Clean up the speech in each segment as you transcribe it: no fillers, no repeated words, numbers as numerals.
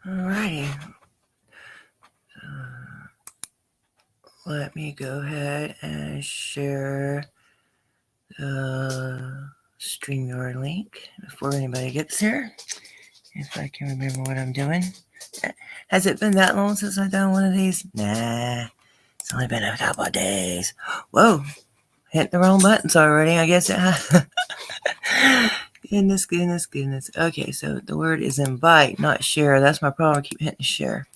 Alrighty. Let me go ahead and share the StreamYard link before anybody gets here. If I can remember what I'm doing. Has it been that long since I've done one of these? Nah. It's only been a couple of days. Whoa. Hit the wrong buttons already. I guess it has. Goodness. Okay, so the word is invite, not share. That's my problem. I keep hitting share.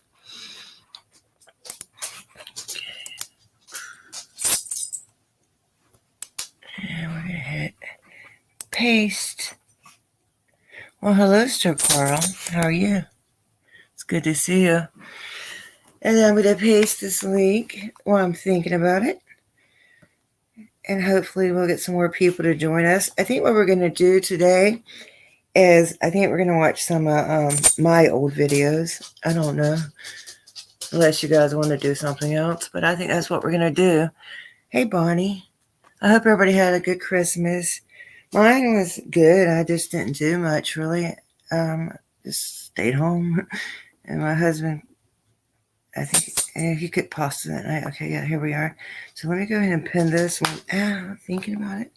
And we're going to hit paste. Well, hello, Sir Carl. How are you? It's good to see you. And then I'm going to paste this link while I'm thinking about it. And hopefully we'll get some more people to join us. I think what we're going to do today is I think we're going to watch some my old videos. I don't know. Unless you guys want to do something else. But I think that's what we're going to do. Hey, Bonnie. I hope everybody had a good Christmas. Mine was good. I just didn't do much, really. Just stayed home. And my husband, I think he cooked pasta that night. Okay, yeah, here we are. So let me go ahead and pin this one out, thinking about it.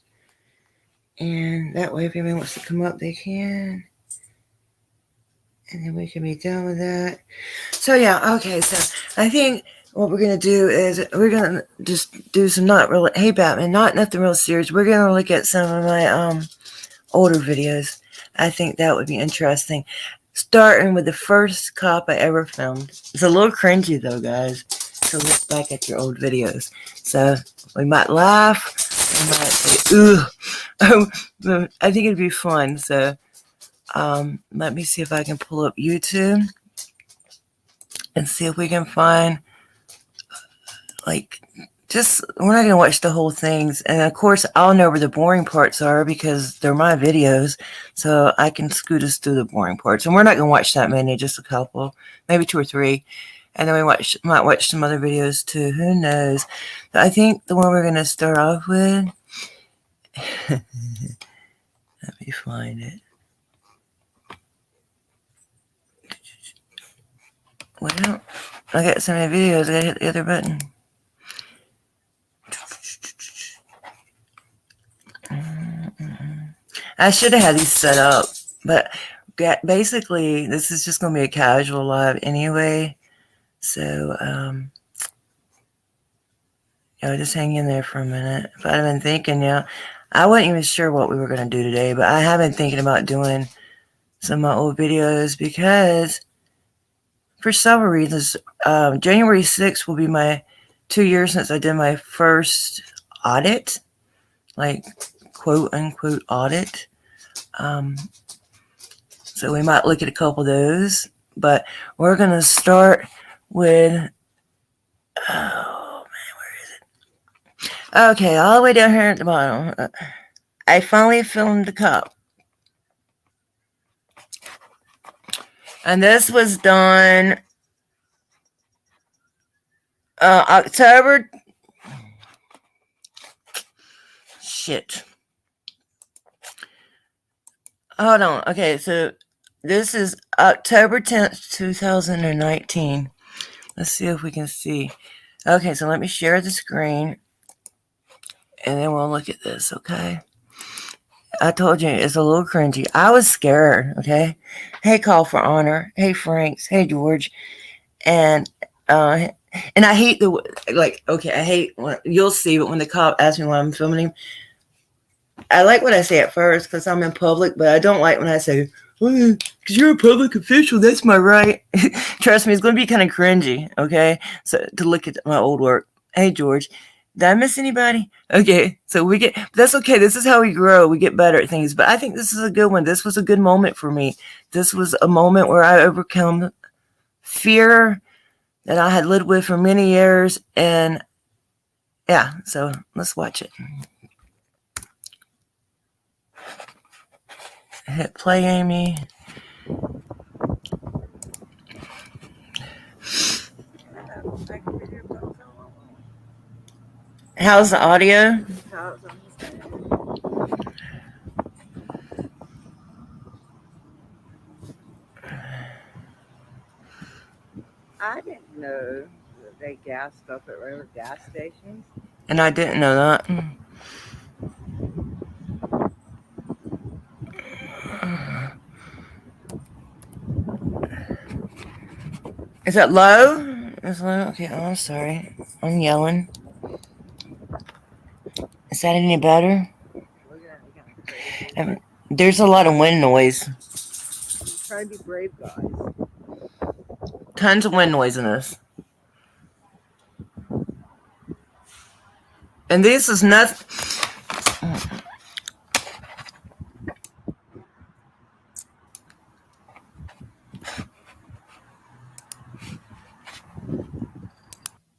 And that way, if anybody wants to come up, they can. And then we can be done with that. So, yeah, okay. So I think what we're going to do is we're going to just do some not really, hey, Batman, nothing real serious. We're going to look at some of my older videos. I think that would be interesting. Starting with the first cop I ever filmed. It's a little cringy, though, guys, to look back at your old videos. So we might laugh. We might say, ugh. I think it'd be fun. So let me see if I can pull up YouTube and see if we can find, like, just, we're not going to watch the whole things. And, of course, I'll know where the boring parts are because they're my videos. So I can scoot us through the boring parts. And we're not going to watch that many, just a couple, maybe 2 or 3. And then we might watch some other videos, too. Who knows? But I think the one we're going to start off with, let me find it. Well, I got so many videos, I got to hit the other button. I should have had these set up, but basically, this is just going to be a casual live anyway. So, just hang in there for a minute. If I'd have been thinking, I wasn't even sure what we were going to do today, but I have been thinking about doing some of my old videos because for several reasons. January 6th will be my 2 years since I did my first audit, like quote unquote audit. So we might look at a couple of those, but we're going to start with, oh man, where is it? Okay, all the way down here at the bottom. I finally filmed the cop. And this was done October. Shit. Hold on. Okay, so this is October 10th, 2019. Let's see if we can see. Okay, so let me share the screen. And then we'll look at this, okay? I told you, it's a little cringy. I was scared, okay? Hey, Call for Honor. Hey, Franks. Hey, George. And I hate I hate when, you'll see, but when the cop asks me why I'm filming him, I like what I say at first because I'm in public, but I don't like when I say, because you're a public official, that's my right. Trust me, it's going to be kind of cringy, okay? So to look at my old work. Hey, George, did I miss anybody? Okay, so that's okay. This is how we grow. We get better at things. But I think this is a good one. This was a good moment for me. This was a moment where I overcome fear that I had lived with for many years. And yeah, so let's watch it. Hit play, Amy. How's the audio? I didn't know that they gassed up at regular gas stations. And I didn't know that. Is that low? Is low? Okay, oh, I'm sorry. I'm yelling. Is that any better? There's a lot of wind noise. I'm trying to be brave, guys. Tons of wind noise in this. And this is nothing.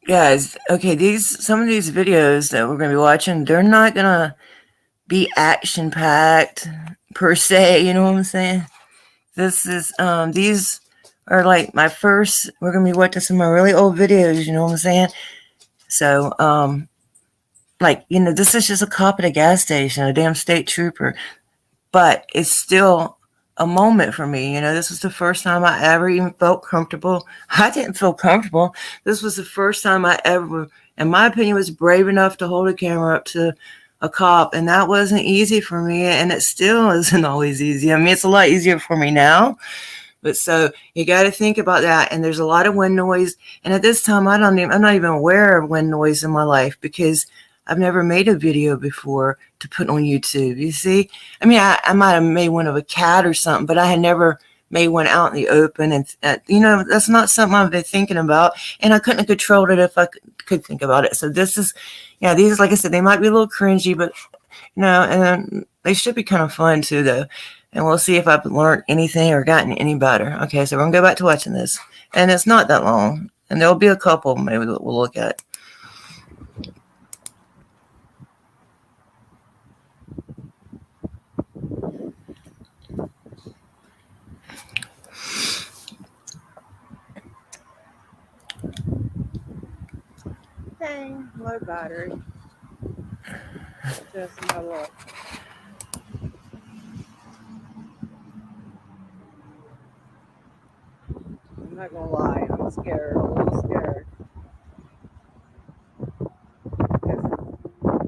Guys, okay, some of these videos that we're gonna be watching, they're not gonna be action packed per se, you know what I'm saying? This is these are like my first, we're gonna be watching some of my really old videos, you know what I'm saying? So like, you know, this is just a cop at a gas station, a damn state trooper. But it's still a moment for me. You know, this was the first time I ever even felt comfortable. I didn't feel comfortable. This was the first time I ever, in my opinion, was brave enough to hold a camera up to a cop. And that wasn't easy for me. And it still isn't always easy. I mean, it's a lot easier for me now. But so you got to think about that. And there's a lot of wind noise. And at this time, I'm not even aware of wind noise in my life because I've never made a video before to put on YouTube. You see, I mean, I might have made one of a cat or something, but I had never made one out in the open. And you know, that's not something I've been thinking about. And I couldn't have controlled it if I could think about it. So this is, yeah, these, like I said, they might be a little cringy, but you know, and they should be kind of fun too, though. And we'll see if I've learned anything or gotten any better. Okay, so we're gonna go back to watching this, and it's not that long, and there'll be a couple maybe that we'll look at. Dang, low battery. Just my luck. I'm not gonna lie, I'm scared, a little scared. Because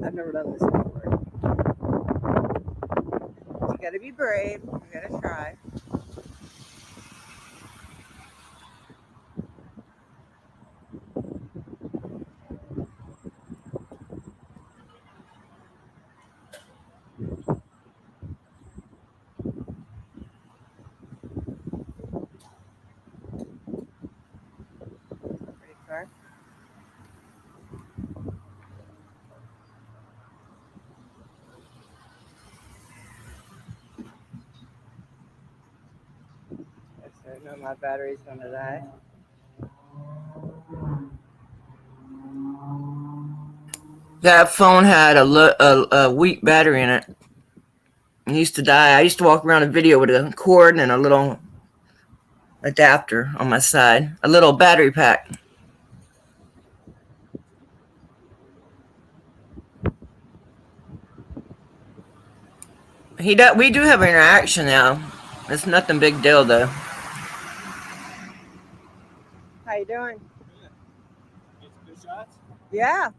I've never done this before. You gotta be brave, you gotta try. Pretty far. Yes, I know my battery's gonna die. That phone had a weak battery in it. It used to die. I used to walk around a video with a cord and a little adapter on my side, a little battery pack. We do have an interaction now. It's nothing big deal though. How you doing? Good. Good shots? Yeah.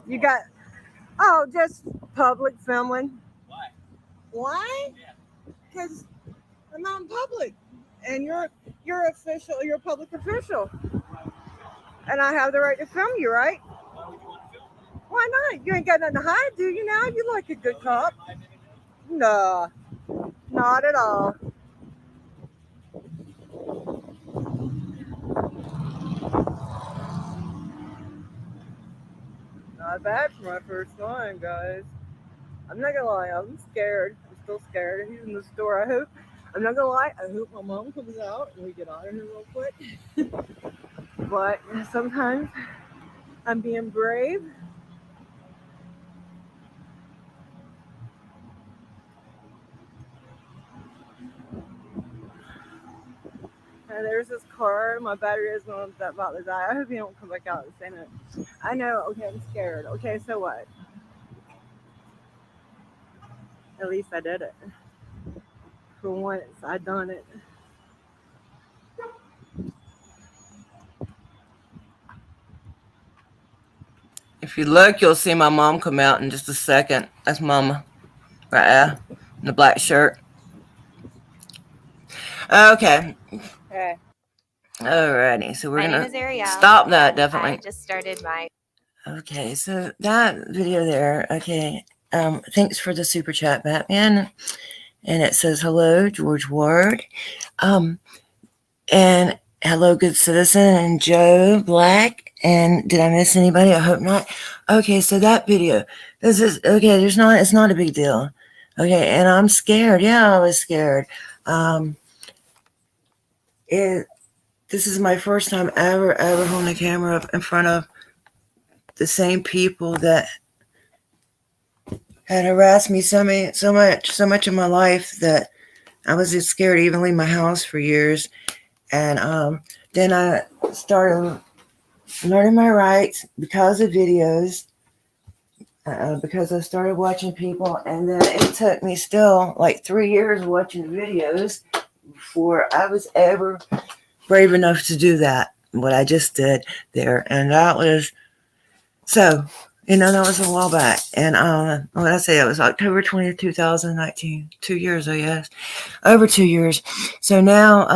You got, oh, just public filming. Why? Why? Yeah. Because I'm not in public, and you're official. You're a public official, and I have the right to film you, right? Why would you want to film? Why not? You ain't got nothing to hide, do you? Now you like a good cop. No, not at all. Not bad for my first time, guys. I'm not gonna lie, I'm scared. I'm still scared. He's in the store. I'm not gonna lie, I hope my mom comes out and we get out of here real quick. But sometimes I'm being brave. And there's this car. My battery is about to die. I hope he don't come back out and say it. I know. Okay, I'm scared. Okay, so what? At least I did it. For once, I done it. If you look, you'll see my mom come out in just a second. That's Mama right there in the black shirt. Okay. Okay. Alrighty. So we're My name gonna is Ariel. stop that definitely. I just started my. Okay, so that video there. Okay. Thanks for the super chat, Batman. And it says hello, George Ward. And hello, good citizen, and Joe Black. And did I miss anybody? I hope not. Okay, so that video. This is okay. It's not a big deal. Okay, and I'm scared. Yeah, I was scared. This is my first time ever holding a camera up in front of the same people that had harassed me so much in my life that I was just scared to even leave my house for years. And then I started learning my rights because of videos, because I started watching people. And then it took me still like 3 years watching videos before I was ever brave enough to do that, what I just did there. And that was, so, that was a while back. And what did I say? It was October 20th, 2019. 2 years, I guess. Over 2 years. So now,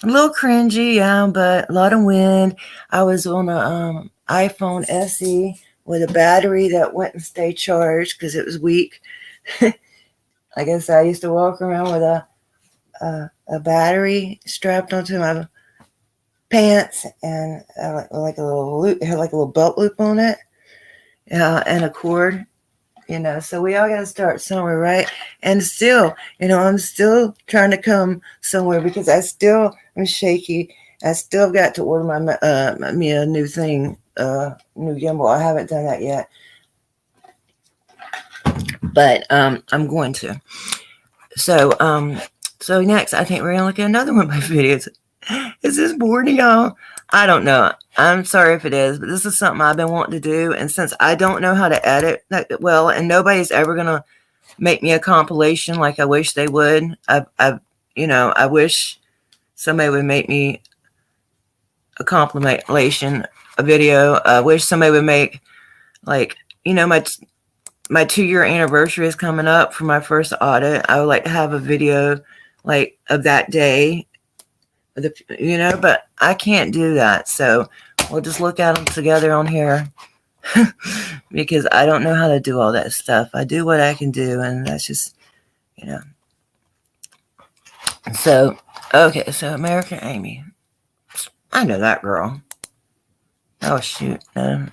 a little cringy, yeah, but a lot of wind. I was on a iPhone SE with a battery that wouldn't stay charged because it was weak. I guess I used to walk around with a battery strapped onto my pants and like a little loop. It had like a little belt loop on it, and a cord. So we all got to start somewhere, right? And still, I'm still trying to come somewhere because I'm shaky. I still got to order me a new thing, new gimbal. I haven't done that yet, but I'm going to. So next, I think we're gonna look at another one of my videos. Is this boring, y'all? I don't know. I'm sorry if it is, but this is something I've been wanting to do. And since I don't know how to edit that well, and nobody's ever going to make me a compilation like I wish they would, I wish somebody would make me a compilation, a video. I wish somebody would make, like, my 2-year anniversary is coming up for my first audit. I would like to have a video, like, of that day. But I can't do that. So we'll just look at them together on here because I don't know how to do all that stuff. I do what I can do, and that's just, So, okay, so American Amy. I know that girl. Oh, shoot. No.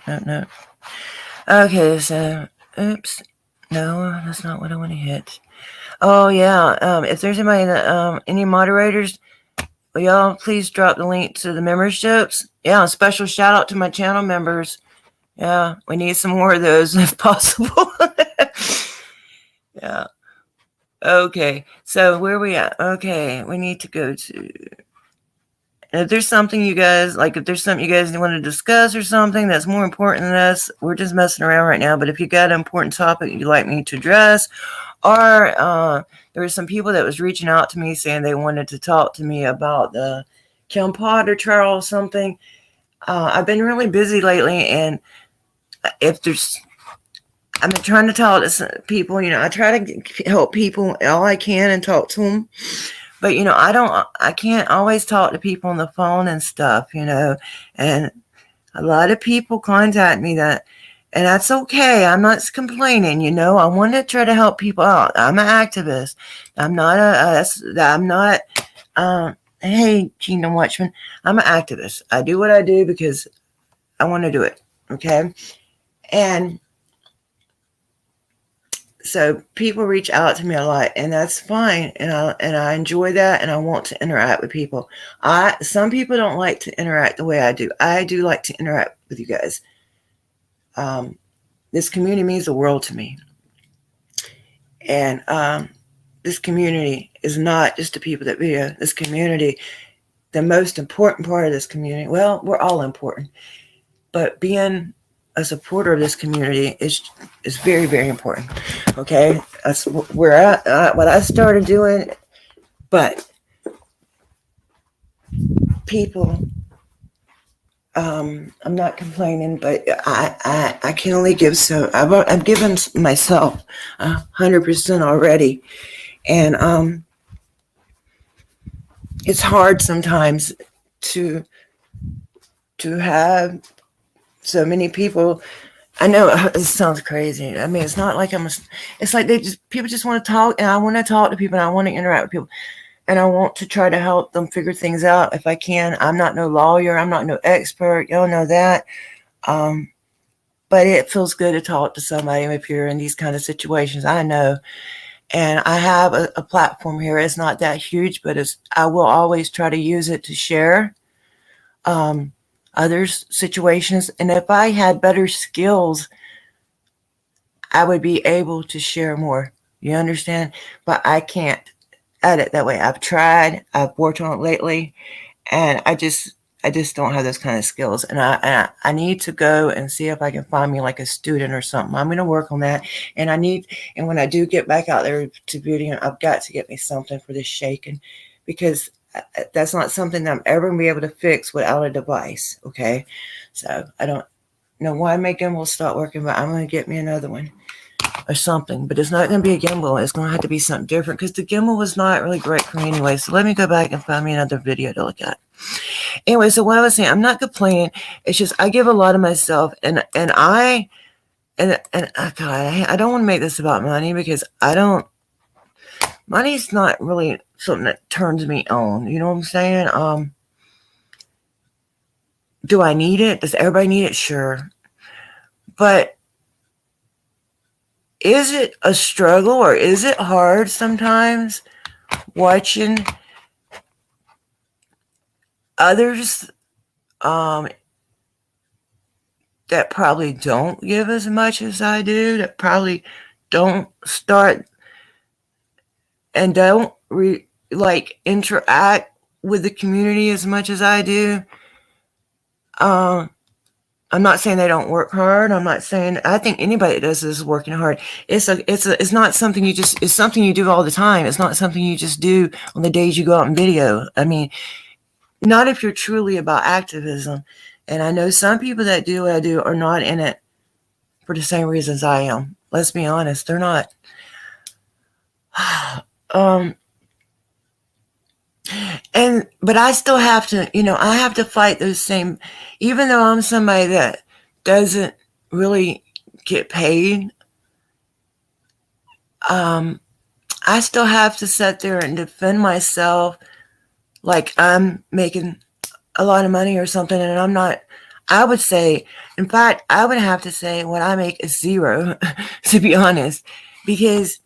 Okay, so, oops. No, that's not what I want to hit. Oh, yeah. If there's any moderators, will y'all please drop the link to the memberships? Yeah, a special shout out to my channel members. Yeah, we need some more of those if possible. Yeah. Okay, so where are we at? Okay, we need to go to. If there's something you guys want to discuss or something that's more important than us, we're just messing around right now. But if you got an important topic you'd like me to address, or there were some people that was reaching out to me saying they wanted to talk to me about the Kim Potter trial or something. I've been really busy lately, and I've been trying to talk to people. I try to help people all I can and talk to them. But, I can't always talk to people on the phone and stuff, and a lot of people contact me and that's okay. I'm not complaining, I want to try to help people out. I'm an activist. I'm not hey, Kingdom Watchman, I'm an activist. I do what I do because I want to do it. Okay. And so people reach out to me a lot, and that's fine. And I enjoy that, and I want to interact with people. Some people don't like to interact the way I do. I do like to interact with you guys. This community means the world to me. And this community is not just the people that video. This community, the most important part of this community, well, we're all important, but being a supporter of this community is very, very important. Okay, that's where what I started doing. But people, I'm not complaining, but I can only give so. I've given myself 100% already, and it's hard sometimes to have so many people. I know it sounds crazy. I mean, it's not like it's like people just want to talk, and I want to talk to people, and I want to interact with people, and I want to try to help them figure things out if I can. I'm not no lawyer. I'm not no expert. Y'all know that. But it feels good to talk to somebody if you're in these kind of situations. I know. And I have a platform here. It's not that huge, but I will always try to use it to share others' situations. And if I had better skills, I would be able to share more. You understand? But I can't edit that way. I've tried. I've worked on it lately, and I just don't have those kind of skills. And I need to go and see if I can find me like a student or something. I'm going to work on that. And when I do get back out there to beauty, I've got to get me something for this shaking, because that's not something that I'm ever going to be able to fix without a device. Okay. So I don't know why my gimbal will stop working, but I'm going to get me another one or something. But it's not going to be a gimbal. It's going to have to be something different, because the gimbal was not really great for me anyway. So let me go back and find me another video to look at. Anyway, so what I was saying, I'm not complaining. It's just I give a lot of myself, and God, I don't want to make this about money, because money's not really something that turns me on. You know what I'm saying? Do I need it? Does everybody need it? Sure. But is it a struggle, or is it hard sometimes watching others that probably don't give as much as I do, that probably don't start and don't interact with the community as much as I do? I'm not saying they don't work hard. I'm not saying, I think anybody that does this is working hard. It's not something it's something you do all the time. It's not something you just do on the days you go out and video. I mean, not if you're truly about activism. And I know some people that do what I do are not in it for the same reasons I am. Let's be honest, they're not. But I still have to, I have to fight those same, even though I'm somebody that doesn't really get paid. I still have to sit there and defend myself like I'm making a lot of money or something, and I'm not. I would say, in fact, I would have to say what I make is zero, to be honest, because,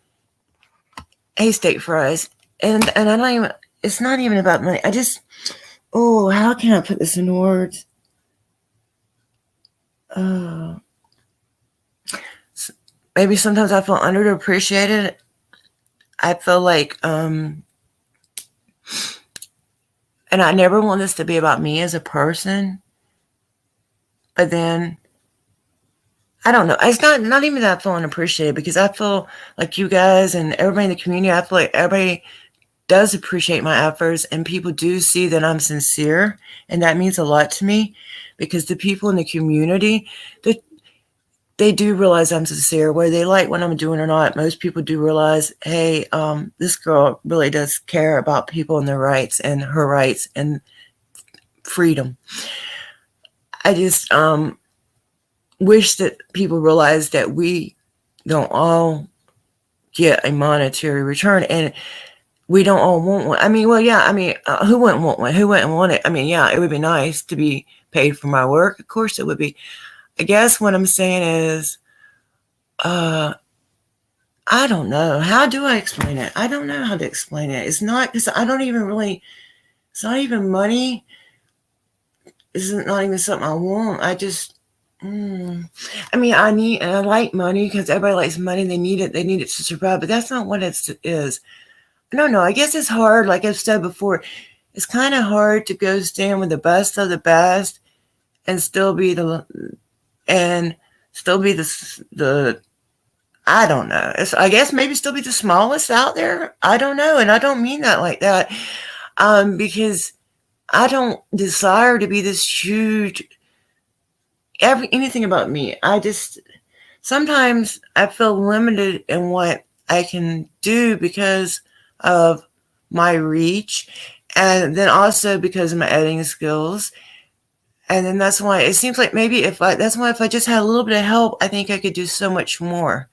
hey, steak fries, and I don't even, it's not even about money. How can I put this in words? Maybe sometimes I feel underappreciated. I feel like, and I never want this to be about me as a person, but then, I don't know. It's not even that I feel unappreciated, because I feel like you guys and everybody in the community, I feel like everybody does appreciate my efforts, and people do see that I'm sincere, and that means a lot to me, because the people in the community, they do realize I'm sincere, whether they like what I'm doing or not. Most people do realize, hey, this girl really does care about people and their rights and her rights and freedom. I just wish that people realize that we don't all get a monetary return, and we don't all want one. I mean, well, yeah, who wouldn't want one? Who wouldn't want it? I mean, yeah, it would be nice to be paid for my work. Of course it would be. I guess what I'm saying is, I don't know. How do I explain it? I don't know how to explain it. It's not, because I don't even really, it's not even money. It's not even something I want. I just, I mean, I like money, because everybody likes money. They need it. They need it to survive, but that's not what it is. No, I guess it's hard. Like I've said before, it's kind of hard to go stand with the best of the best and still be the I don't know. I guess maybe still be the smallest out there. I don't know. And I don't mean that like that. Because I don't desire to be this huge anything about me. Sometimes I feel limited in what I can do because of my reach, and then also because of my editing skills. And then that's why it seems like maybe if I just had a little bit of help, I think I could do so much more.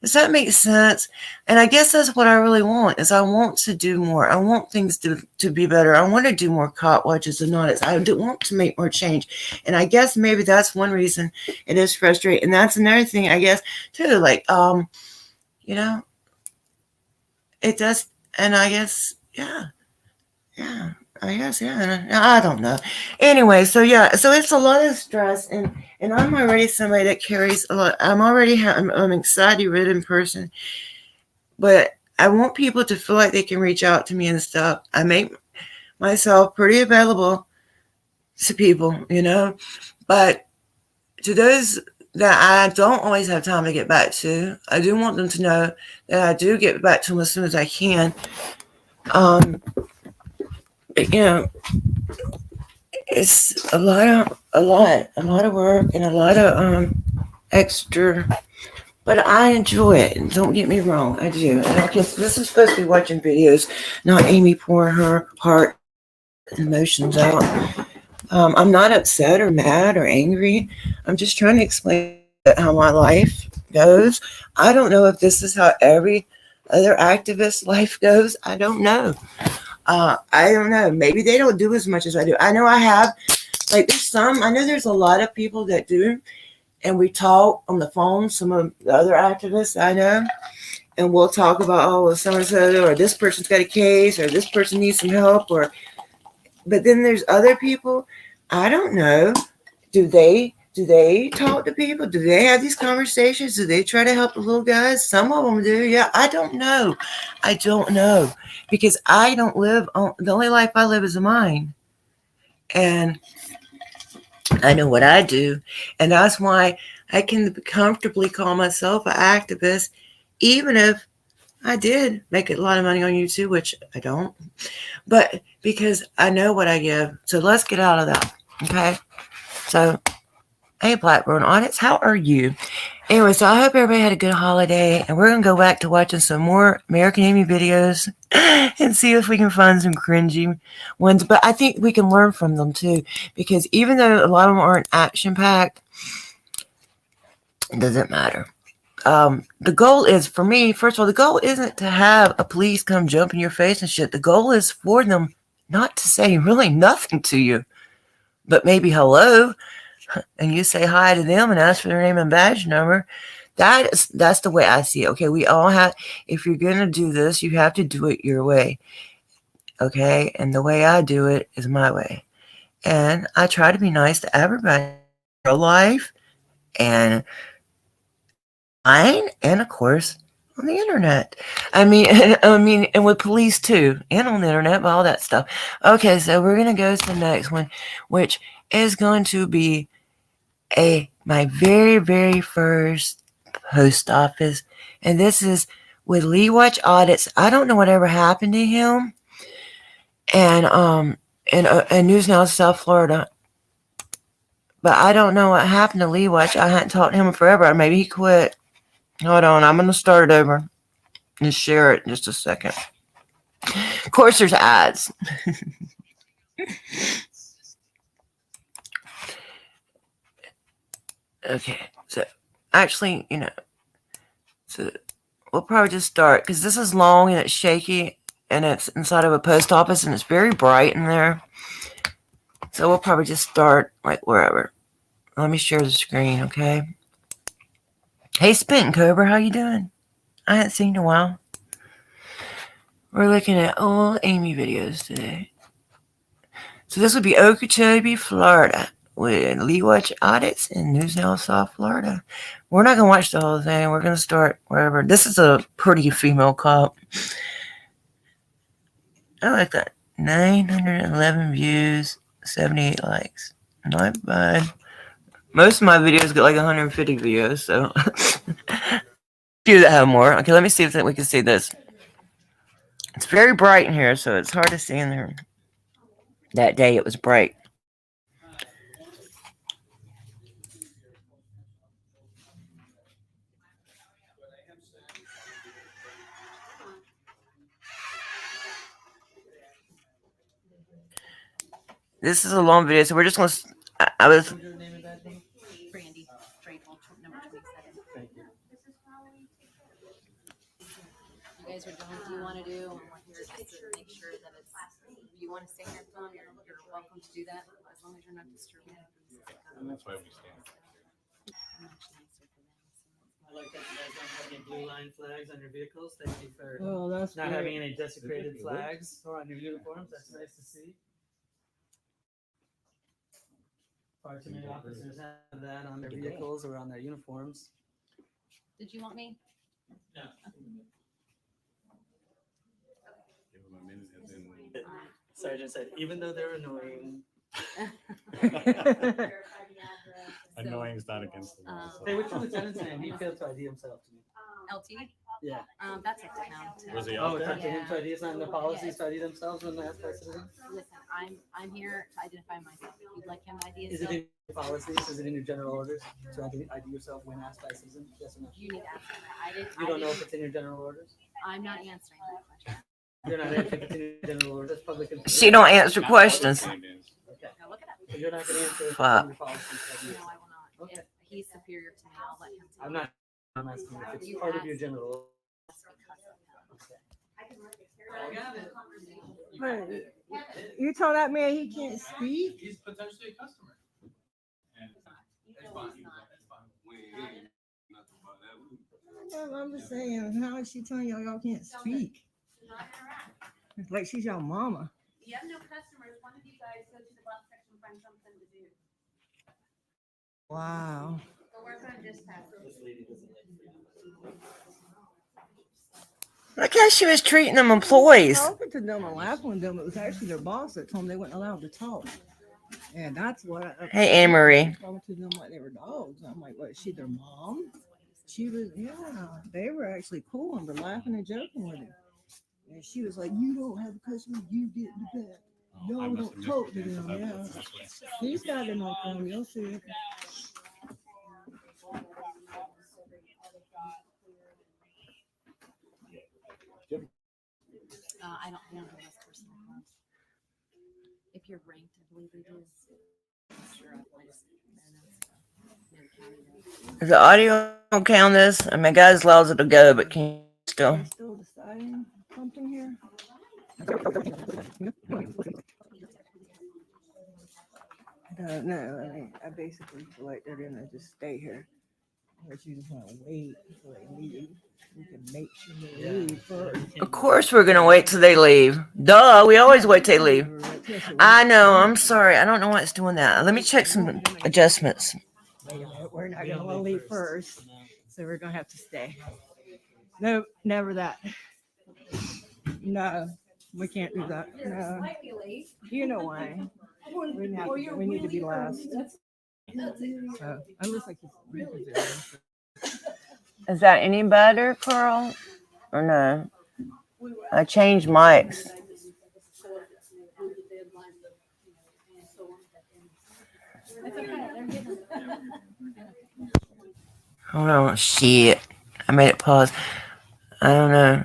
Does that make sense? And I guess that's what I really want is I want to do more. I want things to be better. I want to do more cop watches and audits. I do want to make more change. And I guess maybe that's one reason it is frustrating. And that's another thing, I guess, too. Like, you know, it does. And I guess, yeah. I guess, yeah. I don't know. Anyway, so yeah, so it's a lot of stress, and I'm already somebody that carries a lot. I'm an anxiety-ridden person, but I want people to feel like they can reach out to me and stuff. I make myself pretty available to people, but to those that I don't always have time to get back to, I do want them to know that I do get back to them as soon as I can. Um, you know, it's a lot of work and a lot of extra, but I enjoy it. Don't get me wrong, I do. And I guess this is supposed to be watching videos, not Amy pouring her heart and emotions out. I'm not upset or mad or angry. I'm just trying to explain how my life goes. I don't know if this is how every other activist life goes. I don't know. I don't know. Maybe they don't do as much as I do. I know I have, like, I know there's a lot of people that do, and we talk on the phone, some of the other activists I know, and we'll talk about, oh, so-and-so, or this person's got a case, or this person needs some help, but then there's other people, I don't know, do they talk to people? Do they have these conversations? Do they try to help the little guys? Some of them do. Yeah, I don't know. Because I don't live on the only life I live is mine. And I know what I do. And that's why I can comfortably call myself an activist, even if I did make a lot of money on YouTube, which I don't. But because I know what I give. So let's get out of that. Okay. So, hey, Blackburn Audits, how are you? Anyway, so I hope everybody had a good holiday, and we're going to go back to watching some more American Amy videos and see if we can find some cringy ones. But I think we can learn from them, too, because even though a lot of them aren't action-packed, it doesn't matter. The goal is, for me, first of all, the goal isn't to have a police come jump in your face and shit. The goal is for them not to say really nothing to you, but maybe hello, and you say hi to them and ask for their name and badge number. That's the way I see it. Okay, we all have, if you're going to do this, you have to do it your way. Okay, and the way I do it is my way. And I try to be nice to everybody in real life and and of course on the internet. I mean, and with police too, and on the internet, all that stuff. Okay, so we're gonna go to the next one, which is going to be my very, very first post office, and this is with Lee Watch Audits. I don't know whatever happened to him, and in News Now, South Florida. But I don't know what happened to Lee Watch. I hadn't talked to him forever. Or maybe he quit. Hold on, I'm gonna start it over and share it in just a second. Of course, there's ads. Okay, so actually, so we'll probably just start because this is long and it's shaky and it's inside of a post office and it's very bright in there. So we'll probably just start like wherever. Let me share the screen, okay? Hey, Spent Cobra, how you doing? I haven't seen you in a while. We're looking at old Amy videos today. So this would be Okeechobee, Florida, with Lee Watch Audits in News Now, South Florida. We're not going to watch the whole thing. We're going to start wherever. This is a pretty female cop. I like that. 911 views, 78 likes. Not bad. Most of my videos get like 150 views, so few that have more. Okay, let me see if we can see this. It's very bright in here, so it's hard to see in there. That day it was bright. This is a long video, so we're just gonna. I was. What was your name and badge number? Brandy, Drapel, number 27. Thank you. You guys are doing what you want to do, and we're here just to make sure that it's. If you want to stay here, phone, you're welcome to do that, as long as you're not disturbing. And that's why we stand. I like that you guys don't have any blue line flags on your vehicles. Thank you for Oh, that's not great. having any desecrated flags or on your uniforms. That's nice to see. Far too many officers have that on their vehicles or on their uniforms. Did you want me? No. Give them a minute and then. Sergeant said, even though they're annoying. Annoying is not against the law. Hey, what's your lieutenant's name? He failed to ID himself to me. LT? Yeah. That's up to him. Was he Oh, out it's there? up to him to ID. It's not in the policies to ID themselves when asked by citizens? Listen, I'm here to identify myself. If you'd like him to ID Is it himself, in your policies? Is it in your general orders to ID yourself when asked by a citizen? Yes or no? you need to ask him that. I didn't. You don't know if it's in your general orders? I'm not answering that question. You're not answering if it's in your general orders. That's public information. She don't answer questions. Okay. Now look it up. So you're not going to answer if it's Fuck. in your policies to ID No, I yourself. will not. Okay. If he's superior to me, I'll let him tell I'm me. not. I'm asking if it's You part of your asked. general order. That's because of him. Okay. I got it. But you told that man he can't speak? He's potentially a customer. And that's fine. That's fine. We ain't nothing about that. I'm just saying, how is she telling y'all can't speak? It's like she's your mama. You have no customers. One of you guys go to the bus section and find something to do. Wow. Go work on dispatch. This lady doesn't like freedom. Look how she was treating them employees. Talking to them and laughing with them, it was actually their boss that told them they weren't allowed to talk. And that's what. Hey, Anne Marie. Talking to them like they were dogs. I'm like, what? Is she their mom? She was, yeah. They were actually cool and were laughing and joking with him. And she was like, "You don't have a customer, you get the back. Oh, I No, must don't have talk missed to it then, 'cause them." I Yeah. was this way. He's got it on film. You'll see it. I don't know this personal phone. If you're ranked, I believe they do. Sure, I just, never counted it. Is the audio okay on this? I mean, guys, allows it to go, but can you still? We're still deciding something here. I don't know. I mean, I basically feel like they're gonna just stay here. But you just want to wait until they leave. We can make sure they leave first. Of course, we're gonna wait till they leave. Duh, we always wait till they leave. I know. I'm sorry. I don't know why it's doing that. Let me check some adjustments. We're not gonna want to leave first, so we're gonna have to stay. No, never that. No, we can't do that. No, you know why? We need to be last. So, unless like Is that any better, Carl? Or no? I changed mics. Hold on. Shit. I made it pause. I don't know.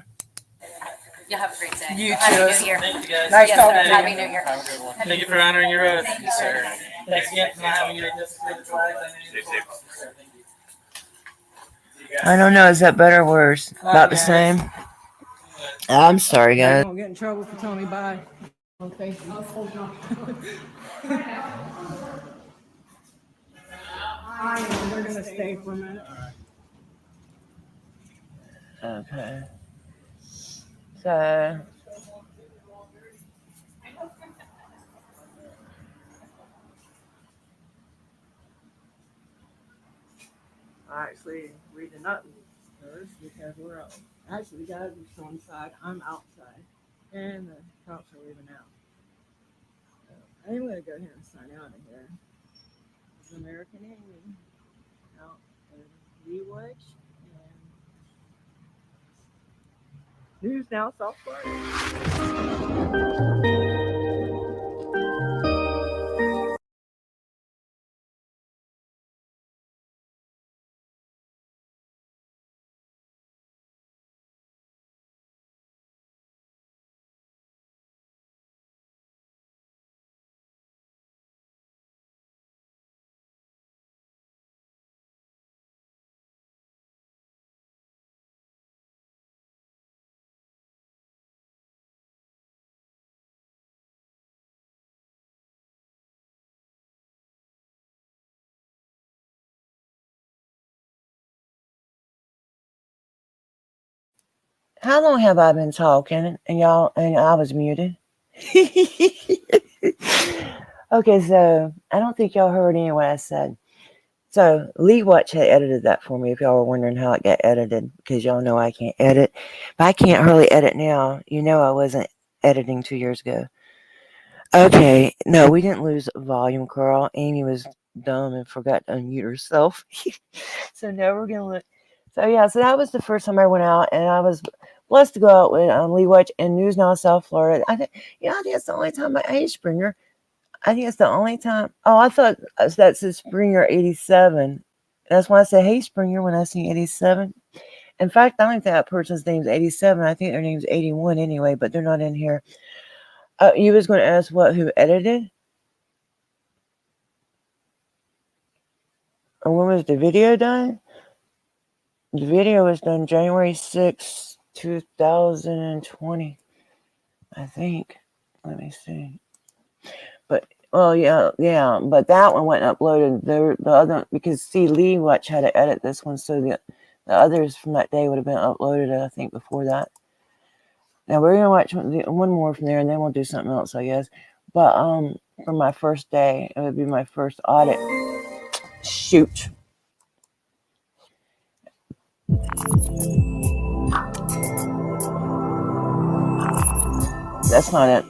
Y'all have a great day. You Happy too. New Year. Thank you guys. Nice Yes, talking sir. to you. Happy New Year. Have a good one. Thank you for honoring your oath. Thank you, sir. Thanks again for not having your desecrated flags on your uniforms. Sir, thank you. I don't know. Is that better or worse? About the guys. same? I'm sorry, I guys. don't get in trouble for telling me bye. Oh, thank you. We're gonna stay for a minute. Okay. So. Actually, reading nothing first because we're out. Actually, the guys are still inside. I'm outside, and the cops are leaving out. So I'm gonna go ahead and sign out of here. This is American Amy out of Leewich and News Now South Florida. How long have I been talking? And I was muted. Okay, so I don't think y'all heard any of what I said. So Lee Watch had edited that for me if y'all were wondering how it got edited, because y'all know I can't edit. But I can't hardly edit now. You know I wasn't editing 2 years ago. Okay, no, we didn't lose volume, Carl. Amy was dumb and forgot to unmute herself. So now we're gonna look. So yeah, so that was the first time I went out, and I was blessed to go out with Lee Watch and News Now South Florida. I think that's the only time hey Springer. I think it's the only time. Oh, I thought that said Springer 87. That's why I said hey Springer when I see 87. In fact, I don't think that person's name's 87. I think their name's 81 anyway, but they're not in here. You was going to ask who edited? Or when was the video done? The video was done January 6th, 2020. I think. Let me see. But, well, yeah. But that one wasn't uploaded. The other, because see, Lee Watch had to edit this one, so the others from that day would have been uploaded, I think, before that. Now, we're going to watch one more from there, and then we'll do something else, I guess. But, for my first day, it would be my first audit. Shoot. That's not it.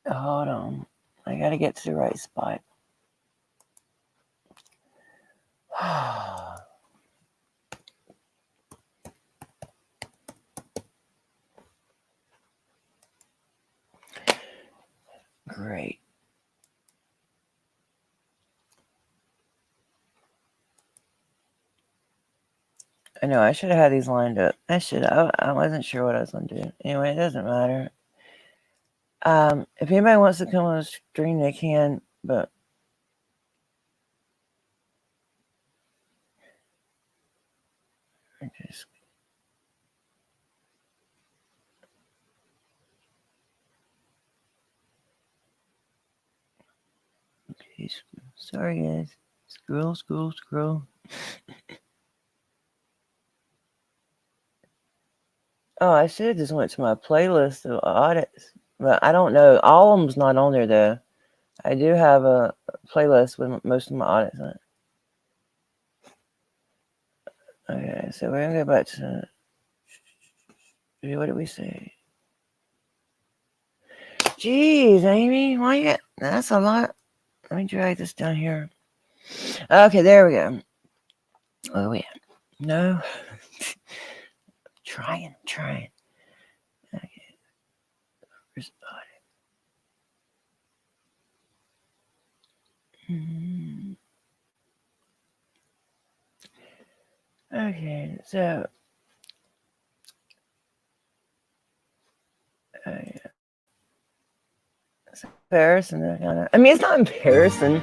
Hold on. I gotta get to the right spot. Great. I know I should have had these lined up. I wasn't sure what I was gonna do. Anyway, it doesn't matter. If anybody wants to come on the stream, they can, but I just okay, sorry guys. Scroll. Oh, I should have just went to my playlist of audits. But I don't know. All of them's not on there though. I do have a playlist with most of my audits on it. Okay, so we're gonna go back to what did we say? Jeez, Amy, why you? That's a lot. Let me drag this down here. Okay, there we go. Oh yeah, no, trying. Okay, where's the audit? Okay, so. Yeah. It's embarrassing. I mean, it's not embarrassing.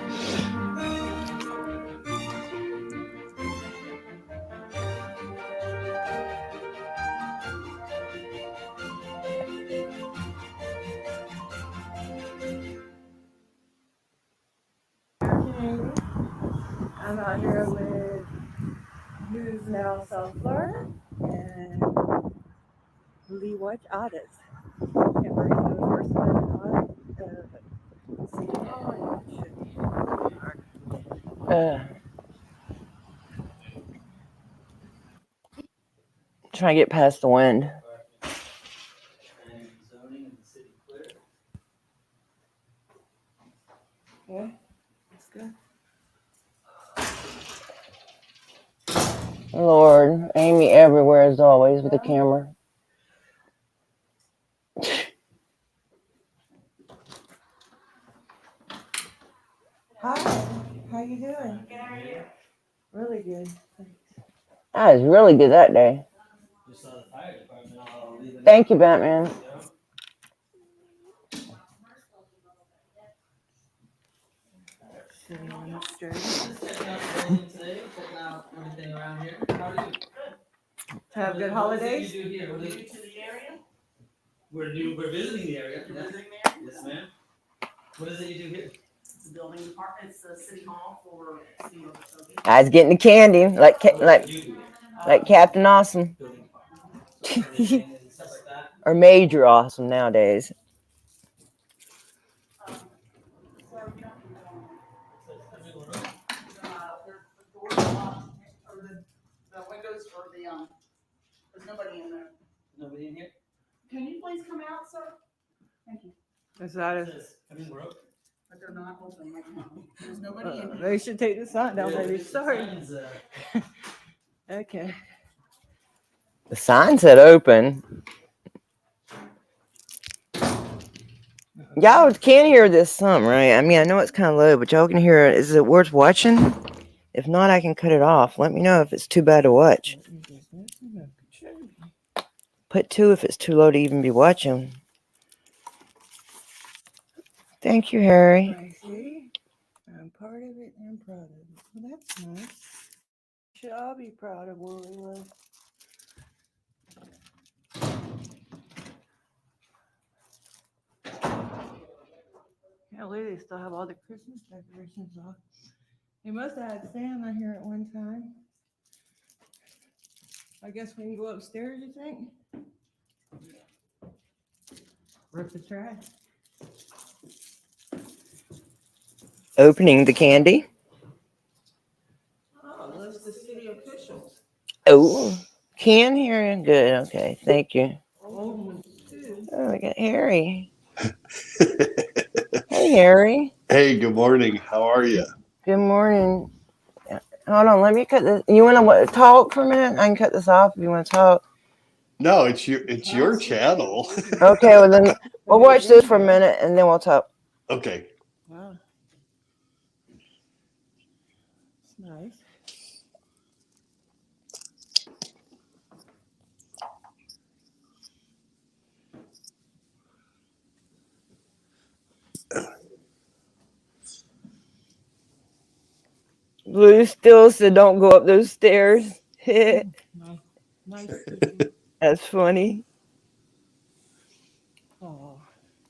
I'm out here with News Now South Florida and Lee Watch Audits. And we're going to go first with an audit. Trying to get past the wind. Yeah, that's good. Lord, Amy everywhere as always with the camera. Hi, how you doing? Good, how are you? Really good. I was really good that day. Thank you, Batman. Checking out everything around here. How are you? Have good holidays. What do you do here? What do you do to the area? We're visiting the area. You're visiting the area? Yes, ma'am. What is it you do here? It's a building department, it's a city hall for city facilities. I was getting the candy, like. What do you do here? Like Captain Awesome. building everything and stuff like that. Or Major Awesome nowadays. The windows or there's nobody in there. Nobody in here? Can you please come out, sir? Thank you. Is that It a, says, everything broke. But they're not open right now. There's nobody in here. they should take the sign down, maybe. The Sorry. signs, Okay. The sign said open. Y'all can hear this some, right? I mean, I know it's kind of low, but y'all can hear it. Is it worth watching? If not, I can cut it off. Let me know if it's too bad to watch. Put 2 if it's too low to even be watching. Thank you, Harry. I see. I'm part of it and I'm proud of it. Well, that's nice. Should all be proud of where we live. Can't believe they still have all the Christmas decorations off. They must have had Santa here at one time. I guess we can go upstairs, you think? Rip the trash. Opening the candy. Oh, that's the city officials. Oh, can hear you. Good. Okay. Thank you. Old ones too. Oh, I got Harry. Hey, Harry. Hey, good morning. How are you? Good morning. Hold on. Let me cut this. You want to talk for a minute? I can cut this off if you want to talk. No, it's your channel. Okay. Well, then we'll watch this for a minute and then we'll talk. Okay. Wow. It's nice. Blue still said, "Don't go up those stairs." Nice. Nice. That's funny. Oh.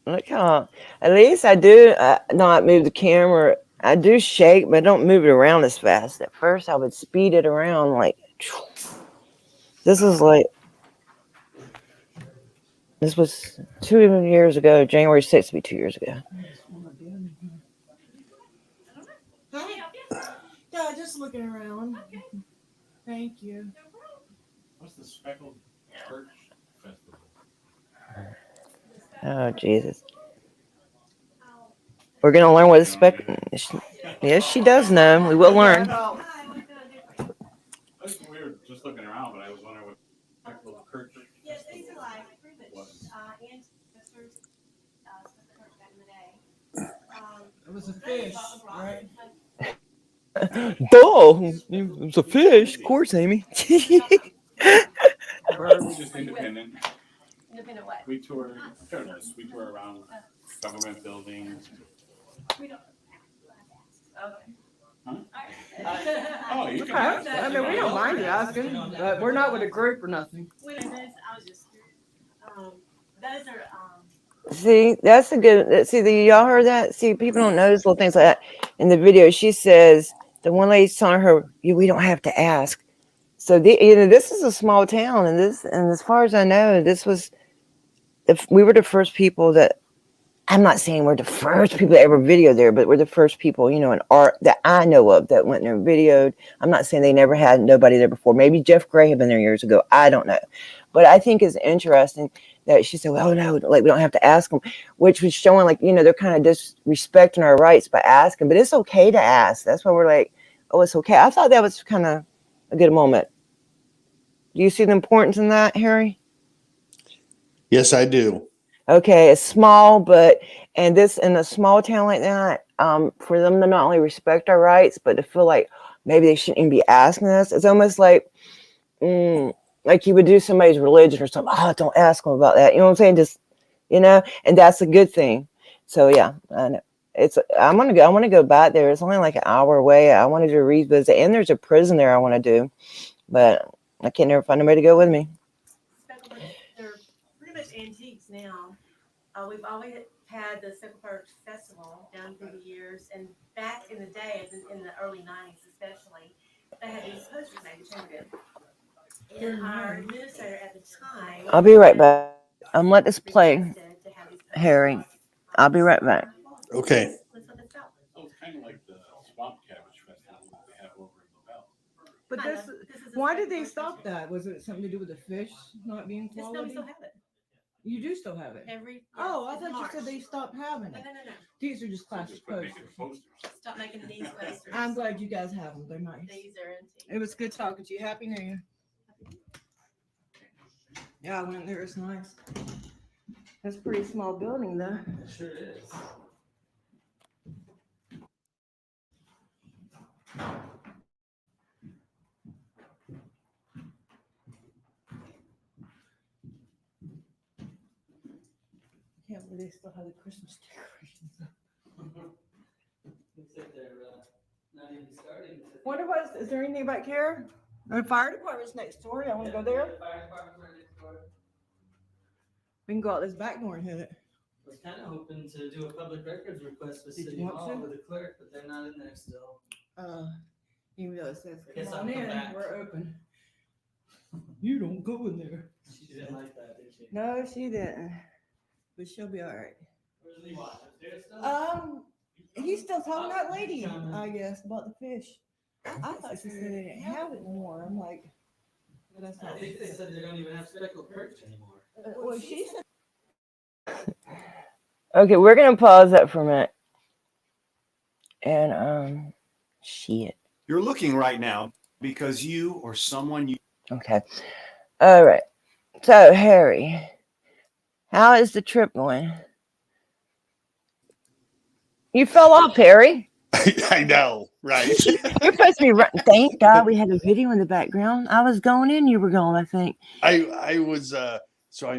Look how, at least I do not move the camera. I do shake, but I don't move it around as fast. At first, I would speed it around like. This is like. This was 2 years ago. January 6th will be 2 years ago. Hi. Yeah, just looking around. Thank you. What's the speckled perch festival? Oh, Jesus. We're going to learn what a spec. Yes, she does know. We will learn. We were just looking around, but I was wondering what speckled perch. Yes, these are like was. ancestors, back in the day. It was a fish, right? Duh. It's a fish. Of course, Amy. We're just independent. Independent what? We tour, journalists. We tour around government buildings. We don't. Okay. Huh? Oh, you Okay. can. I mean, we don't mind you asking, but we're not with a group or nothing. Wait a minute, I was just curious. Those are, See, that's a good. See, y'all heard that? See, people don't notice little things like that. In the video, she says, the one lady's telling her, we don't have to ask. So, this is a small town, and as far as I know, we were the first people that, I'm not saying we're the first people that ever videoed there, but we're the first people, in art that I know of that went there and videoed. I'm not saying they never had nobody there before. Maybe Jeff Gray had been there years ago. I don't know. But I think it's interesting that she said, well, no, like we don't have to ask them, which was showing like, they're kind of disrespecting our rights by asking, but it's okay to ask. That's why we're like, oh, it's okay. I thought that was kind of a good moment. Do you see the importance in that, Harry? Yes, I do. Okay, it's small, and this in a small town like that, for them to not only respect our rights, but to feel like maybe they shouldn't even be asking us. It's almost like you would do somebody's religion or something. Oh, don't ask them about that. You know what I'm saying? Just, and that's a good thing. So yeah, I know. I want to go back there. It's only like an hour away. I wanted to revisit, and there's a prison there I want to do, but I can't never find anybody to go with me. they're pretty much antiques now. We've always had the Speckled Perch Festival down through the years, and back in the day, in the early '90s especially, they had these posters made. The chamber did. And our administrator at the time. I'll be right back. I'm letting this play, requested to have these posted Harry. I'll be right back. Okay. Let's let this out. So it's kind of like the swamp cabbage festival that they have over in Lavelle. But Kinda. this, Is why a did they special stop person. that? Was it something to do with the fish not being Just no, we quality? still have it. You do still have it. Oh, I yes, thought in you said March. they stopped having No, it. no, no, no. These are just So classic just quit making posters. posters. Stop making these posters. I'm glad you guys have them. They're nice. These are antique. It was good talking to you. Happy New Year. Yeah, I went there. It's nice. That's a pretty small building, though. It sure is. I can't believe they still have the Christmas decorations up. Looks like they're not even starting. Wonder what is there anything back here? The fire department's next door. I want to go there. The fire department's right next door. We can go out this back door and hit it. I was kind of hoping to do a public records request with Did you City want Hall to? with the clerk, but they're not in there still. Even though it says, I guess come I'll on come in, back. we're open. You don't go in there. She didn't like that, did she? No, she didn't. But she'll be all right. Where's Lee Watt? Upstairs still? He's still talking to that Oh, lady, coming. I guess, about the fish. I thought she said they didn't have it anymore. I'm like, well, that's I not. think they said they don't even have speckled perch anymore. Well, she said. Okay, we're gonna pause that for a minute. And shit. You're looking right now because you or someone you Okay. All right. So Harry, how is the trip going? You fell off, Harry. I know, right? You're supposed to be running. Thank God we had a video in the background. I was going in, you were going, I think. I was so I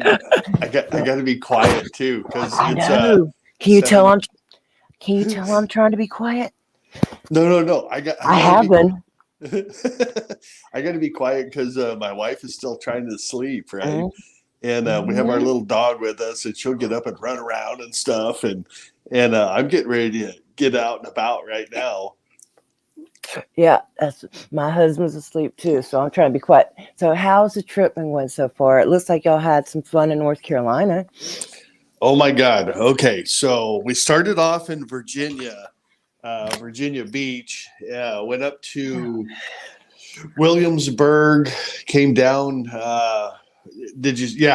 got to be quiet too because I it's know. Can you tell seven- I'm trying to be quiet? no. I have been. I got to be quiet because my wife is still trying to sleep, right? Mhm. And we have our little dog with us, and she'll get up and run around and stuff. And I'm getting ready to get out and about right now. Yeah, that's my husband's asleep too, so I'm trying to be quiet. So how's the trip been going so far? It looks like y'all had some fun in North Carolina. Oh my God. Okay, so we started off in Virginia, Virginia Beach. Went up to Williamsburg, came down.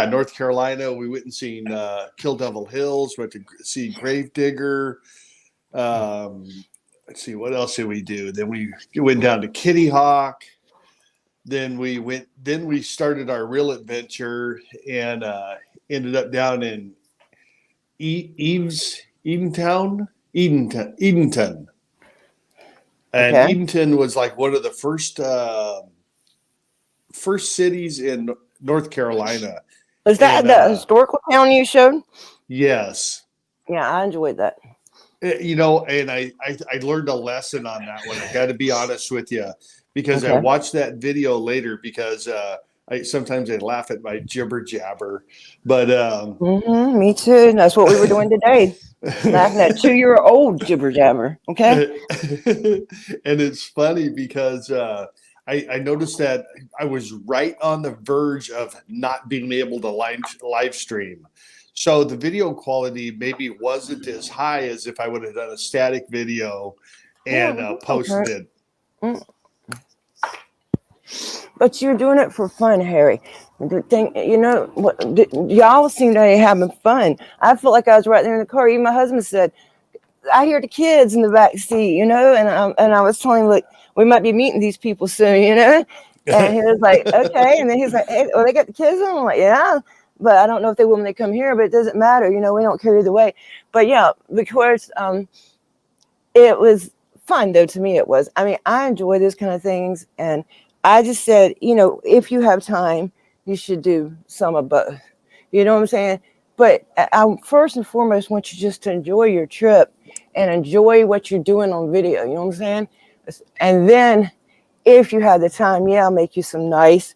North Carolina. We went and seen Kill Devil Hills. Went to see Gravedigger. Let's see, what else did we do? Then we went down to Kitty Hawk. Then we started our real adventure and ended up down in Edenton. And Okay. Edenton was like one of the first cities in North Carolina. Was that And, the historical town you showed? Yes. Yeah, I enjoyed that. And I learned a lesson on that one. I got to be honest with you, because I Okay. watched that video later because sometimes I laugh at my jibber jabber, but Me too. That's what we were doing today. Laughing at 2-year-old jibber jabber. Okay. And it's funny because I noticed that I was right on the verge of not being able to live stream. So the video quality maybe wasn't as high as if I would have done a static video and posted it. But you're doing it for fun, Harry. The thing, y'all seem to be having fun. I felt like I was right there in the car. Even my husband said, I hear the kids in the back seat, and I was telling him, look, we might be meeting these people soon, And he was like, okay. And then he's like, hey, well, they got the kids on. I'm like, yeah, but I don't know if they will when they come here, but it doesn't matter. We don't care either way. But yeah, because it was fun, though, to me it was. I mean, I enjoy this kind of things. And I just said, if you have time, you should do some of both. You know what I'm saying? But I first and foremost want you just to enjoy your trip and enjoy what you're doing on video. You know what I'm saying? And then if you have the time, I'll make you some nice,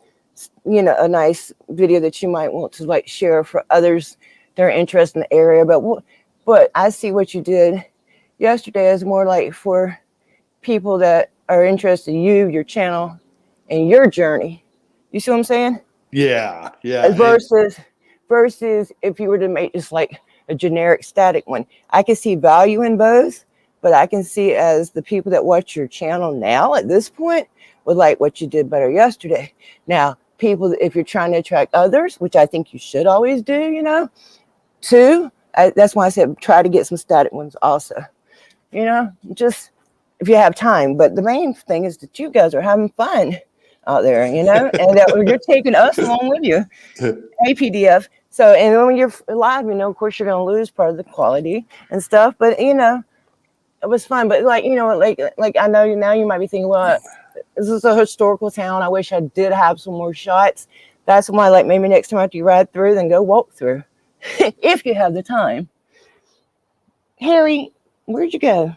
a nice video that you might want to share for others that are interested in the area. But I see what you did yesterday as more like for people that are interested in you, your channel, and your journey. You see what I'm saying? Yeah, yeah. Versus if you were to make just like a generic static one. I can see value in both, but I can see as the people that watch your channel now at this point would like what you did better yesterday. Now, people, if you're trying to attract others, which I think you should always do, you know, too, that's why I said try to get some static ones also, you know, just if you have time. But the main thing is that you guys are having fun out there, you know, and that you're taking us along with you. Hey, PDF. So, and when you're live, you know, of course, you're going to lose part of the quality and stuff. But you know, it was fun. But like, you know, like I know now you might be thinking, well, this is a historical town. I wish I did have some more shots. That's why, like, maybe next time after you ride through, then go walk through, if you have the time. Harry, where'd you go?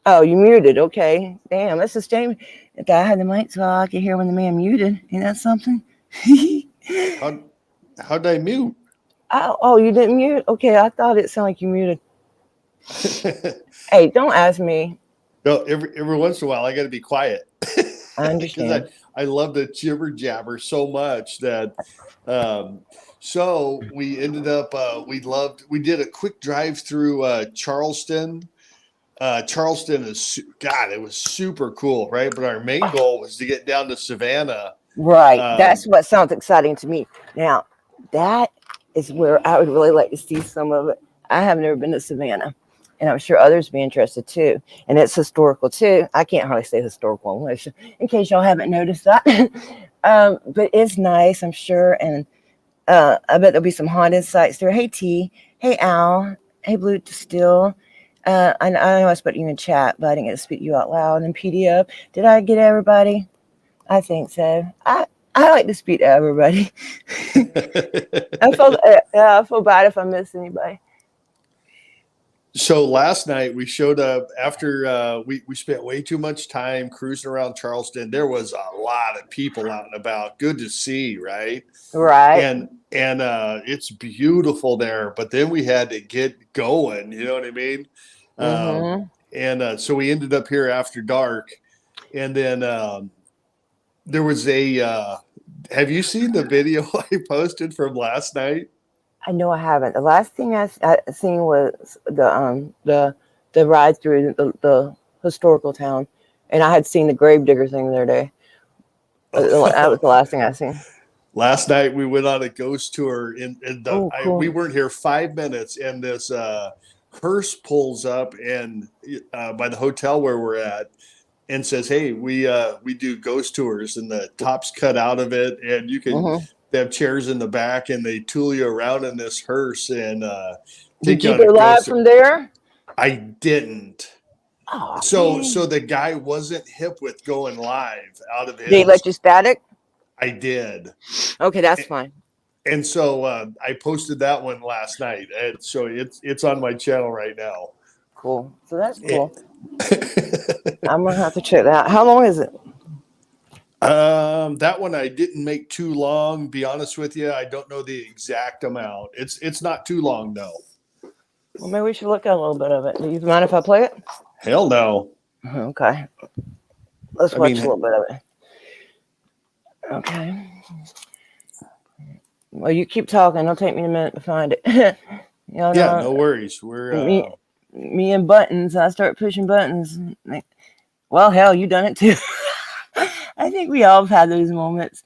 Oh, you muted. Okay. Damn, that's a shame. If I had the mic so I could hear when the man muted. Ain't that something? How'd I mute? Oh, you didn't mute? Okay, I thought it sounded like you muted. Hey, don't ask me. No, every once in a while I got to be quiet. I understand. I love to jibber jabber so much that so we ended up we did a quick drive through Charleston. Charleston is God, it was super cool, right? But our main goal was to get down to Savannah. Right. That's what sounds exciting to me. Now, that is where I would really like to see some of it. I have never been to Savannah, and I'm sure others be interested too. And it's historical too. I can't hardly say historical English in case y'all haven't noticed that. But it's nice, I'm sure. And I bet there'll be some haunted sites there. Hey, T. Hey, Al. Hey, Blue Still. I know I spoke to you in chat, but I didn't get to speak to you out loud in PDF. Did I get everybody? I think so. I like to speak to everybody. I feel bad if I miss anybody. So last night we showed up after we spent way too much time cruising around Charleston. There was a lot of people out and about. Good to see, right? Right. And it's beautiful there. But then we had to get going. You know what I mean? So we ended up here after dark, and then there was a. Have you seen the video I posted from last night? I know I haven't. The last thing I seen was the ride through the historical town, and I had seen the gravedigger thing the other day. That was the last thing I seen. Last night we went on a ghost tour Cool. We weren't here 5 minutes, and this hearse pulls up and by the hotel where we're at and says, "Hey, we do ghost tours," and the top's cut out of it, and you can they have chairs in the back, and they tool you around in this hearse and Did you go live from there? I didn't. Oh, so man. the guy wasn't hip with going live out of his. Did he let you static? I did. Okay, that's fine. And so I posted that one last night, and so it's on my channel right now. Cool. So that's cool. I'm gonna have to check that out. How long is it? That one I didn't make too long. Be honest with you, I don't know the exact amount. It's not too long though. Well, maybe we should look at a little bit of it. Do you mind if I play it? Hell no. Okay. Let's watch a little bit of it. Okay. Well, you keep talking. It'll take me a minute to find it. No worries. We're me and buttons. I start pushing buttons. Well, hell, you done it too. I think we all have had those moments.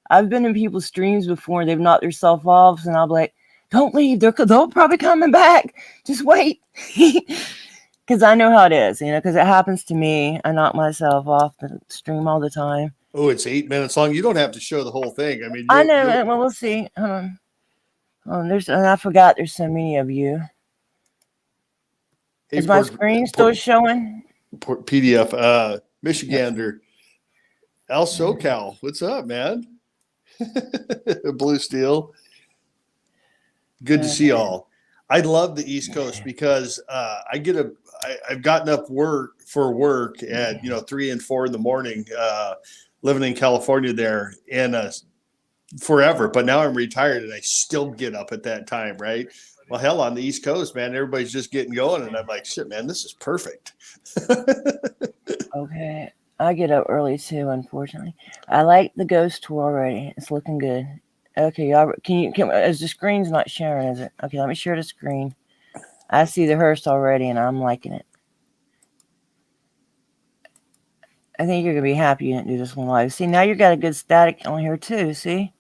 I've been in people's streams before and they've knocked themselves off, and I'll be like, "Don't leave. They'll probably coming back. Just wait." Because I know how it is, because it happens to me. I knock myself off the stream all the time. Oh, it's 8 minutes long. You don't have to show the whole thing. I mean, I know. Well, we'll see. And I forgot there's so many of you. Is my screen still showing? PDF, Michigander. Al SoCal, what's up, man? Blue Steel. Good to see y'all. I love the East Coast because I've gotten up for work at 3 and 4 in the morning, living in California there, and forever. But now I'm retired and I still get up at that time, right? Well, hell, on the East Coast, man, everybody's just getting going, and I'm like, shit, man, this is perfect. Okay. I get up early too, unfortunately. I like the ghost tour already. It's looking good. Okay, y'all, is the screen's not sharing, is it? Okay, let me share the screen. I see the hearse already and I'm liking it. I think you're going to be happy you didn't do this one live. See, now you got a good static on here too, see?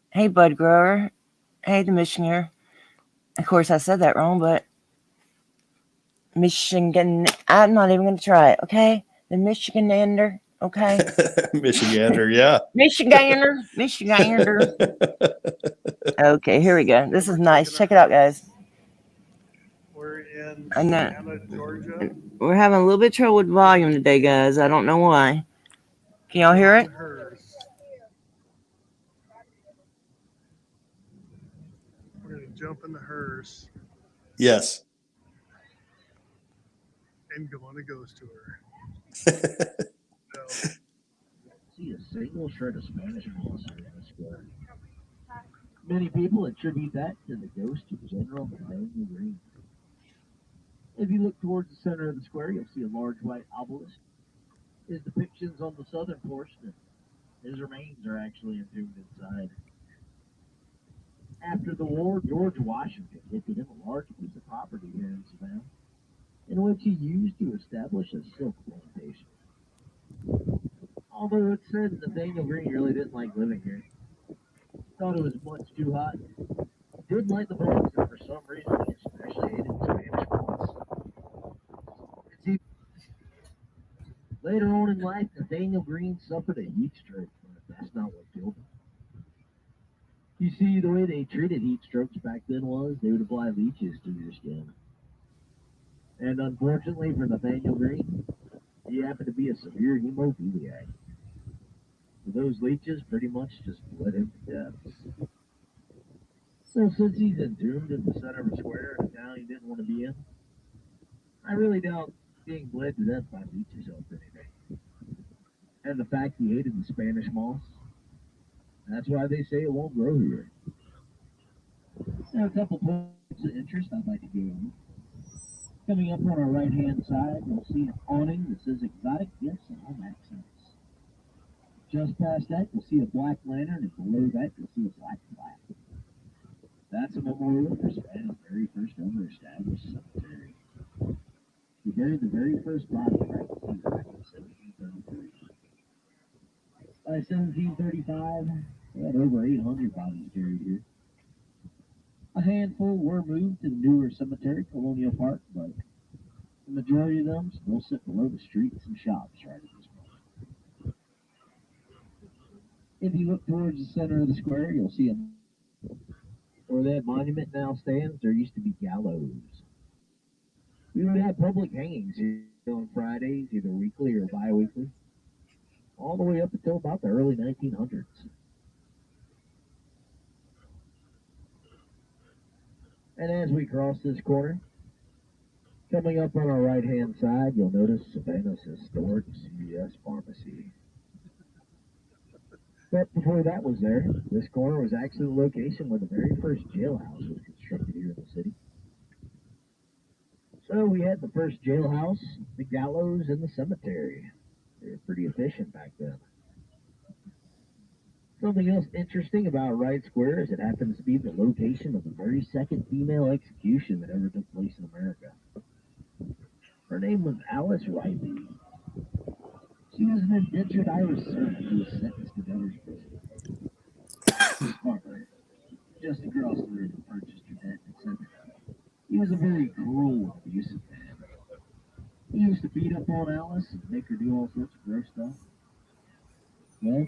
Hey, Bud Grower. Hey, the Michigander. Of course, I said that wrong, but Michigan. I'm not even going to try it, okay? The Michigander, okay? Michigander, yeah. Michigander. Okay, here we go. This is nice. Check it out, guys. We're in I know. Savannah, Georgia. We're having a little bit of trouble with volume today, guys. I don't know why. Can y'all hear it? We're going to jump in the hearse. Yes. And go on a ghost tour. See a single shred of Spanish moss here in the square. Many people attribute that to the ghost of General Nathaniel Greene. If you look towards the center of the square, you'll see a large white obelisk. His depictions on the southern portion, and his remains are actually entombed inside. After the war, George Washington gifted him a large piece of property here in Savannah, in which he used to establish a silk plantation. Although it's said Nathaniel Greene really didn't like living here. Thought it was much too hot. Didn't like the bugs, and for some reason he especially hated the Spanish moss. Later on in life, Nathaniel Greene suffered a heat stroke, but that's not what killed him. You see, the way they treated heat strokes back then was they would apply leeches to your skin. And unfortunately for Nathaniel Greene, he happened to be a severe hemophiliac. So those leeches pretty much just bled him to death. So since he's entombed in the center of a square in a town he didn't want to be in, I really doubt being bled to death by leeches helped anything. And the fact he hated the Spanish moss, that's why they say it won't grow here. There are a couple points of interest I'd like to go over. Coming up on our right-hand side, you'll see an awning that says exotic gifts and home accents. Just past that, you'll see a black lantern, and below that, you'll see a black plaque. That's a memorial for Savannah's very first ever established cemetery. He buried the very first body right here back in 1733. By 1735, they had over 800 bodies buried here. A handful were moved to the newer cemetery, Colonial Park, but the majority of them still sit below the streets and shops right at this moment. If you look towards the center of the square, you'll see where that monument now stands, there used to be gallows. We would have public hangings here on Fridays, either weekly or bi-weekly, all the way up until about the early 1900s. And as we cross this corner, coming up on our right-hand side, you'll notice Savannah's historic CVS pharmacy. But before that was there, this corner was actually the location where the very first jailhouse was constructed here in the city. So we had the first jailhouse, the gallows, and the cemetery. They were pretty efficient back then. Something else interesting about Wright Square is it happens to be the location of the very second female execution that ever took place in America. Her name was Alice Riley. She was an indentured Irish servant who was sentenced to debtor's prison. Parker, just across the river, purchased her debt and sent her. He was a very cruel and abusive man. He used to beat up on Alice and make her do all sorts of gross stuff. Well,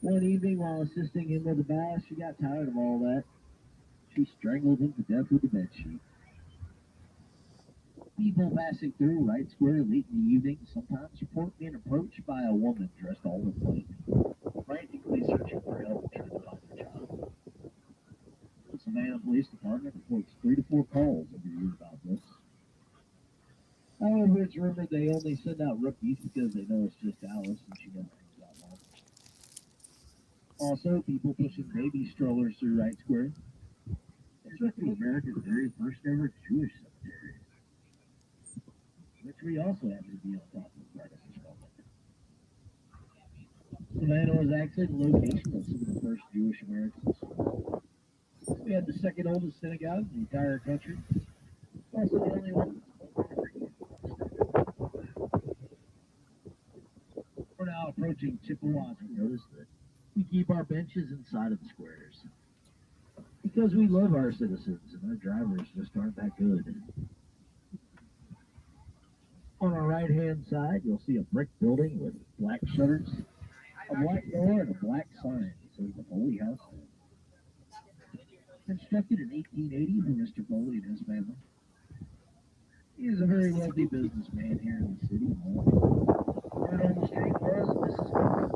one evening while assisting him with a bath, she got tired of all that. She strangled him to death with a bedsheet. People passing through Wright Square late in the evening sometimes report being approached by a woman dressed all in white, frantically searching for help trying to find their child. The Savannah Police Department reports 3 to 4 calls every year about this. However, it's rumored they only send out rookies because they know it's just Alice and she never hangs out long. Also, people pushing baby strollers through Wright Square. It's with America's very first ever Jewish cemetery, which we also happen to be on top of right at this moment. Savannah was actually the location of some of the first Jewish Americans. We had the second oldest synagogue in the entire country. Also the only one. We're now approaching Chippewas. Notice that we keep our benches inside of the squares because we love our citizens and our drivers just aren't that good. On our right hand side, you'll see a brick building with black shutters, a black door, and a black sign that says the Foley House. Constructed in 1880 for Mr. Foley and his family. He is a very wealthy businessman here in the city. Right on the street was Mrs. Foley.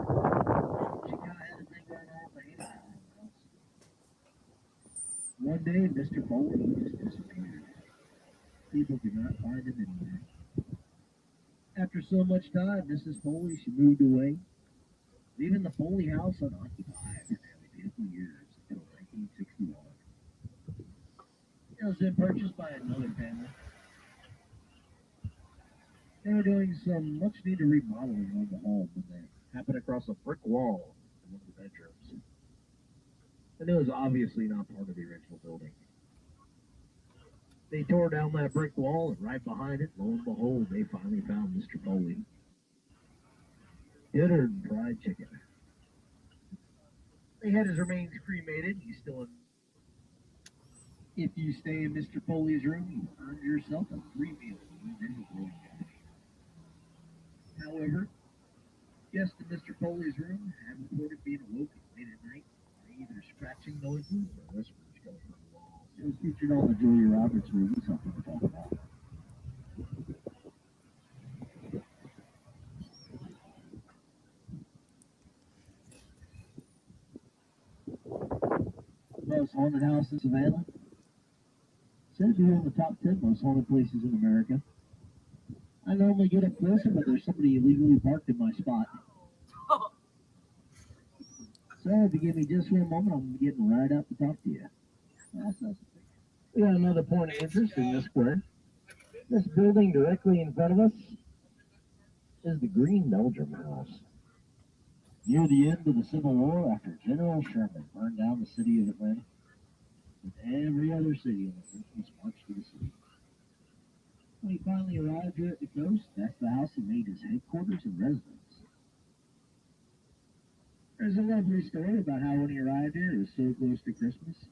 She kind of had a thing going on with the house. One day, Mr. Foley just disappeared. People could not find him anywhere. After so much time, Mrs. Foley, she moved away, leaving the Foley house unoccupied for nearly 50 years until 1961. It was then purchased by another family. They were doing some much needed remodeling on the home when they happened across a brick wall in one of the bedrooms. And it was obviously not part of the original building. They tore down that brick wall, and right behind it, lo and behold, they finally found Mr. Foley. Dinner and fried chicken. They had his remains cremated. He's still in. If you stay in Mr. Foley's room, you earn yourself a free meal when you visit the guy. However, guests in Mr. Foley's room have reported being awoken late at night by either scratching noises or whispers coming from the walls. It was featured on the Julia Roberts movie, something to talk about. Most haunted house in Savannah. Said to be one of the top 10 most haunted places in America. I normally get up closer, but there's somebody illegally parked in my spot. So if you give me just one moment, I'm getting right out to talk to you. We got another point of interest in this square. This building directly in front of us is the Green Belgium House. Near the end of the Civil War, after General Sherman burned down the city of Atlanta, with every other city in the country marched to the city. When he finally arrived here at the coast, that's the house he made his headquarters and residence. There's a lovely story about how when he arrived here, it was so close to Christmas.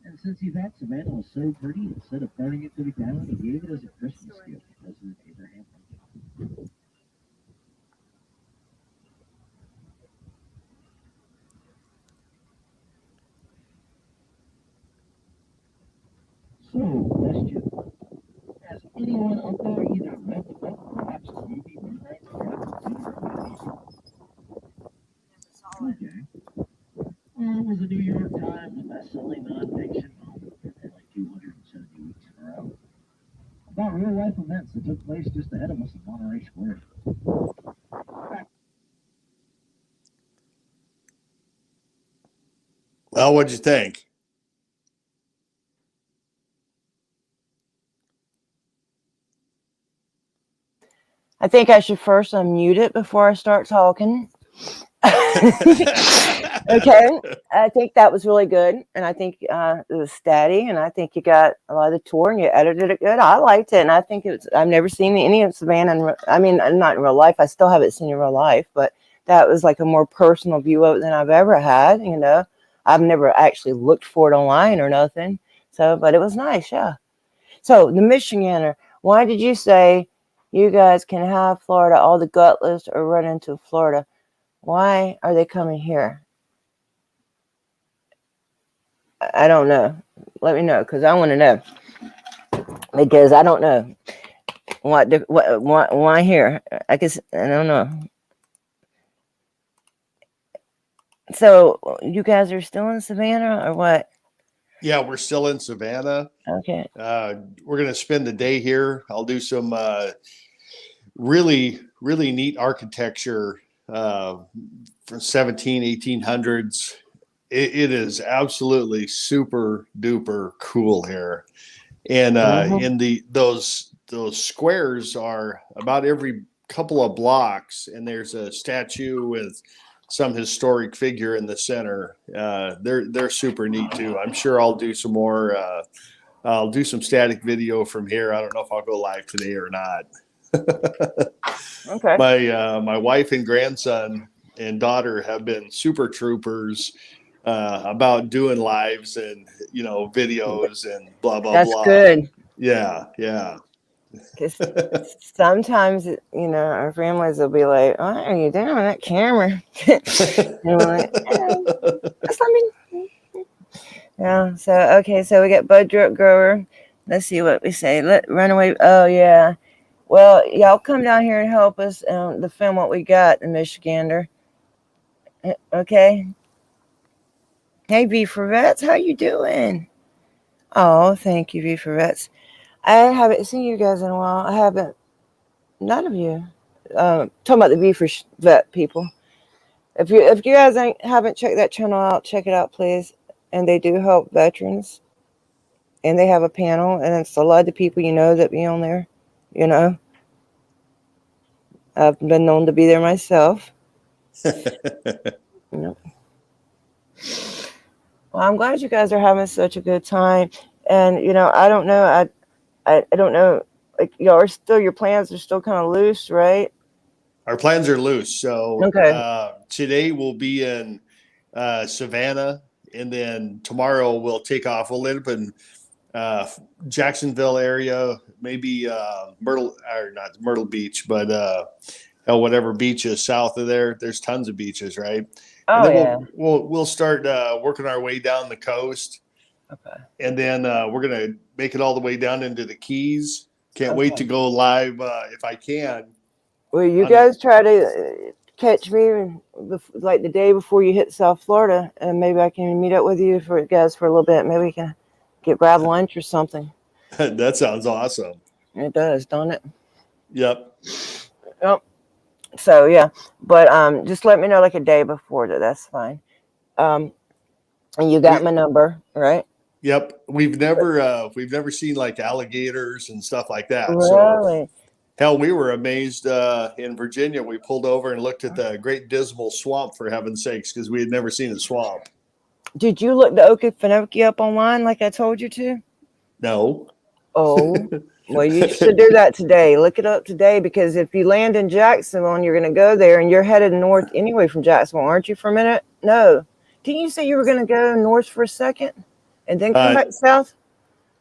And since he thought Savannah was so pretty, instead of burning it to the ground, he gave it as a Christmas gift to President Abraham Lincoln. So, question. Has anyone up there either read the book or watched the movie Midnight Together? Okay. Well, it was a New York Times best-selling nonfiction novel for like 270 weeks in a row. About real-life events that took place just ahead of us in Monterey Square. Well, what'd you think? I think I should first unmute it before I start talking. Okay, I think that was really good, and I think it was steady, and I think you got a lot of the tour, and you edited it good. I liked it, and I think it's. I've never seen any of Savannah. I mean, not in real life. I still haven't seen it in real life, but that was like a more personal view of it than I've ever had. You know, I've never actually looked for it online or nothing. So, but it was nice, yeah. So the Michigander, why did you say you guys can have Florida, all the gutless are running to Florida? Why are they coming here? I don't know. Let me know, because I want to know. Because I don't know why here. I guess I don't know. So you guys are still in Savannah or what? Yeah, we're still in Savannah. Okay. We're going to spend the day here. I'll do some really neat architecture from 1800s. It is absolutely super duper cool here. And in those squares are about every couple of blocks, and there's a statue with some historic figure in the center. They're super neat too. I'm sure I'll do some more. I'll do some static video from here. I don't know if I'll go live today or not. Okay. My wife and grandson and daughter have been super troopers about doing lives and videos and blah blah That's blah. good. Yeah, yeah. Because sometimes, our families will be like, "What are you doing with that camera?" And we're like, just let me. Yeah. So okay. So we got Bud Drip Grower. Let's see what we say. Run away. Oh yeah. Well, y'all come down here and help us to film what we got in Michigander. Okay. Hey, V for Vets, how you doing? Oh, thank you, V for Vets. I haven't seen you guys in a while. I haven't. None of you. Talking about the V for Vet people. If you guys haven't checked that channel out, check it out, please. And they do help veterans. And they have a panel, and it's a lot of people that be on there. I've been known to be there myself. Well, I'm glad you guys are having such a good time. And I don't know. I don't know. Like your plans are still kind of loose, right? Our plans are loose. So Okay. today we'll be in Savannah, and then tomorrow we'll take off. We'll end up in Jacksonville area, maybe Myrtle, or not Myrtle Beach, but whatever beach is south of there. There's tons of beaches, right? And Oh then yeah. we'll start working our way down the coast, Okay. and then we're gonna make it all the way down into the Keys. Can't wait to Okay. go live if I can. Well, you On a, guys try to catch me like the day before you hit South Florida, and maybe I can meet up with you for a little bit. Maybe we can grab lunch or something. that sounds awesome. It does, don't it? Yep. Yep. So yeah, but just let me know like a day before that. That's fine. And you got my number, right? Yep. We've never seen like alligators and stuff like that. So Really? hell, we were amazed in Virginia. We pulled over and looked at the Great Dismal Swamp, for heaven's sakes, because we had never seen a swamp. Did you look the Okefenokee up online like I told you to? No. Oh, well, you should do that today. Look it up today, because if you land in Jacksonville and you're going to go there and you're headed north anyway from Jacksonville, aren't you, for a minute? No. Didn't you say you were going to go north for a second and then come back south?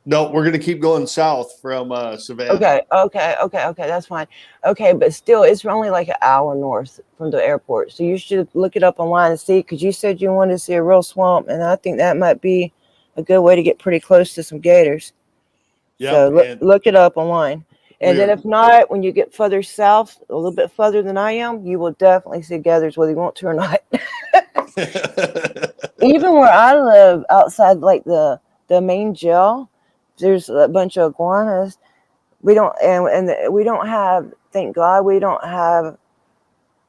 No, we're going to keep going south from Savannah. Okay. That's fine. Okay, but still, it's only like an hour north from the airport. So you should look it up online and see, because you said you wanted to see a real swamp, and I think that might be a good way to get pretty close to some gators. Yep, So look it up online. And then if not, when you get further south, a little bit further than I am, you will definitely see gators whether you want to or not. Even where I live, outside like the main jail, there's a bunch of iguanas. We don't, we don't have, thank God, we don't have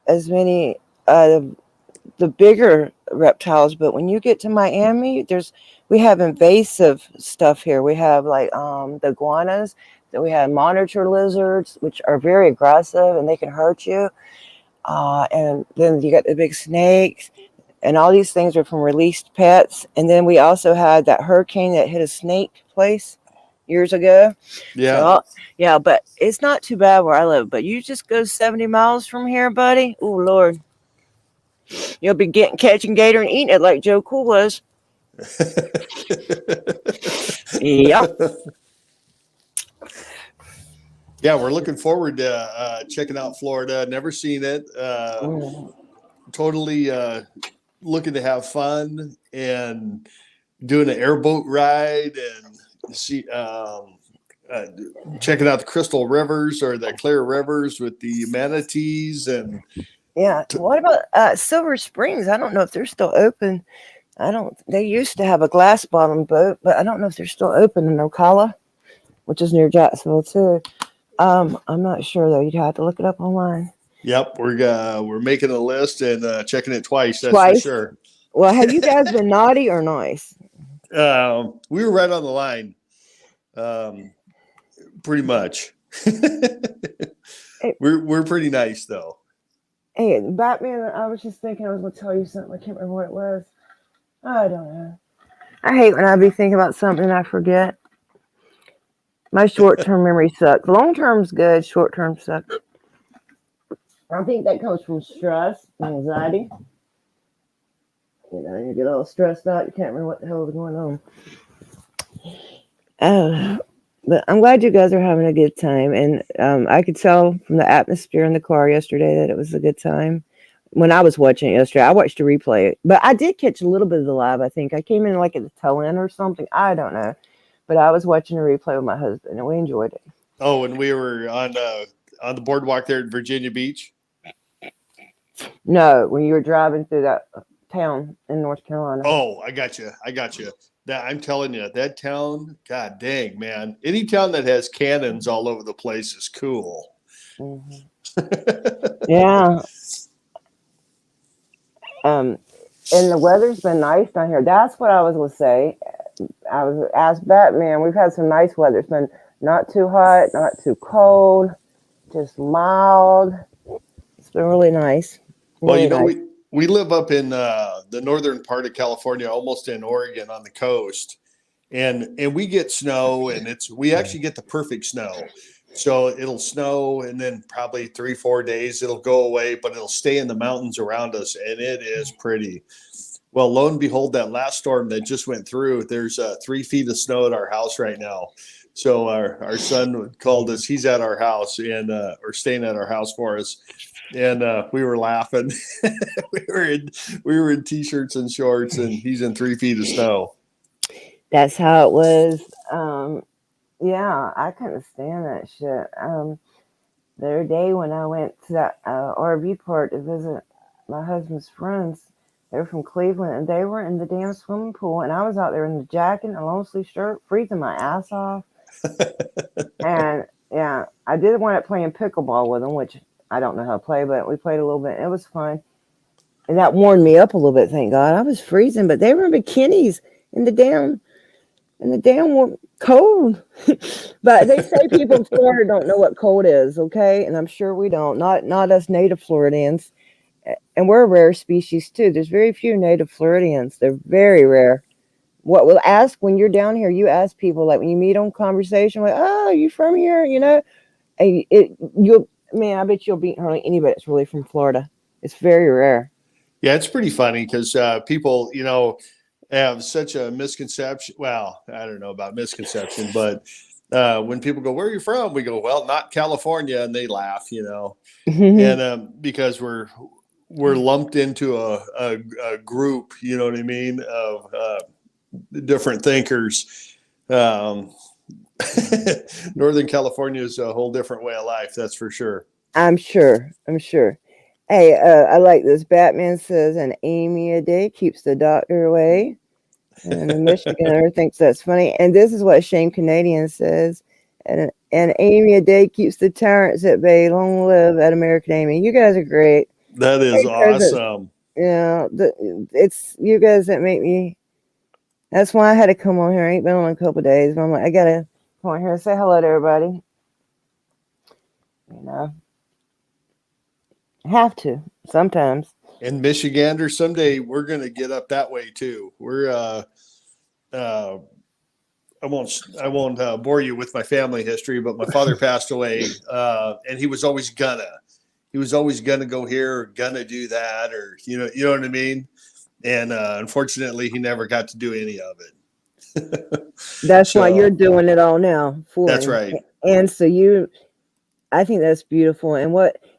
as many the bigger reptiles. But when you get to Miami, we have invasive stuff here. We have like the iguanas, that we have monitor lizards, which are very aggressive and they can hurt you. And then you got the big snakes, and all these things are from released pets. And then we also had that hurricane that hit a snake place years ago. Yeah. So, but it's not too bad where I live. But you just go 70 miles from here, buddy. Oh Lord. You'll be catching gator and eating it like Joe Cool was. Yep. Yeah, we're looking forward to checking out Florida. Never seen it. Totally looking to have fun and doing an airboat ride and see checking out the crystal rivers or the clear rivers with the manatees and what about Silver Springs? I don't know if they're still open. They used to have a glass bottom boat, but I don't know if they're still open in Ocala, which is near Jacksonville too. I'm not sure though. You'd have to look it up online. Yep, we're making a list and checking it twice. That's for sure. Well, have you guys been naughty or nice? We were right on the line, pretty much. We're pretty nice though. Hey, Batman, I was just thinking I was going to tell you something. I can't remember what it was. I don't know. I hate when I be thinking about something and I forget. My short-term memory sucks. Long-term's good. Short-term sucks. I think that comes from stress and anxiety. You know, you get all stressed out. You can't remember what the hell is going on. But I'm glad you guys are having a good time. And I could tell from the atmosphere in the car yesterday that it was a good time. When I was watching it yesterday, I watched a replay. But I did catch a little bit of the live, I think. I came in like at the tail end or something. I don't know. But I was watching a replay with my husband, and we enjoyed it. Oh, and we were on the boardwalk there at Virginia Beach. No, when you were driving through that town in North Carolina. Oh, I got you. That I'm telling you, that town, god dang, man. Any town that has cannons all over the place is cool. Mm-hmm. Yeah. And the weather's been nice down here. That's what I was going to say. I was asked Batman. We've had some nice weather. It's been not too hot, not too cold, just mild. It's been really nice. Well, you know, nice. we live up in the northern part of California, almost in Oregon on the coast, and we get snow, and we actually get the perfect snow. So it'll snow, and then probably 3-4 days it'll go away, but it'll stay in the mountains around us, and it is pretty. Well, lo and behold, that last storm that just went through, there's 3 feet of snow at our house right now. So our son called us. He's at our house and or staying at our house for us. And we were laughing. we were in t-shirts and shorts, and he's in 3 feet of snow. That's how it was. Yeah, I couldn't stand that shit. The other day when I went to that RV park to visit my husband's friends, they were from Cleveland, and they were in the damn swimming pool, and I was out there in the jacket and a long sleeve shirt, freezing my ass off. And yeah, I did wind up playing pickleball with them, which I don't know how to play, but we played a little bit. It was fun. And that warmed me up a little bit, thank God. I was freezing, but they were in bikinis in the damn cold. But they say people in Florida don't know what cold is, okay? And I'm sure we don't. Not us native Floridians. And we're a rare species too. There's very few native Floridians. They're very rare. What we'll ask when you're down here, you ask people, like when you meet on conversation, like, oh, are you from here? You know, and I bet you'll beat hardly anybody that's really from Florida. It's very rare. Yeah, it's pretty funny because people, you know, have such a misconception. Well, I don't know about misconception, but when people go, "Where are you from?" We go, "Well, not California," and they laugh, you know, and because we're lumped into a group, you know what I mean, of different thinkers. Northern California is a whole different way of life, that's for sure. I'm sure. Hey, I like this. Batman says an Amy a day keeps the doctor away. And the Michiganer thinks that's funny. And this is what Shane Canadian says. And Amy a day keeps the tyrants at bay. Long live at American Amy. You guys are great. That is awesome. Yeah, it's you guys that make me. That's why I had to come on here. I ain't been on a couple of days, but I'm like, I gotta come on here and say hello to everybody. You know, I have to sometimes. And Michigander, someday we're gonna get up that way too. We're I won't bore you with my family history, but my father passed away, and he was always gonna go here or gonna do that, or you know what I mean. And unfortunately, he never got to do any of it. That's why you're doing it all now. That's right. And so I think that's beautiful. And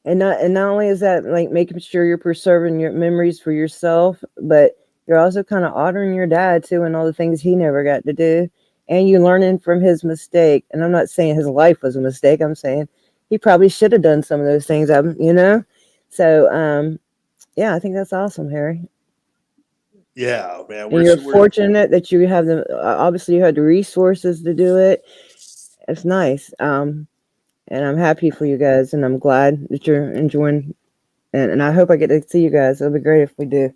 not only is that like making sure you're preserving your memories for yourself, but you're also kind of honoring your dad too and all the things he never got to do. And you're learning from his mistake. And I'm not saying his life was a mistake. I'm saying he probably should have done some of those things, you know? So, yeah, I think that's awesome, Harry. Yeah, man. You're fortunate that you have obviously you had the resources to do it. It's nice. And I'm happy for you guys, and I'm glad that you're enjoying, and I hope I get to see you guys. It'll be great if we do.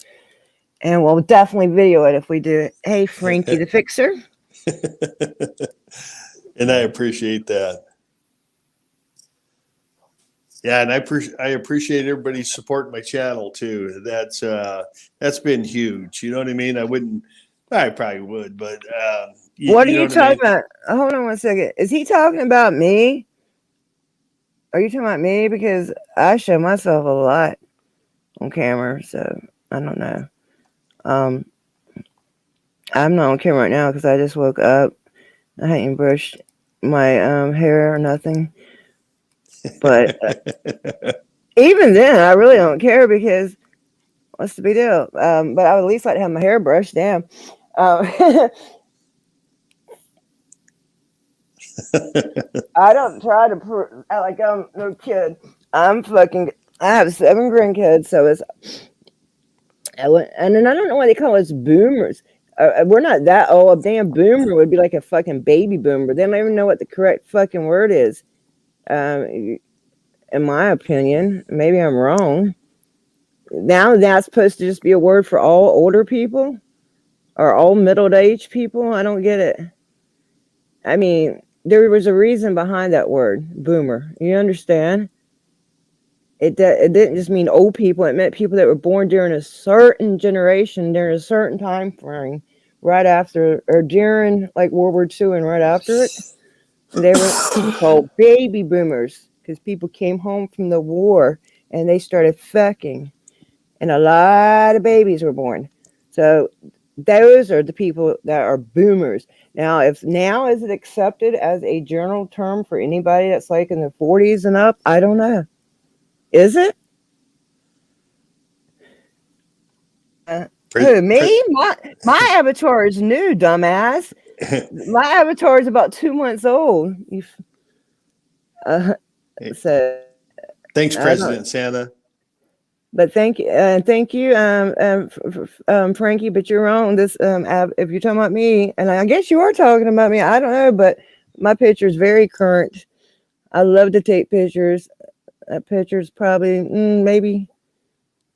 And we'll definitely video it if we do it. Hey, Frankie the Fixer. And I appreciate that. Yeah, and I appreciate everybody supporting my channel too. That's been huge. You know what I mean? I probably would, but What are you know you what I mean? talking about? Hold on one second. Is he talking about me? Are you talking about me? Because I show myself a lot on camera, so I don't know. Um, I'm not on camera right now because I just woke up. I hadn't brushed my hair or nothing. But even then, I really don't care because what's the big deal? But I would at least like to have my hair brushed down. I don't try to act like I'm no kid. I'm fucking. I have 7 grandkids, so it's. And then I don't know why they call us boomers. We're not that old. A damn boomer would be like a fucking baby boomer. They don't even know what the correct fucking word is. In my opinion, maybe I'm wrong. Now that's supposed to just be a word for all older people or all middle-aged people. I don't get it. I mean, there was a reason behind that word, boomer. You understand? It didn't just mean old people. It meant people that were born during a certain generation, during a certain time frame, right after or during like World War II and right after it. And they were called baby boomers because people came home from the war and they started fucking, and a lot of babies were born. So those are the people that are boomers. Now, if now is it accepted as a general term for anybody that's like in the 40s and up? I don't know. Is it? Who, me? My avatar is new, dumbass. My avatar is about 2 months old. So Thanks, President Santa. But thank you, Frankie. But you're wrong. This, if you're talking about me, and I guess you are talking about me. I don't know, but my picture is very current. I love to take pictures. That picture's probably maybe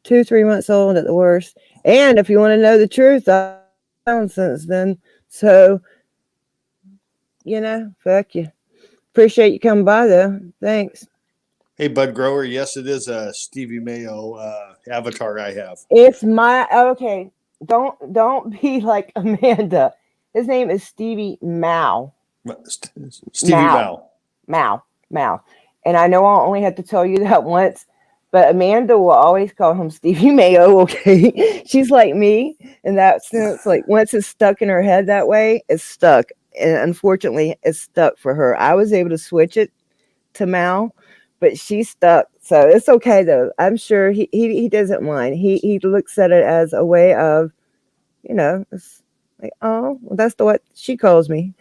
2-3 months old at the worst. And if you want to know the truth, I've been since then. So, fuck you. Appreciate you coming by, though. Thanks. Hey, Bud Grower. Yes, it is a Stevie Mayo avatar I have. It's my okay. Don't be like Amanda. His name is Stevie Mao. Stevie Mao. Mao. And I know I'll only have to tell you that once, but Amanda will always call him Stevie Mayo. Okay, she's like me in that sense. Like once it's stuck in her head that way, it's stuck. And unfortunately, it's stuck for her. I was able to switch it to Mao, but she's stuck. So it's okay though. I'm sure he doesn't mind. He looks at it as a way of, it's like, oh, well, that's what she calls me.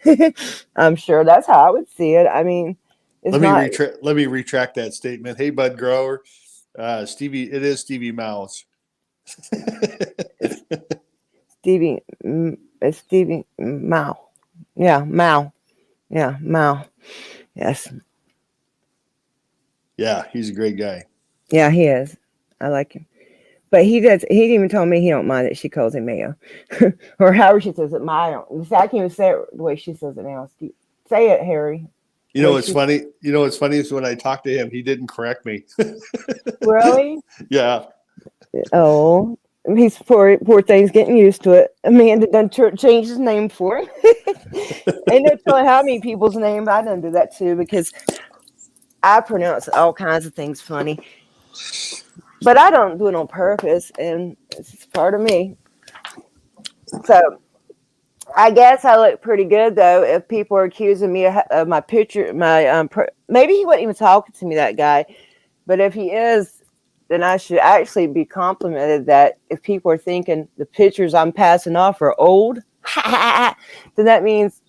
I'm sure that's how I would see it. I mean, let me retract that statement. Hey, Bud Grower, Stevie, it is Stevie Mao's. It's Stevie Mao. Yeah, Mao. Yeah, Mao. Yes. Yeah, he's a great guy. Yeah, he is. I like him. But he didn't even tell me he don't mind that she calls him Mayo. Or however she says it. I can't even say it the way she says it now. Say it, Harry. You know what's funny? You know what's funny is when I talked to him, he didn't correct me. Really? Yeah. Oh, he's poor thing's getting used to it. Amanda done changed his name for him. Ain't no telling how many people's names I done do that too because I pronounce all kinds of things funny. But I don't do it on purpose, and it's part of me. So I guess I look pretty good, though. If people are accusing me of my picture, maybe he wasn't even talking to me, that guy. But if he is, then I should actually be complimented that if people are thinking the pictures I'm passing off are old, then that means,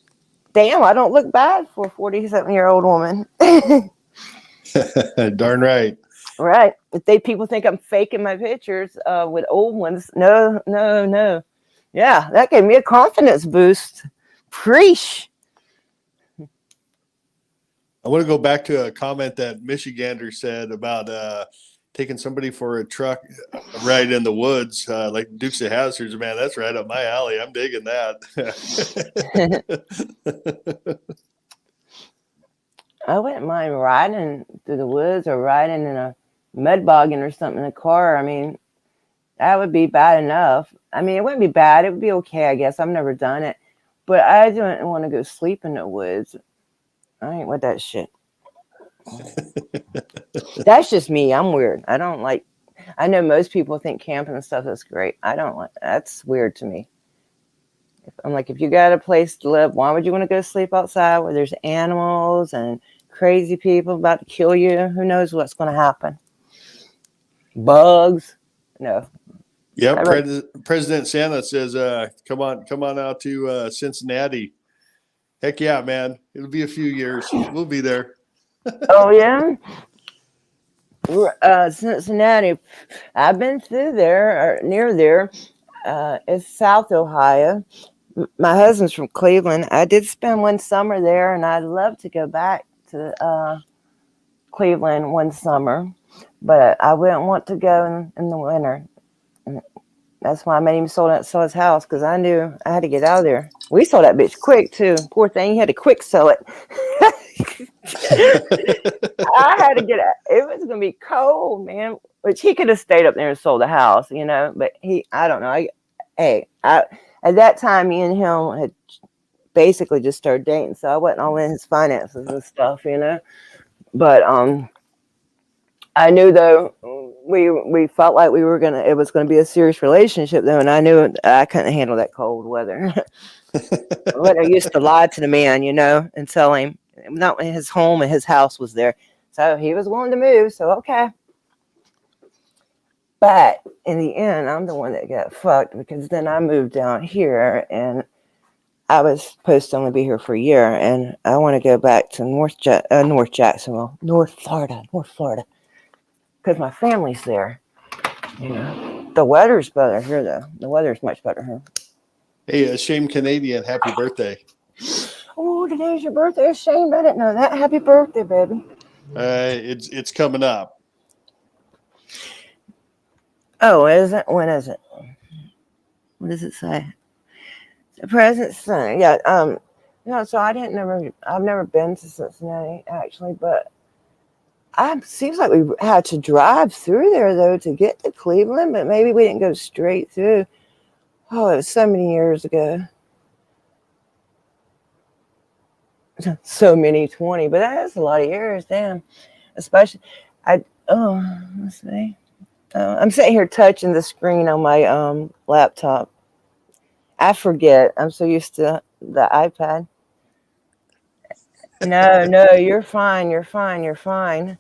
damn, I don't look bad for a 47-year-old woman. Darn right. Right. If people think I'm faking my pictures with old ones, no. Yeah, that gave me a confidence boost. Preach. I want to go back to a comment that Michigander said about taking somebody for a truck ride in the woods, like Dukes of Hazzards. Man, that's right up my alley. I'm digging that. I wouldn't mind riding through the woods or riding in a mud boggin or something in a car. I mean, that would be bad enough. I mean, it wouldn't be bad. It would be okay, I guess. I've never done it. But I don't want to go sleep in the woods. I ain't with that shit. That's just me. I'm weird. I don't like, I know most people think camping and stuff is great. I don't like, that's weird to me. I'm like, if you got a place to live, why would you want to go sleep outside where there's animals and crazy people about to kill you? Who knows what's going to happen? Bugs? No. Yep. President Santa says, come on out to Cincinnati. Heck yeah, man. It'll be a few years. We'll be there. Oh, yeah? Cincinnati. I've been through there, or near there. It's South Ohio. My husband's from Cleveland. I did spend one summer there, and I'd love to go back to Cleveland one summer, but I wouldn't want to go in the winter. That's why I made him sell his house, because I knew I had to get out of there. We sold that bitch quick too. Poor thing, he had to quick sell it. I had to get out. It was gonna be cold, man. Which he could have stayed up there and sold the house, you know. But I don't know. At that time, me and him had basically just started dating, so I wasn't all in his finances and stuff, you know. But I knew though we felt like it was gonna be a serious relationship though, and I knew I couldn't handle that cold weather. But I used to lie to the man, you know, and tell him not when his home and his house was there. So he was willing to move, so okay. But in the end, I'm the one that got fucked, because then I moved down here and I was supposed to only be here for a year, and I want to go back to North Jacksonville, North Florida, because my family's there. You know, the weather's better here, though. The weather's much better here. Hey, Shane Canadian, happy birthday. Oh, today's your birthday, Shane. I didn't know that. Happy birthday, baby. It's coming up. Oh, is it? When is it? What does it say? The present Sunday. Yeah. So I've never been to Cincinnati actually, but it seems like we had to drive through there though to get to Cleveland, but maybe we didn't go straight through. Oh, it was so many years ago. So many, 20, but that's a lot of years, damn. Especially, let's see. I'm sitting here touching the screen on my laptop. I forget. I'm so used to the iPad. No, you're fine. You're fine.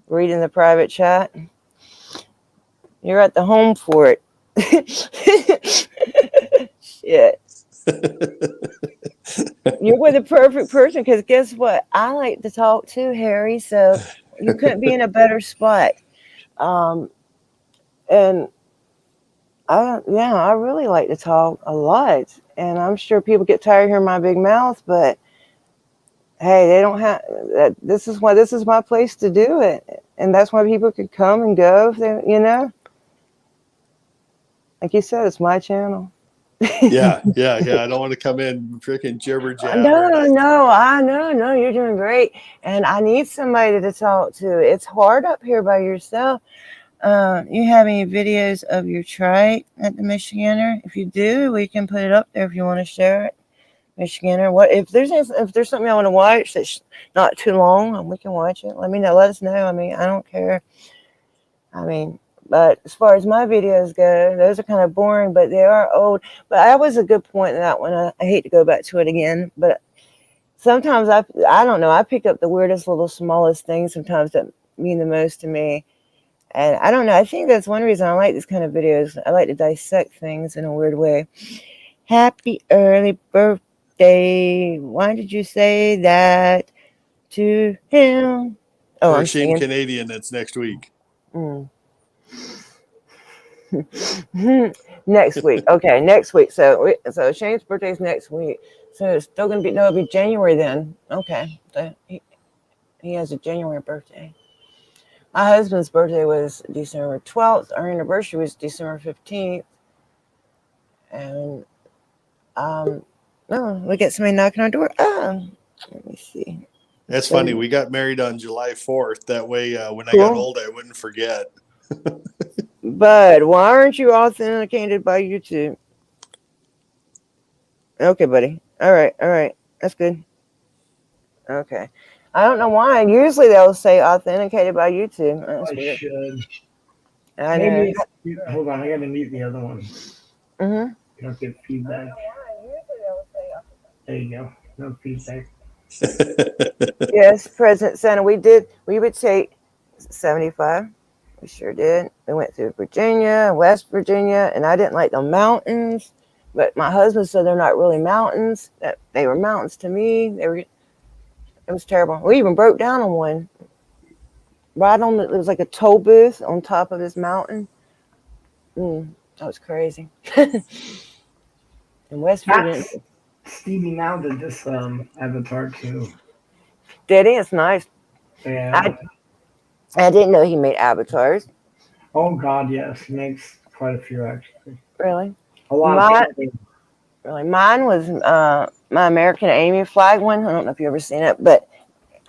Reading the private chat. You're at the home for it. Shit. You're with the perfect person, because guess what? I like to talk too, Harry. So you couldn't be in a better spot. And I really like to talk a lot. And I'm sure people get tired of hearing my big mouth, but hey, they don't have that. This is my place to do it. And that's why people could come and go if they, you know. Like you said, it's my channel. Yeah. I don't want to come in freaking jibber jabber. No, you're doing great. And I need somebody to talk to. It's hard up here by yourself. You have any videos of your trike at the Michigander? If you do, we can put it up there if you want to share it. Michigander. What if there's something I want to watch that's not too long, we can watch it. Let me know. Let us know. I mean, I don't care. I mean, but as far as my videos go, those are kind of boring, but they are old. But that was a good point in that one. I hate to go back to it again, but sometimes I don't know. I pick up the weirdest, little, smallest things sometimes that mean the most to me. And I don't know. I think that's one reason I like these kind of videos. I like to dissect things in a weird way. Happy early birthday. Why did you say that to him? Oh, For I'm Shane singing. Canadian, that's next week. Next week. Okay, next week. So Shane's birthday is next week. So it's still going to be, no, it'll be January then. Okay. So he has a January birthday. My husband's birthday was December 12th. Our anniversary was December 15th. And we get somebody knocking on our door. Let me see. That's funny. We got married on July 4th. That way, when I Cool. got old, I wouldn't forget. Bud, why aren't you authenticated by YouTube? Okay, buddy. All right. That's good. Okay. I don't know why. Usually they'll say authenticated by YouTube. That's I weird. should. I know. Maybe it's, hold on, I gotta mute the other one. Mm-hmm. You don't get feedback. There you go. No feedback. Yes, President Santa, we would take 75. We sure did. We went through Virginia, West Virginia, and I didn't like the mountains. But my husband said they're not really mountains. That they were mountains to me. It was terrible. We even broke down on one. Right on it was like a toll booth on top of this mountain. That was crazy. In West Virginia. Stevie now did this avatar too. Did he? It's nice. Yeah. I didn't know he made avatars. Oh God, yes, he makes quite a few actually. Really? A lot. Really, mine was my American Amy flag one. I don't know if you ever seen it, but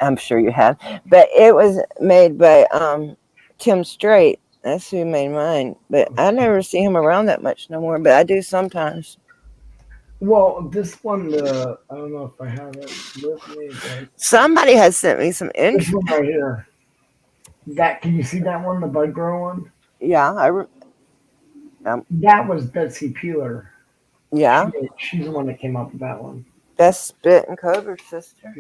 I'm sure you have. But it was made by Tim Strait. That's who made mine. But I never see him around that much no more. But I do sometimes. Well, this one, I don't know if I have it with me. But somebody has sent me some this info. one right here. That can you see that one, the bud grow one? Yeah, that was Betsy Peeler. Yeah, she's the one that came up with that one. That's Spit and Cobra's sister.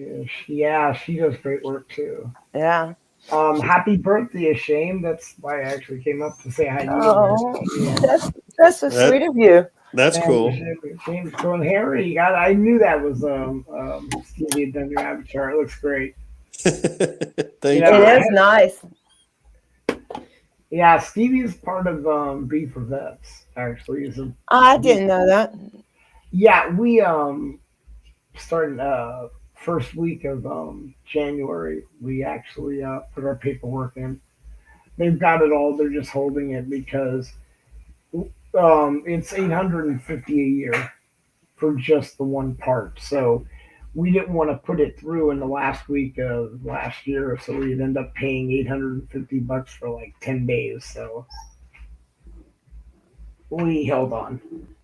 Yeah, she does great work too. Yeah. Happy birthday, Shane. That's why I actually came up to say hi to you. Oh, that's so sweet of you. That's cool. Shane's going, Harry. I knew that was Stevie had done your avatar. It looks great. Thank you. It is nice. Yeah, Stevie is part of B for Vets. Actually, I didn't know that. Yeah, we started first week of January. We actually put our paperwork in. They've got it all. They're just holding it because it's $850 a year for just the one part. So we didn't want to put it through in the last week of last year, so we'd end up paying $850 for like 10 days. So we held on.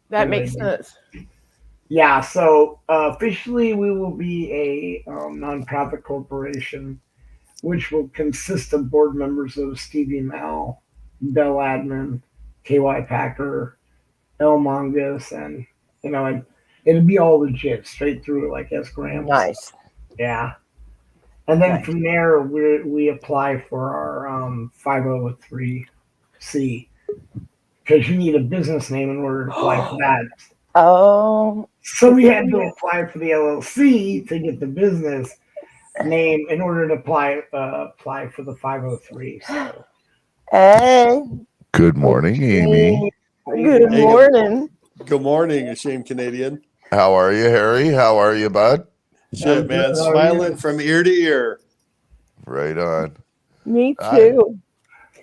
That makes sense. Yeah, so officially we will be a nonprofit corporation, which will consist of board members of Stevie Mal, Bell Admin, KY Packer, El Mongus, and it'll be all legit, straight through like S Graham. Nice. Yeah. And then from there we apply for our 503C because you need a business name in order to apply for that. Oh. So we had to apply for the LLC to get the business name in order to apply for the 503. So. Hey. Good morning, Amy. Good morning. Good morning, Ashamed Canadian. How are you, Harry? How are you, bud? Shit, man. Smiling from ear to ear. Right on. Me too.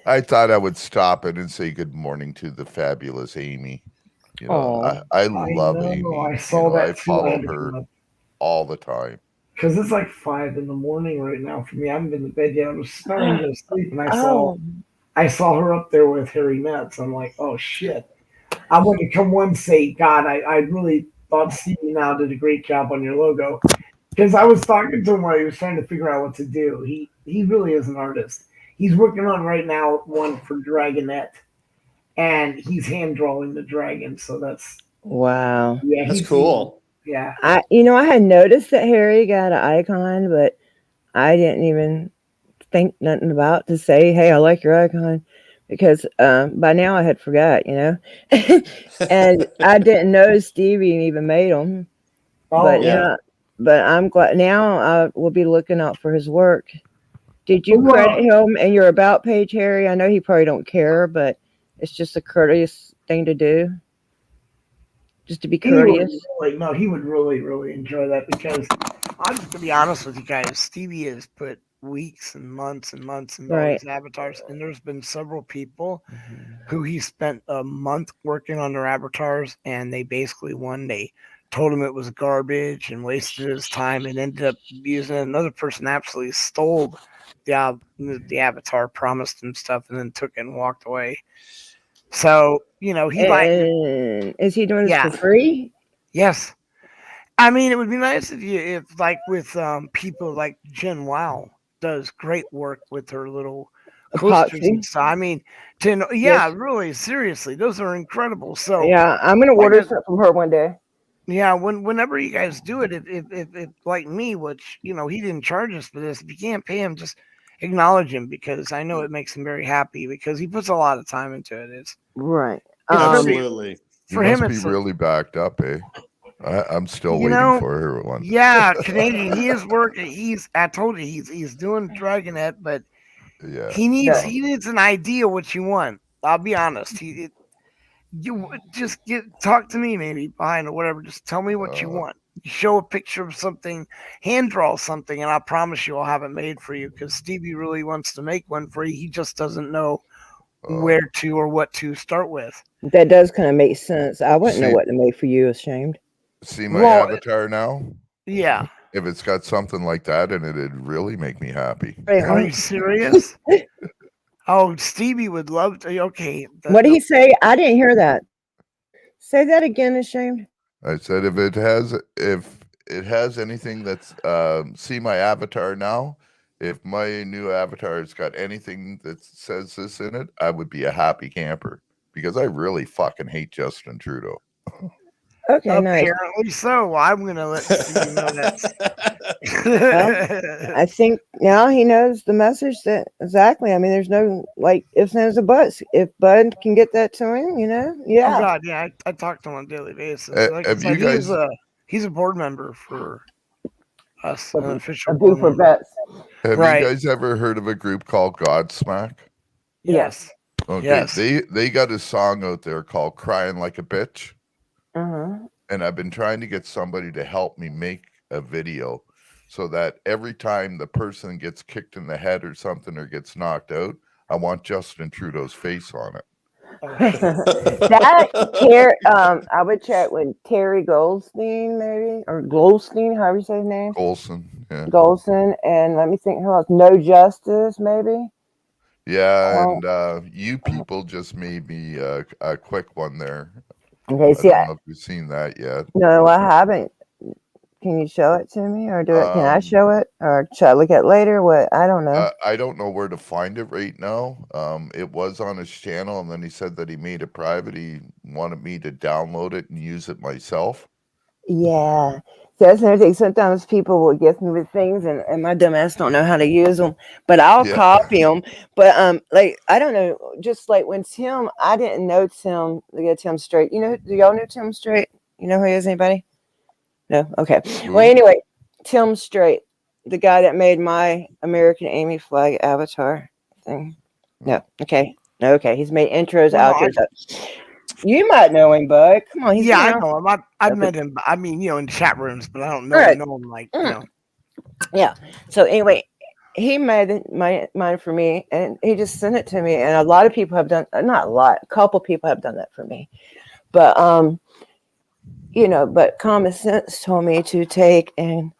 I thought I would stop in and say good morning to the fabulous Amy. You know, I love Amy. I saw that I too. follow her all the time. Because it's like 5 a.m. right now for me. I haven't been to bed yet. I was starting to go to sleep, and I saw her up there with Harry Metz. I'm like, oh shit. I want to come one say, God, I really thought Stevie now did a great job on your logo. Because I was talking to him while he was trying to figure out what to do. He really is an artist. He's working on right now one for Dragonette. And he's hand drawing the dragon, so that's wow. Yeah, that's cool. Yeah, I had noticed that Harry got an icon, but I didn't even think nothing about to say, "Hey, I like your icon," because by now I had forgot, and I didn't know Stevie even made them. But but I'm glad now. I will be looking out for his work. Did you credit him in your about page, Harry? I know he probably don't care, but it's just a courteous thing to do. Just to be courteous. He would really, really enjoy that because I'm just to be honest with you guys, Stevie has put weeks and months into all these avatars, and there's been several people who he spent a month working on their avatars, and they basically one day told him it was garbage and wasted his time and ended up using it. Another person absolutely stole the avatar, promised him stuff, and then took it and walked away. So, he like, And is he doing this yeah, for free? yes. I mean, it would be nice if like with people like Jen Wow does great work with her little coasters and Epoxy. stuff. I mean, Yes. really, seriously, those are incredible. So, Yeah, I'm gonna like, order something from her one day. yeah, whenever you guys do it, if like me, which he didn't charge us for this, if you can't pay him, just acknowledge him because I know it makes him very happy because he puts a lot of time into it. Right. It's really Absolutely. You for him. must be It's really backed up, eh? I'm still you waiting know, for her one. yeah, Canadian. He is working. I told you he's doing Dragonette, but Yeah. he needs Yeah. an idea what you want. I'll be honest. You just talk to me maybe behind or whatever. Just tell me what you want. Show a picture of something, hand draw something, and I promise you I'll have it made for you. Because Stevie really wants to make one for you. He just doesn't know where to or what to start with. That does kind of make sense. I wouldn't know See- what to make for you. Ashamed. See my Well, avatar now? Yeah. If it's got something like that in it, it'd really make me happy. Wait, Are you serious? Oh, Stevie would love to. Okay. What did he say? I didn't hear that. Say that again. Ashamed. I said if it has anything that's see my avatar now, if my new avatar has got anything that says this in it, I would be a happy camper because I really fucking hate Justin Trudeau. Okay, nice. Apparently so. I'm gonna let Stevie know that. Well, I think now he knows the message that exactly. I mean, there's no like ifs, ands, or buts. If Bud can get that to him, Oh yeah. God, yeah, I talk to him on a daily basis. Like I Have you said, guys he's a board member for us, an official A board boo for member. vets. have Right. you guys ever heard of a group called Godsmack? Yes. Okay, Yes. they got a song out there called "Crying Like a Bitch," Uh-huh. and I've been trying to get somebody to help me make a video so that every time the person gets kicked in the head or something or gets knocked out, I want Justin Trudeau's face on it. I would chat with Terry Goldstein, maybe, or Goldstein, however you say his name. Golson, yeah. Golson, and let me think who else. No Justice, maybe. Yeah, and you people just made me a quick one there. Okay, I see, don't know if you've seen that yet. no, I haven't. Can you show it to me, or can I show it, or should I look at it later? What I don't know. I don't know where to find it right now. It was on his channel, and then he said that he made it private. He wanted me to download it and use it myself. Yeah. So that's another thing. Sometimes people will gift me with things, and my dumb ass don't know how to use them. But I'll copy them. But like I don't know. Just like when Tim, I didn't know Tim. To get Tim straight. Do y'all know Tim Straight? You know who he is? Anybody? No. Okay. Well, anyway, Tim Straight, the guy that made my American Amy flag avatar thing. No. Okay. Okay. He's made intros, outros. You might know him, bud. Come on. Yeah, I know him. I've met him. I mean, in chat rooms, but I don't know him like Yeah. So anyway, he made mine for me, and he just sent it to me. And a lot of people have done, not a lot, a couple people have done that for me. But but common sense told me to take and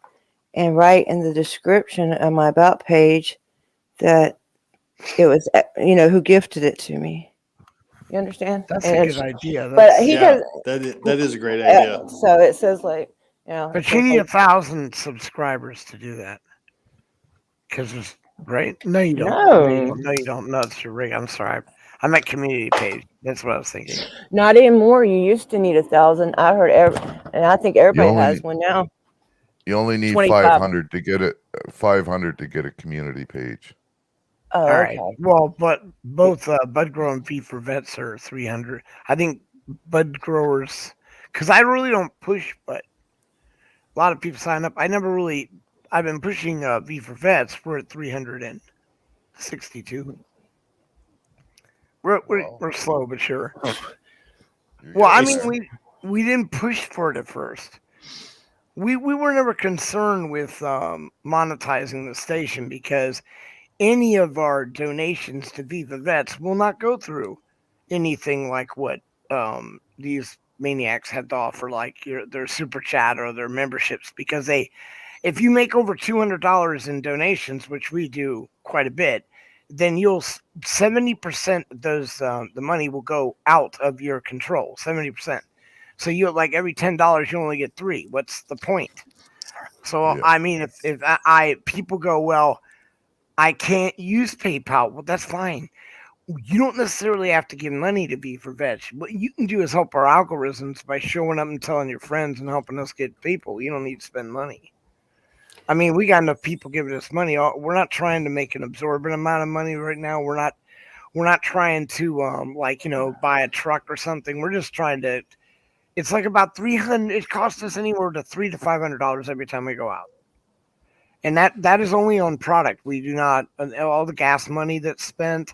write in the description of my about page that it was who gifted it to me. You understand? That's a good idea. But he that is a great idea. So it says like, but you need 1,000 subscribers to do that. Because it's right. No, you don't. No, you don't. No, it's your rig. I'm sorry. I'm at community page. That's what I was thinking. Not anymore. You used to need 1,000. I heard and I think everybody has one now. You only need 500 to get it. 500 to get a community page. Oh, all right. Okay. Well, but both Bud Grower and V for Vets are 300. I think Bud Growers, because I really don't push, but a lot of people sign up. I've been pushing V for Vets. We're at 362. We're slow but sure. Well, I mean, we didn't push for it at first. We were never concerned with monetizing the station because any of our donations to Viva Vets will not go through anything like what these maniacs have to offer, like their super chat or their memberships, because if you make over $200 in donations, which we do quite a bit, then 70% of those the money will go out of your control. 70%. So you like every $10 you only get three. What's the point? So Yeah. I mean, if I people go, well, I can't use PayPal. Well, that's fine. You don't necessarily have to give money to be for Veg. What you can do is help our algorithms by showing up and telling your friends and helping us get people. You don't need to spend money. I mean, we got enough people giving us money. We're not trying to make an absorbent amount of money right now. We're not trying to buy a truck or something. We're just trying to. It's like about 300. It costs us anywhere to $300 to $500 every time we go out, and that is only on product. We do not all the gas money that's spent.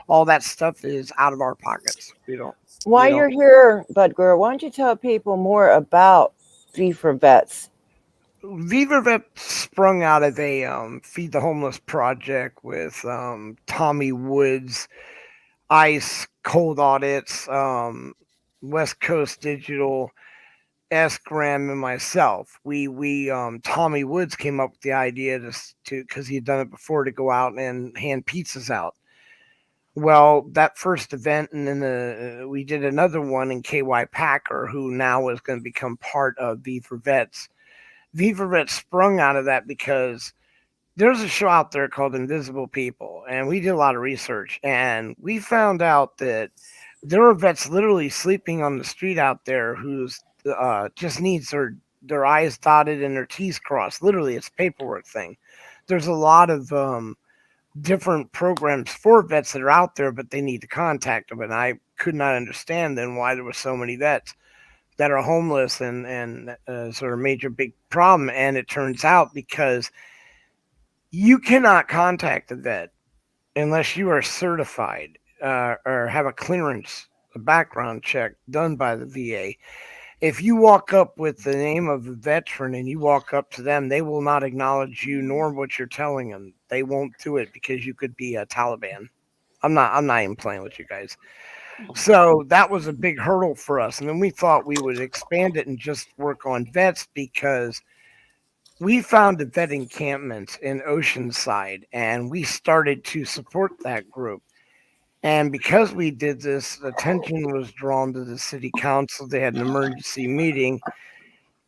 All that stuff is out of our pockets. We don't. While you're here, Bud Girl, why don't you tell people more about V for Vets? Viva Vet sprung out of a Feed the Homeless project with Tommy Woods, ICE, Cold Audits, West Coast Digital, S. Graham, and myself. We Tommy Woods came up with the idea to because he had done it before, to go out and hand pizzas out. Well, that first event, and then we did another one in KY Packer, who now is going to become part of V for Vets. V for Vets sprung out of that because there's a show out there called Invisible People, and we did a lot of research, and we found out that there are vets literally sleeping on the street out there who's just needs their I's dotted and their T's crossed. Literally, it's a paperwork thing. There's a lot of different programs for vets that are out there, but they need to contact them, and I could not understand then why there were so many vets that are homeless and sort of major big problem. And it turns out because you cannot contact the vet unless you are certified or have a clearance, a background check done by the VA. If you walk up with the name of a veteran and you walk up to them, they will not acknowledge you nor what you're telling them. They won't do it because you could be a Taliban. I'm not even playing with you guys. So that was a big hurdle for us. And then we thought we would expand it and just work on vets, because we found a vet encampment in Oceanside and we started to support that group. And because we did this, attention was drawn to the city council. They had an emergency meeting.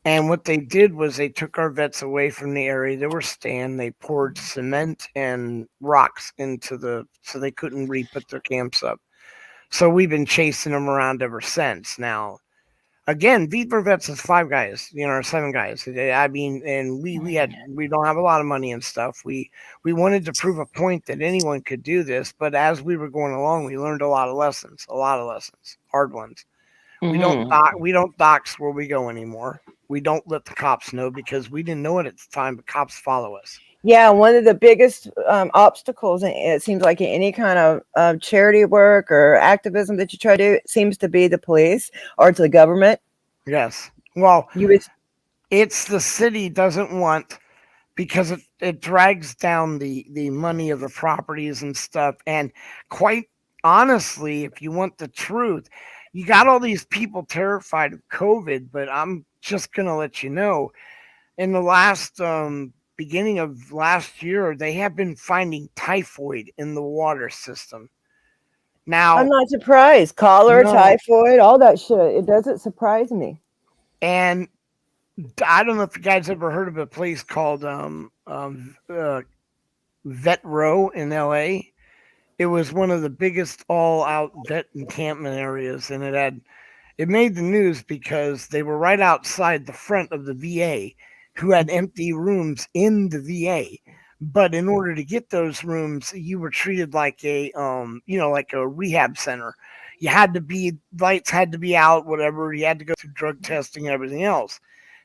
And what they did was they took our vets away from the area they were staying. They poured cement and rocks so they couldn't re-put their camps up. So we've been chasing them around ever since. Now, again, Viva Vets is 5 guys, or 7 guys. I mean, and we don't have a lot of money and stuff. We wanted to prove a point that anyone could do this, but as we were going along, we learned a lot of lessons, hard ones. Mm-hmm. We don't dox where we go anymore. We don't let the cops know because we didn't know it at the time, but cops follow us. Yeah, one of the biggest obstacles, it seems like in any kind of charity work or activism that you try to do, seems to be the police or to the government. Yes. Well, it's the city doesn't want, because it drags down the money of the properties and stuff. And quite honestly, if you want the truth, you got all these people terrified of COVID, but I'm just going to let you know, in the last beginning of last year, they have been finding typhoid in the water system. Now, I'm not surprised. Cholera, typhoid, all that shit. It doesn't surprise me. And I don't know if you guys ever heard of a place called Vet Row in LA. It was one of the biggest all-out vet encampment areas, and it made the news because they were right outside the front of the VA, who had empty rooms in the VA. But in order to get those rooms, you were treated like a like a rehab center. You had to be, lights had to be out, whatever. You had to go through drug testing and everything else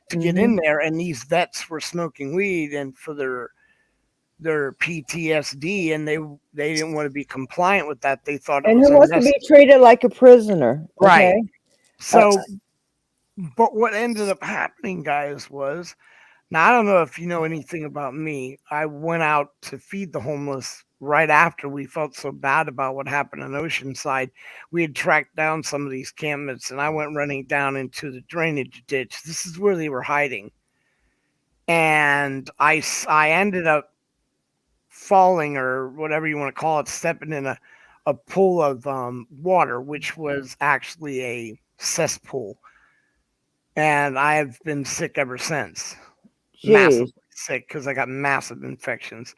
to get in there. And these vets were smoking weed and for their PTSD, and they didn't want to be compliant with that. They thought it was who wants to be treated like a prisoner, right? Okay? So, but what ended up happening, guys, was, now I don't know if you know anything about me. I went out to feed the homeless right after we felt so bad about what happened in Oceanside, we had tracked down some of these campments, and I went running down into the drainage ditch. This is where they were hiding. And I ended up falling, or whatever you want to call it, stepping in a pool of water, which was actually a cesspool. And I have been sick ever since. Jeez. Massively sick because I got massive infections.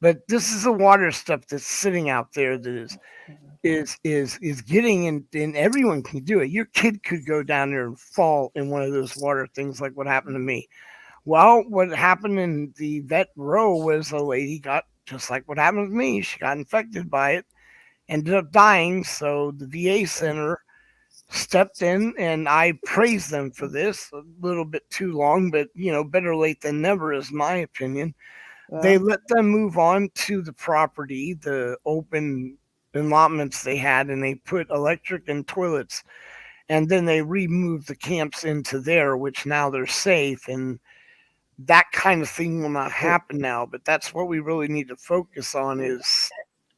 But this is the water stuff that's sitting out there that is getting in, and everyone can do it. Your kid could go down there and fall in one of those water things, like what happened to me. Well, what happened in the vet row was a lady got just like what happened with me. She got infected by it, ended up dying. So the VA center stepped in, and I praise them for this. A little bit too long, but better late than never is my opinion. They let them move on to the property, the open allotments they had, and they put electric and toilets, and then they removed the camps into there, which now they're safe, and that kind of thing will not happen now. But that's what we really need to focus on, is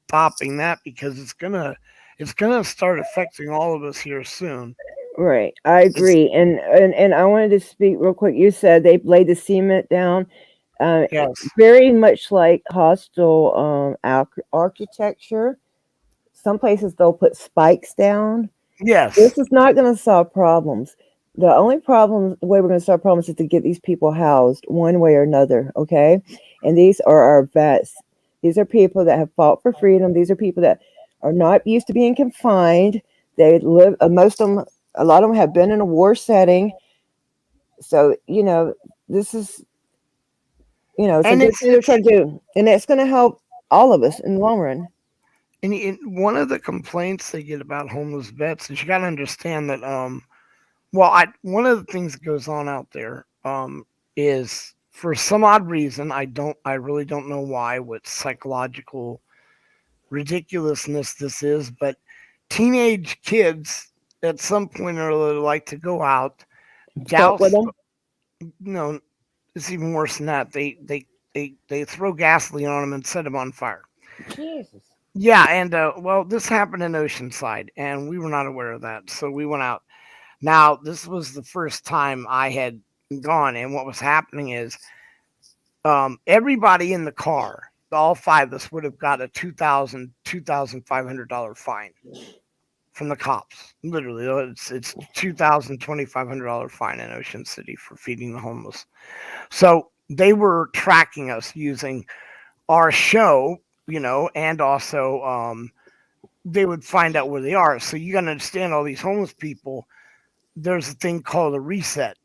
stopping that, because it's gonna start affecting all of us here soon. Right. I It's agree. And I wanted to speak real quick. You said they laid the cement down. yes, Very much like hostile architecture. Some places they'll put spikes down. yes, This is not going to solve problems. The only way we're going to solve problems is to get these people housed one way or another. Okay. And these are our vets. These are people that have fought for freedom. These are people that are not used to being confined. They live, most of them, a lot of them have been in a war setting. So, this is, it's a and good thing they're trying to do. And it's going to help all of us in the long run. and one of the complaints they get about homeless vets is, you got to understand that well, one of the things that goes on out there is, for some odd reason, I really don't know why, what psychological ridiculousness this is, but teenage kids at some point or other like to go out, Fuck with douse, them. no, it's even worse than that. They throw gasoline on them and set them on fire. Jesus. Yeah, and well, this happened in Oceanside, and we were not aware of that, so we went out. Now, this was the first time I had gone, and what was happening is, everybody in the car, all five of us, would have got a $2,500 fine from the cops. Literally, it's $2,500 fine in Ocean City for feeding the homeless. So they were tracking us using our show, and also they would find out where they are. So you got to understand, all these homeless people, there's a thing called a reset,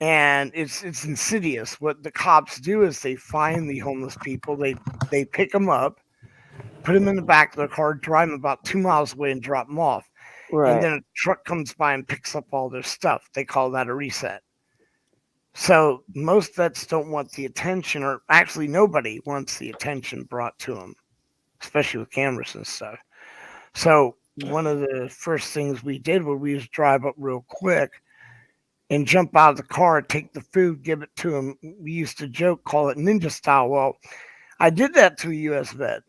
and it's insidious. What the cops do is they find the homeless people, they pick them up, put them in the back of their car, drive them about 2 miles away, and drop them off. And Right. then a truck comes by and picks up all their stuff. They call that a reset. So most vets don't want the attention, or actually nobody wants the attention brought to them, especially with cameras and stuff. So one of the first things we did was we just drive up real quick and jump out of the car, take the food, give it to him. We used to joke, call it ninja style. Well, I did that to a U.S. vet,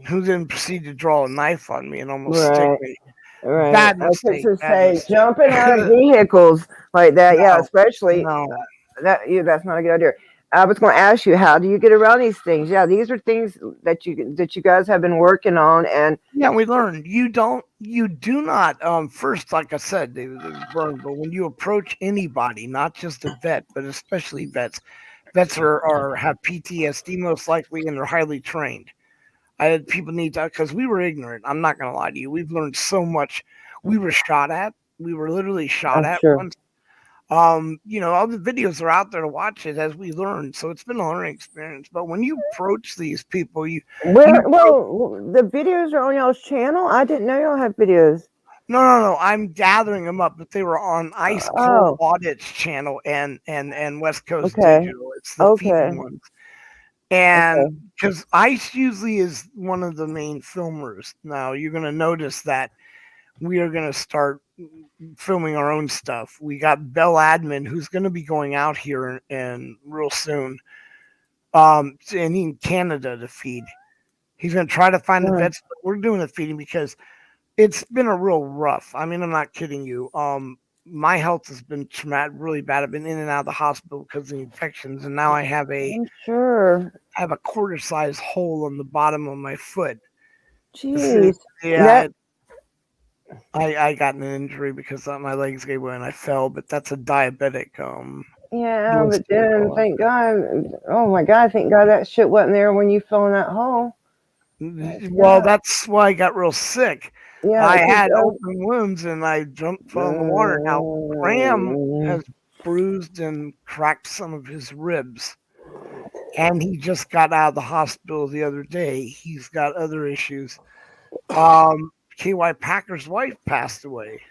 who then proceeded to draw a knife on me and almost stick Right. me. Right. Bad I was mistake. to Bad say mistake. jumping out of vehicles like that. Yeah, No, especially no. that's not a good idea. I was going to ask you, how do you get around these things? Yeah, these are things that you guys have been working on, and Yeah, we learned you do not. First, like I said, they burned. But when you approach anybody, not just a vet, but especially vets are have PTSD most likely, and they're highly trained. I had people need to, because we were ignorant. I'm not gonna lie to you. We've learned so much. We were shot at. We were literally shot I'm at sure. once. All the videos are out there to watch it as we learn. So it's been a learning experience. But when you approach these people, you The videos are on y'all's channel. I didn't know y'all have videos. no. I'm gathering them up, but they were on Ice Cold Oh, Audits channel and West Coast okay, Digital. It's the feeding okay, ones. And okay. because Ice usually is one of the main filmers. Now you're gonna notice that we are gonna start filming our own stuff. We got Bell Admin, who's gonna be going out here and real soon. And in Canada to feed. He's going to try to find the Right. vets. But we're doing the feeding because it's been a real rough. I mean, I'm not kidding you. My health has been traumatic, really bad. I've been in and out of the hospital because of the infections, and now I have a I'm sure. quarter-sized hole on the bottom of my foot. Jeez. Yeah, I got an injury because my legs gave way and I fell, but that's a diabetic Yeah, but blister, they then call it. thank God. Oh my God, thank God that shit wasn't there when you fell in that hole. Well, that's why I got real sick. Yeah, I because had open wounds and I fell in the water. Now, Graham has bruised and cracked some of his ribs. And he just got out of the hospital the other day. He's got other issues. KY Packer's wife passed away.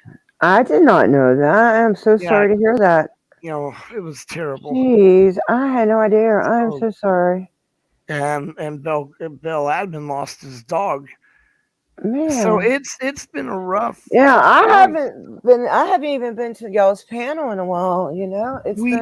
I did not know that. I'm so Yeah, sorry to hear that. It was terrible. Jeez, I had no idea. I'm so sorry. And Bill Admin lost his dog. Man. So it's been a rough. Yeah, I haven't even been to y'all's panel in a while, you know. It's We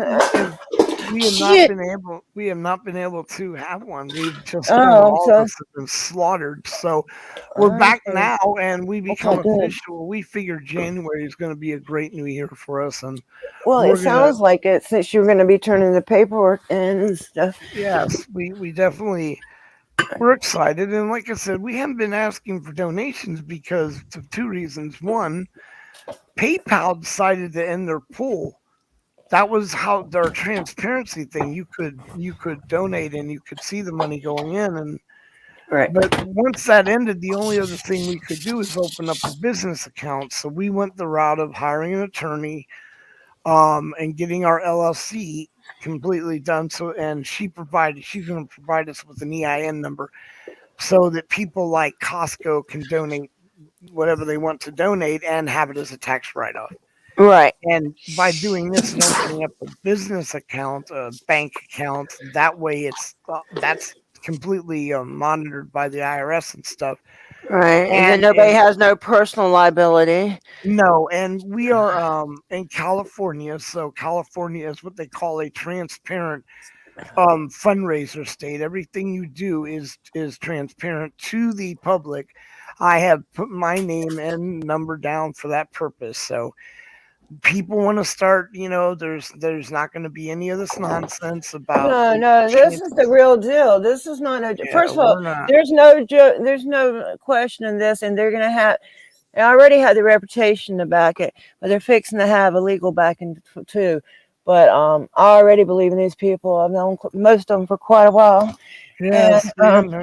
have not been able to have one. We've just been all of us have been slaughtered. So we're back now, and we become official. We figure January is going to be a great new year for us, and it sounds like it since you're going to be turning the paperwork in and stuff. Yes, we definitely. We're excited, and like I said, we haven't been asking for donations because of two reasons. One, PayPal decided to end their pool. That was how their transparency thing. You could donate and you could see the money going in, and but once that ended, the only other thing we could do is open up a business account. So we went the route of hiring an attorney, and getting our LLC completely done. So and she's going to provide us with an EIN number so that people like Costco can donate whatever they want to donate and have it as a tax write-off. Right. And by doing this and opening up a business account, a bank account, that way that's completely monitored by the IRS and stuff. Right. And then nobody has no personal liability. No, and we are in California, so California is what they call a transparent fundraiser state. Everything you do is transparent to the public. I have put my name and number down for that purpose. So people want to start, there's not going to be any of this nonsense about No, this is the real deal. This is not a first of all, there's no question in this, and they're gonna have. They already had the reputation to back it, but they're fixing to have a legal backing too. But I already believe in these people. I've known most of them for quite a while. Yes, and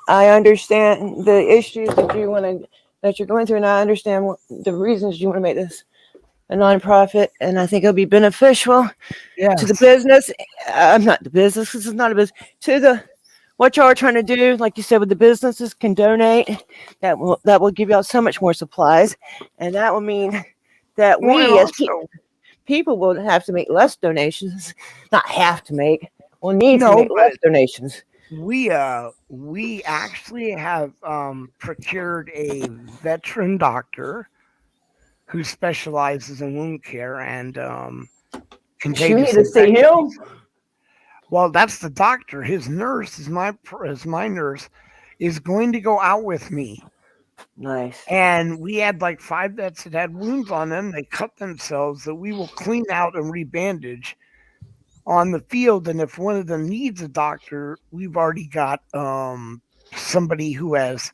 I understand the issues that you're going through, and I understand the reasons you want to make this a nonprofit, and I think it'll be beneficial to the business. I'm not the business. This is not a business. To the what y'all are trying to do, like you said, with the businesses can donate. That will give y'all so much more supplies, and that will mean that we as people will have to make less donations. Not have to make. We'll need to make less donations. We actually have procured a veteran doctor who specializes in wound care and contagious. You need to see him. Well, that's the doctor. His nurse is my nurse, is going to go out with me. Nice. And we had like 5 vets that had wounds on them. They cut themselves that we will clean out and rebandage on the field. And if one of them needs a doctor, we've already got somebody who has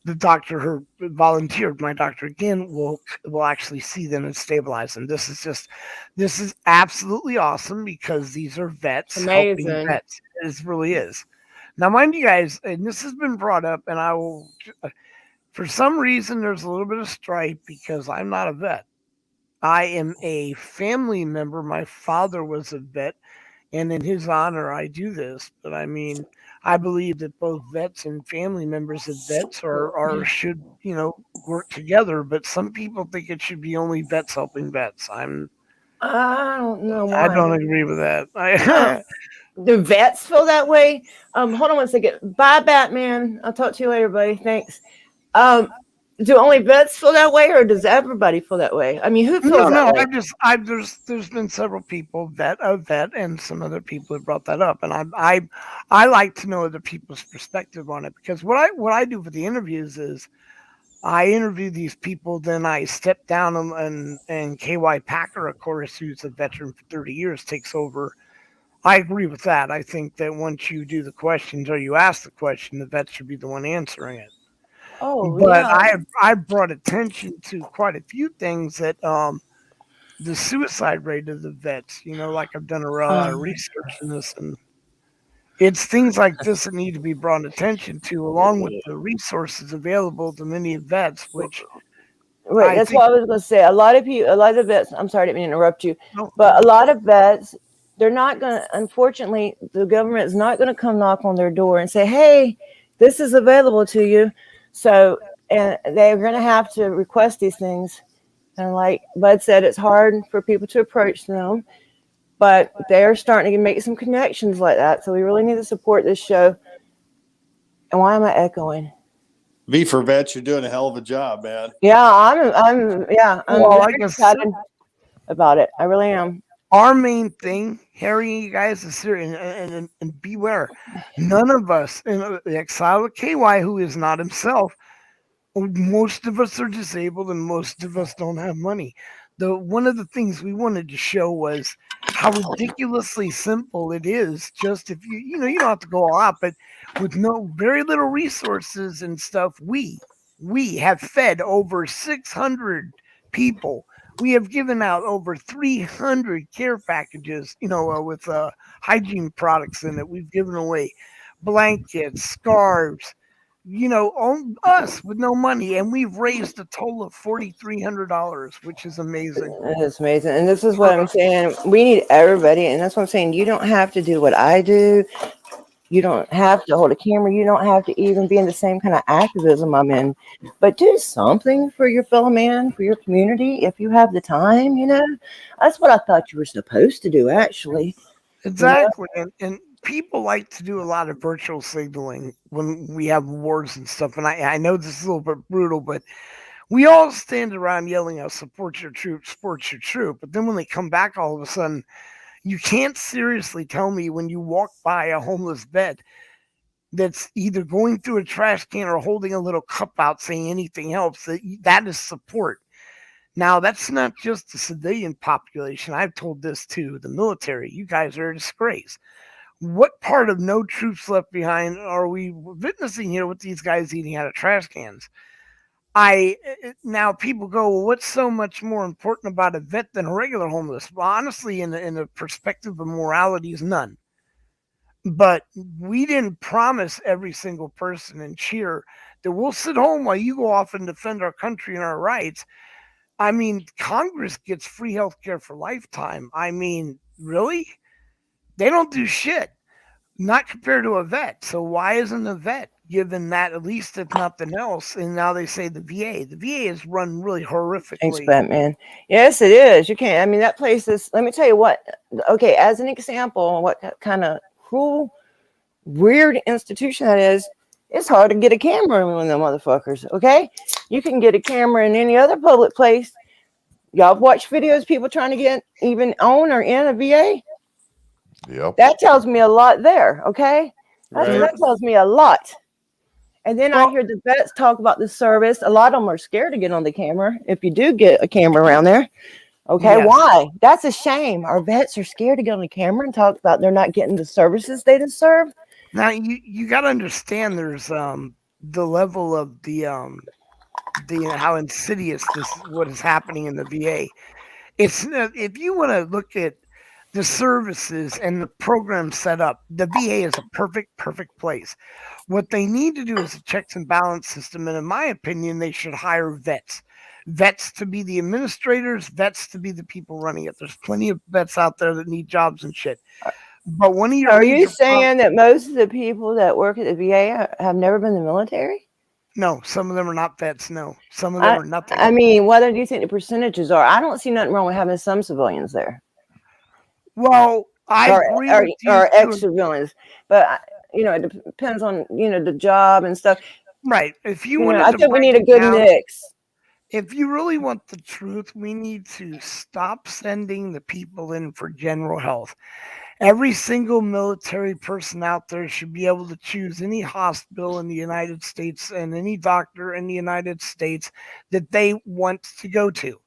the doctor who volunteered, my doctor again, will actually see them and stabilize them. This is absolutely awesome because these are vets helping vets. It really is. Now, mind you guys, and this has been brought up, and I will, for some reason, there's a little bit of strife because I'm not a vet. I am a family member. My father was a vet, and in his honor, I do this. But I mean, I believe that both vets and family members of vets are should work together. But some people think it should be only vets helping vets. I don't know why. I don't agree with that. The vets feel that way. Hold on one second. Bye, Batman. I'll talk to you later, buddy. Thanks. do only vets feel that way, or does everybody feel that way? I mean, who feels that way? There's been several people, a vet, and some other people have brought that up, and I like to know other people's perspective on it, because what I do for the interviews is I interview these people, then I step down and KY Packer, of course, who's a veteran for 30 years, takes over. I agree with that. I think that once you do the questions or you ask the question, the vet should be the one answering it. Oh But yeah. I've brought attention to quite a few things that the suicide rate of the vets. Like I've done a lot of research in this, and it's things like this that need to be brought attention to, along with the resources available to many vets, which Right, I that's think. what I was going to say. A lot of vets. I'm sorry, I didn't mean to interrupt you, No, but a lot of vets, they're not going to. Unfortunately, the government is not going to come knock on their door and say, "Hey, this is available to you." So, and they're going to have to request these things. And like Bud said, it's hard for people to approach them, but they're starting to make some connections like that. So we really need to support this show. And why am I echoing? V for Vets, you're doing a hell of a job, man. Yeah, I'm Well, very like I said, excited about it. I really am. our main thing, Harry, you guys, is serious, and beware. None of us, the exile of KY, who is not himself, most of us are disabled, and most of us don't have money. One of the things we wanted to show was how ridiculously simple it is. Just if you don't have to go all out, but with very little resources and stuff, we have fed over 600 people. We have given out over 300 care packages, with hygiene products in it. We've given away blankets, scarves, on us with no money, and we've raised a total of $4,300, which is amazing. It's amazing. And this is what I'm saying. We need everybody. And that's what I'm saying. You don't have to do what I do. You don't have to hold a camera. You don't have to even be in the same kind of activism I'm in. But do something for your fellow man, for your community, if you have the time, That's what I thought you were supposed to do, actually. Exactly. And people like to do a lot of virtual signaling when we have wars and stuff. And I know this is a little bit brutal, but we all stand around yelling out, support your troop, support your troop. But then when they come back all of a sudden, you can't seriously tell me when you walk by a homeless vet that's either going through a trash can or holding a little cup out saying anything helps, that is support. Now, that's not just the civilian population. I've told this to the military. You guys are a disgrace. What part of No Troops Left Behind are we witnessing here with these guys eating out of trash cans? Now people go, well, what's so much more important about a vet than a regular homeless? Well, honestly, in the perspective of morality, is none. But we didn't promise every single person in cheer that we'll sit home while you go off and defend our country and our rights. I mean, Congress gets free health care for lifetime. I mean, really? They don't do shit. Not compared to a vet. So why isn't a vet given that, at least if nothing else? And now they say the VA. The VA is run really horrifically. Thanks, Batman. Yes, it is. You can't. I mean, that place is. Let me tell you what. Okay, as an example, what kind of cruel, weird institution that is. It's hard to get a camera in them motherfuckers. Okay, you can get a camera in any other public place. Y'all watch videos people trying to get even on or in a VA. Yep. That tells me a lot there. Okay, that tells me a lot. And then I hear the vets talk about the service. A lot of them are scared to get on the camera. If you do get a camera around there, okay, yes. Why? That's a shame. Our vets are scared to get on the camera and talk about they're not getting the services they deserve. Now you got to understand there's the level of the how insidious what is happening in the VA. It's if you want to look at the services and the program set up, the VA is a perfect place. What they need to do is a checks and balance system, and in my opinion, they should hire vets to be the administrators, vets to be the people running it. There's plenty of vets out there that need jobs and shit. But one of your are you saying that most of the people that work at the VA have never been in the military? No, some of them are not vets. No, some of them are nothing. I mean, what do you think the percentages are? I don't see nothing wrong with having some civilians there. Well, I agree with you. Or ex-civilians, but it depends on the job and stuff. Right. If you You know, wanted I to think we break need a it good down, mix. if you really want the truth, we need to stop sending the people in for general health. Every single military person out there should be able to choose any hospital in the United States and any doctor in the United States that they want to go to.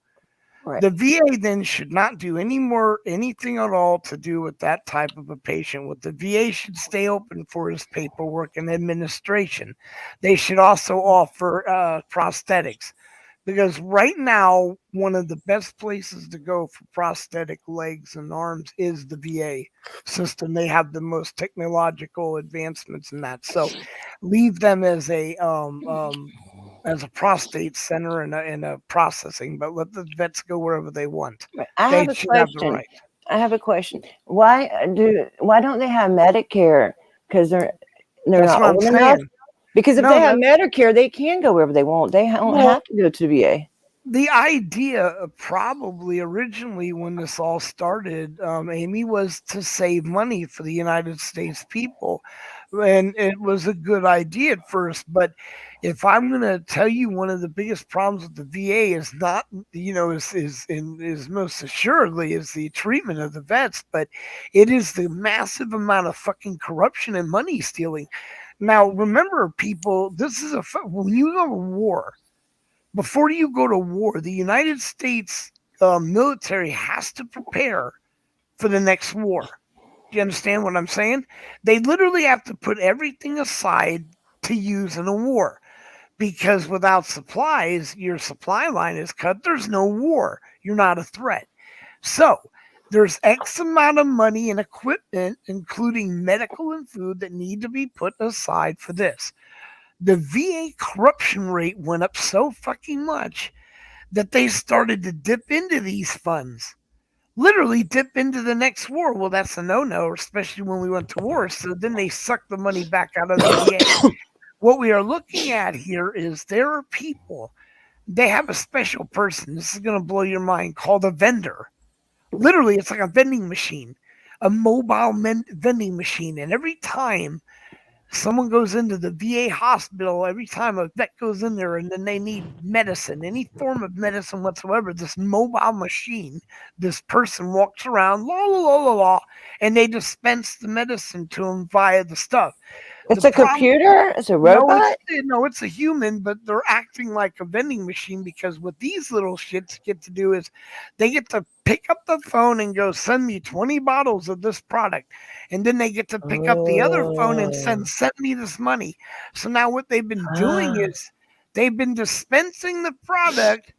Right. The VA then should not do anything at all to do with that type of a patient. What the VA should stay open for is paperwork and administration. They should also offer prosthetics, because right now one of the best places to go for prosthetic legs and arms is the VA system. They have the most technological advancements in that. So leave them as a prostate center and a processing, but let the vets go wherever they want. I They have a should have the question. right. I have a question. Why don't they have Medicare? Because they're That's not what I'm old enough. saying. Because if No, they have that Medicare, they can go wherever they want. They don't well, have to go to the VA. the idea probably originally when this all started, Amy, was to save money for the United States people. And it was a good idea at first. But if I'm going to tell you one of the biggest problems with the VA is not, is most assuredly is the treatment of the vets, but it is the massive amount of fucking corruption and money stealing. Now, remember, people, when you go to war, before you go to war, the United States military has to prepare for the next war. Do you understand what I'm saying? They literally have to put everything aside to use in a war, because without supplies, your supply line is cut. There's no war. You're not a threat. So there's X amount of money and equipment, including medical and food, that need to be put aside for this. The VA corruption rate went up so fucking much that they started to dip into these funds. Literally dip into the next war. Well, that's a no-no, especially when we went to war. So then they suck the money back out of the VA. What we are looking at here is there are people, they have a special person, this is going to blow your mind, called a vendor. Literally, it's like a vending machine, a mobile vending machine. And every time someone goes into the VA hospital, every time a vet goes in there and then they need medicine, any form of medicine whatsoever, this mobile machine, this person walks around, la la la la la, and they dispense the medicine to them via the stuff. It's The a problem, computer. It's a no, robot. it's a human, but they're acting like a vending machine, because what these little shits get to do is they get to pick up the phone and go send me 20 bottles of this product, and then they get to pick up the other phone and Oh. send me this money. So now what they've been doing Ah. is they've been dispensing the product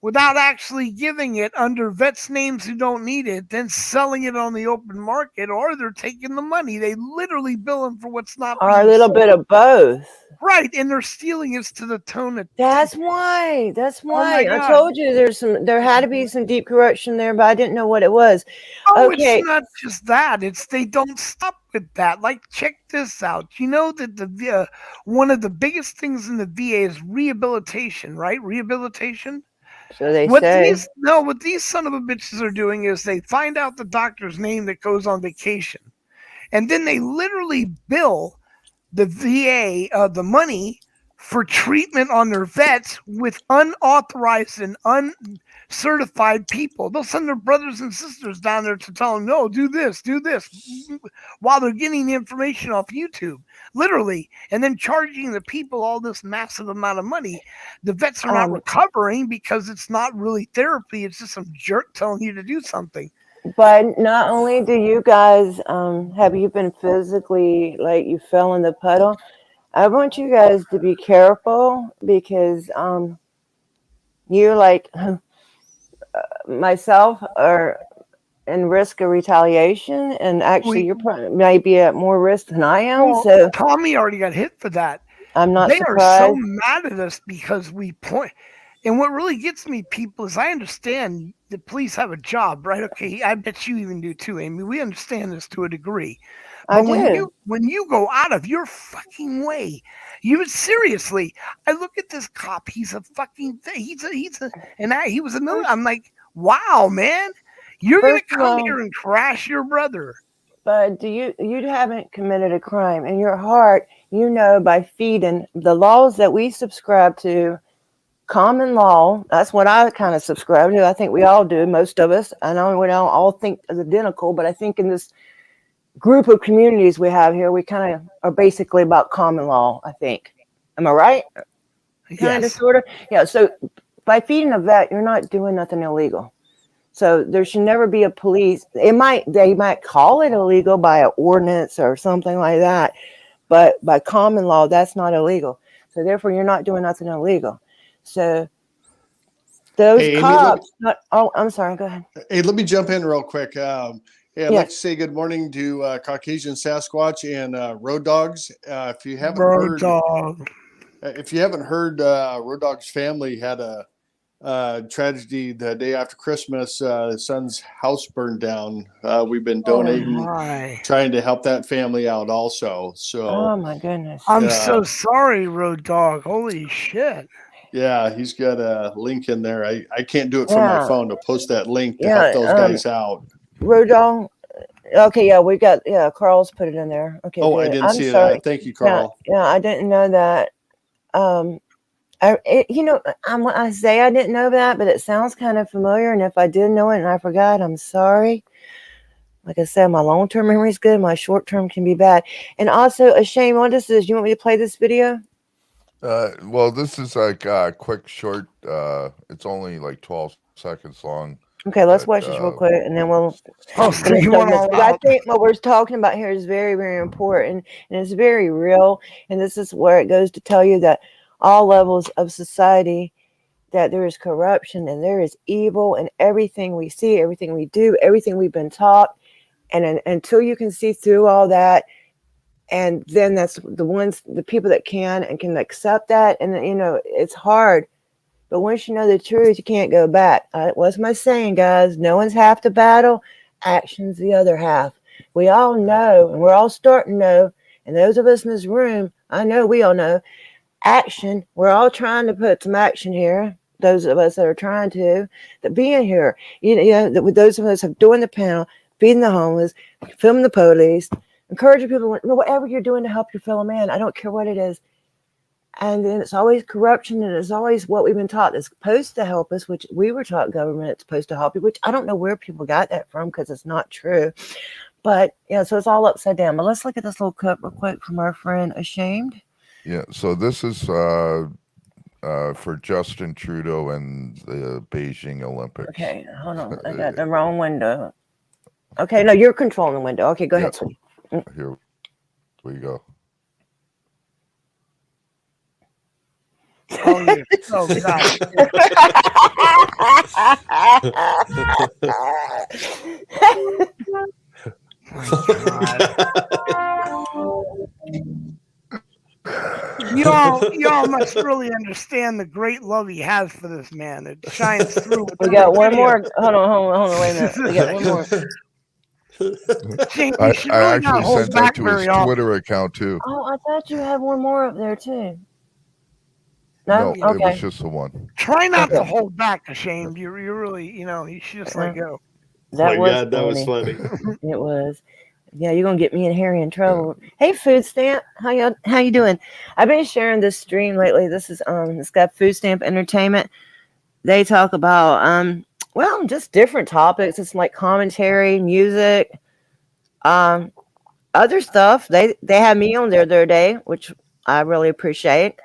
without actually giving it under vets' names who don't need it, then selling it on the open market, or they're taking the money. They literally bill them for what's not Or a being little sold. bit of both. Right, and they're stealing it to the tone of. That's why. That's Oh my why. I God. told you there had to be some deep corruption there, but I didn't know what it was. Oh, Okay. it's not just that. It's they don't stop with that. Like, check this out. You know that one of the biggest things in the VA is rehabilitation, right? Rehabilitation. So they What say. these son of a bitches are doing is they find out the doctor's name that goes on vacation, and then they literally bill the VA the money for treatment on their vets with unauthorized and uncertified people. They'll send their brothers and sisters down there to tell them, no, do this, while they're getting the information off YouTube, literally, and then charging the people all this massive amount of money. The vets are not recovering because it's not really therapy. It's just some jerk telling you to do something. But not only do you guys have you been physically like you fell in the puddle, I want you guys to be careful because you like myself are in risk of retaliation, and actually you're might be at more risk than I am. Well, So Tommy already got hit for that. I'm not They are so surprised. mad at us because we point. And what really gets me, people, is I understand the police have a job, right? Okay, I bet you even do too, Amy. We understand this to a degree. I But do. when you go out of your fucking way, you seriously, I look at this cop. He's a fucking thing. He was a million. I'm like, wow, man, you're gonna First of come all, here and crash your brother. But you haven't committed a crime in your heart? You know, by feeding the laws that we subscribe to, common law. That's what I kind of subscribe to. I think we all do, most of us. I know we don't all think as identical, but I think in this group of communities we have here, we kind of are basically about common law, I think. Am I right? Kind of, Yes. sort of. Yeah. So by feeding a vet, you're not doing nothing illegal. So there should never be a police. They might call it illegal by an ordinance or something like that, but by common law, that's not illegal. So therefore, you're not doing nothing illegal. So those Hey, Amy, cops. Oh, I'm sorry. Go ahead. hey, let me jump in real quick. Hey, I'd like to Yes. say good morning to Caucasian Sasquatch and Road Dogs. If you haven't Road heard, dog. Road Dog's family had a tragedy the day after Christmas. His son's house burned down. We've been Oh donating, my. trying to help that family out also. So, Oh my goodness. I'm so sorry, Road Dog. Holy shit. yeah, he's got a link in there. I can't do it from my Yeah. phone to post that link to Yeah. help those guys out. Road dog. Okay. Yeah, we got. Yeah, Carl's put it in there. Okay. Oh, I Good. didn't I'm see sorry. that. Thank you, Yeah. Carl. Yeah. I didn't know that. I say I didn't know that, but it sounds kind of familiar. And if I did know it and I forgot, I'm sorry. Like I said, my long-term memory is good. My short-term can be bad. And also, a shame. What this is? You want me to play this video? Well, this is like a quick, short. It's only like 12 seconds long. Okay, let's watch this real quick, and then we'll finish talking this. Because I think what we're talking about here is very, very important, and it's very real. And this is where it goes to tell you that all levels of society, that there is corruption and there is evil in everything we see, everything we do, everything we've been taught. And until you can see through all that, and then that's the people that can and can accept that. And it's hard. But once you know the truth, you can't go back. What's my saying, guys? No one's half the battle. Action's the other half. We all know, and we're all starting to know. And those of us in this room, I know we all know. Action. We're all trying to put some action here. Those of us that are trying to, that being here, with those of us who are doing the panel, feeding the homeless, filming the police, encouraging people, whatever you're doing to help your fellow man. I don't care what it is. And then it's always corruption, and it's always what we've been taught is supposed to help us, which we were taught government it's supposed to help you, which I don't know where people got that from because it's not true. But yeah, so it's all upside down. But let's look at this little clip real quick from our friend Ashamed. Yeah, so this is for Justin Trudeau and the Beijing Olympics. Okay, hold on. I got the wrong window. Okay, no, you're controlling the window. Okay, go ahead, sweetie. Here we go. Oh, yeah. Oh, God. Y'all must really understand the great love he has for this man. It shines through. We got one more. Hold on, wait a minute. We got one more. Jane, I should really not actually hold sent that back to his very often. Twitter account too. Oh, I thought you had one more up there too. No, No, okay. it was just the one. Try not to Okay. hold back, Ashamed. You're really, you should just let go. That was God, that was funny. It was. Yeah, you're gonna get me and Harry in trouble. Hey, Food Stamp, how you doing? I've been sharing this stream lately. This is it's got Food Stamp Entertainment. They talk about just different topics. It's like commentary, music, other stuff. They had me on there the other day, which I really appreciate.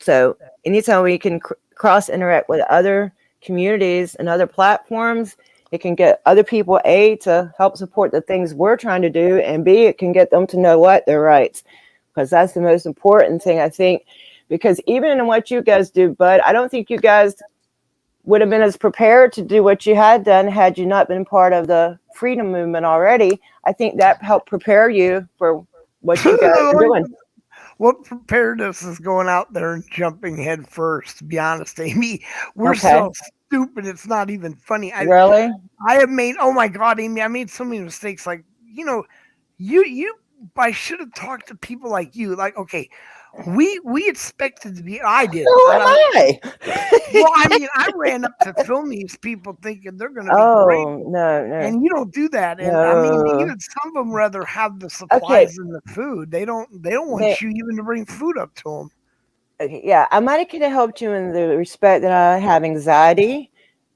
So anytime we can cross interact with other communities and other platforms, it can get other people to help support the things we're trying to do, and B, it can get them to know what their rights, because that's the most important thing, I think. Because even in what you guys do, Bud, I don't think you guys would have been as prepared to do what you had done had you not been part of the freedom movement already. I think that helped prepare you for what you guys are doing. What prepared us is going out there and jumping head first, to be honest, Amy. We're so stupid, it's not even funny. Really? I have made, oh my God, Amy, I made so many mistakes. Like, I should have talked to people like you. Like, okay, we expected to be. I did. Who am I? Well, I mean, I ran up to film these people thinking they're going to be great, Oh no, no, and you don't do that. And I mean, no. even some of them rather have the Okay, supplies and the food. They don't want they, you even to bring food up to them. okay, yeah, I might have could have helped you in the respect that I have anxiety,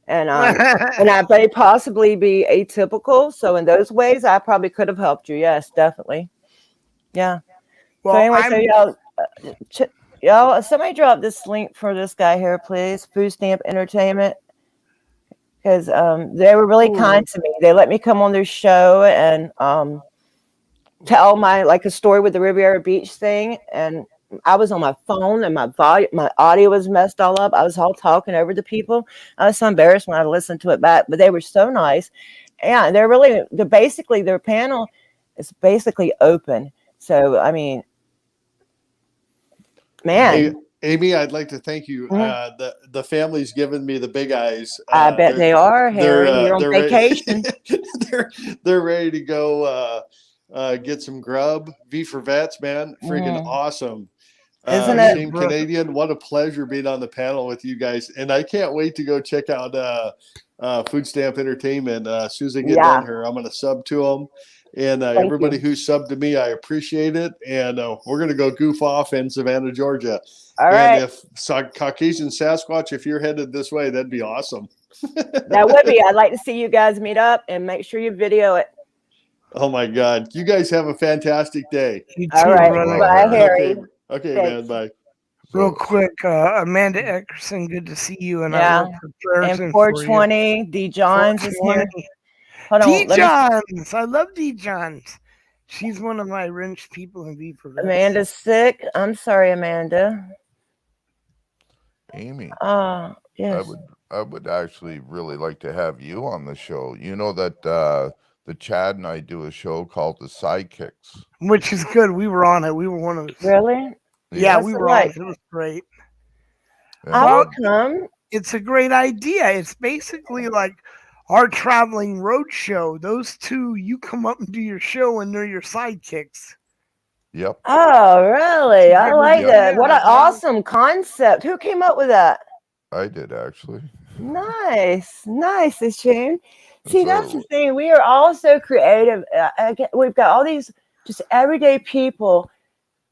and I may possibly be atypical. So in those ways, I probably could have helped you. Yes, definitely. Yeah. So Well, anyway, so I'm y'all, somebody drop this link for this guy here, please. Food Stamp Entertainment, because they were really kind to me. They let me come on their show and tell my like a story with the Riviera Beach thing, and I was on my phone and my audio was messed all up. I was all talking over the people. I was so embarrassed when I listened to it back, but they were so nice. Yeah, they're basically their panel is basically open. So I mean, man. Amy, I'd like to thank you. Mhm. The family's given me the big eyes. I bet they are, Harry. You're on they're vacation. they're ready to go get some grub. V for Vets, man, freaking Mm. awesome. Isn't it? Shame Canadian, what a pleasure being on the panel with you guys, and I can't wait to go check out Food Stamp Entertainment. As soon as I get Yeah. done here, I'm going to sub to them. And Thank everybody you. who subbed to me, I appreciate it. And we're going to go goof off in Savannah, Georgia. All And right. if Caucasian Sasquatch, if you're headed this way, that'd be awesome. That would be. I'd like to see you guys meet up and make sure you video it. Oh my God. You guys have a fantastic day. You All too, right. brother. Bye, Harry. Okay, Thanks. man. Bye. Real quick, Amanda Eckerson, good to see you, and I Yeah. will put prayers And in for you. 420, D. Johns is here. 420. Hold D. on. Let me. Johns. I love D. Johns. She's one of my wrench people in V for Vets. Amanda's sick. I'm sorry, Amanda. Amy, Yes. I would actually really like to have you on the show. You know that the Chad and I do a show called The Sidekicks. Which is good. We were on it. We were one of those. Really? Yeah, What's we it were on like? it. It was great. I will come. It's a great idea. It's basically like our traveling road show. Those two, you come up and do your show, and they're your sidekicks. Yep. Oh, really? I like that. Yeah, What an awesome concept. Who came up with that? I did, actually. Nice. Nice, it's Shane. See, that's the thing. We are all so creative. We've got all these just everyday people,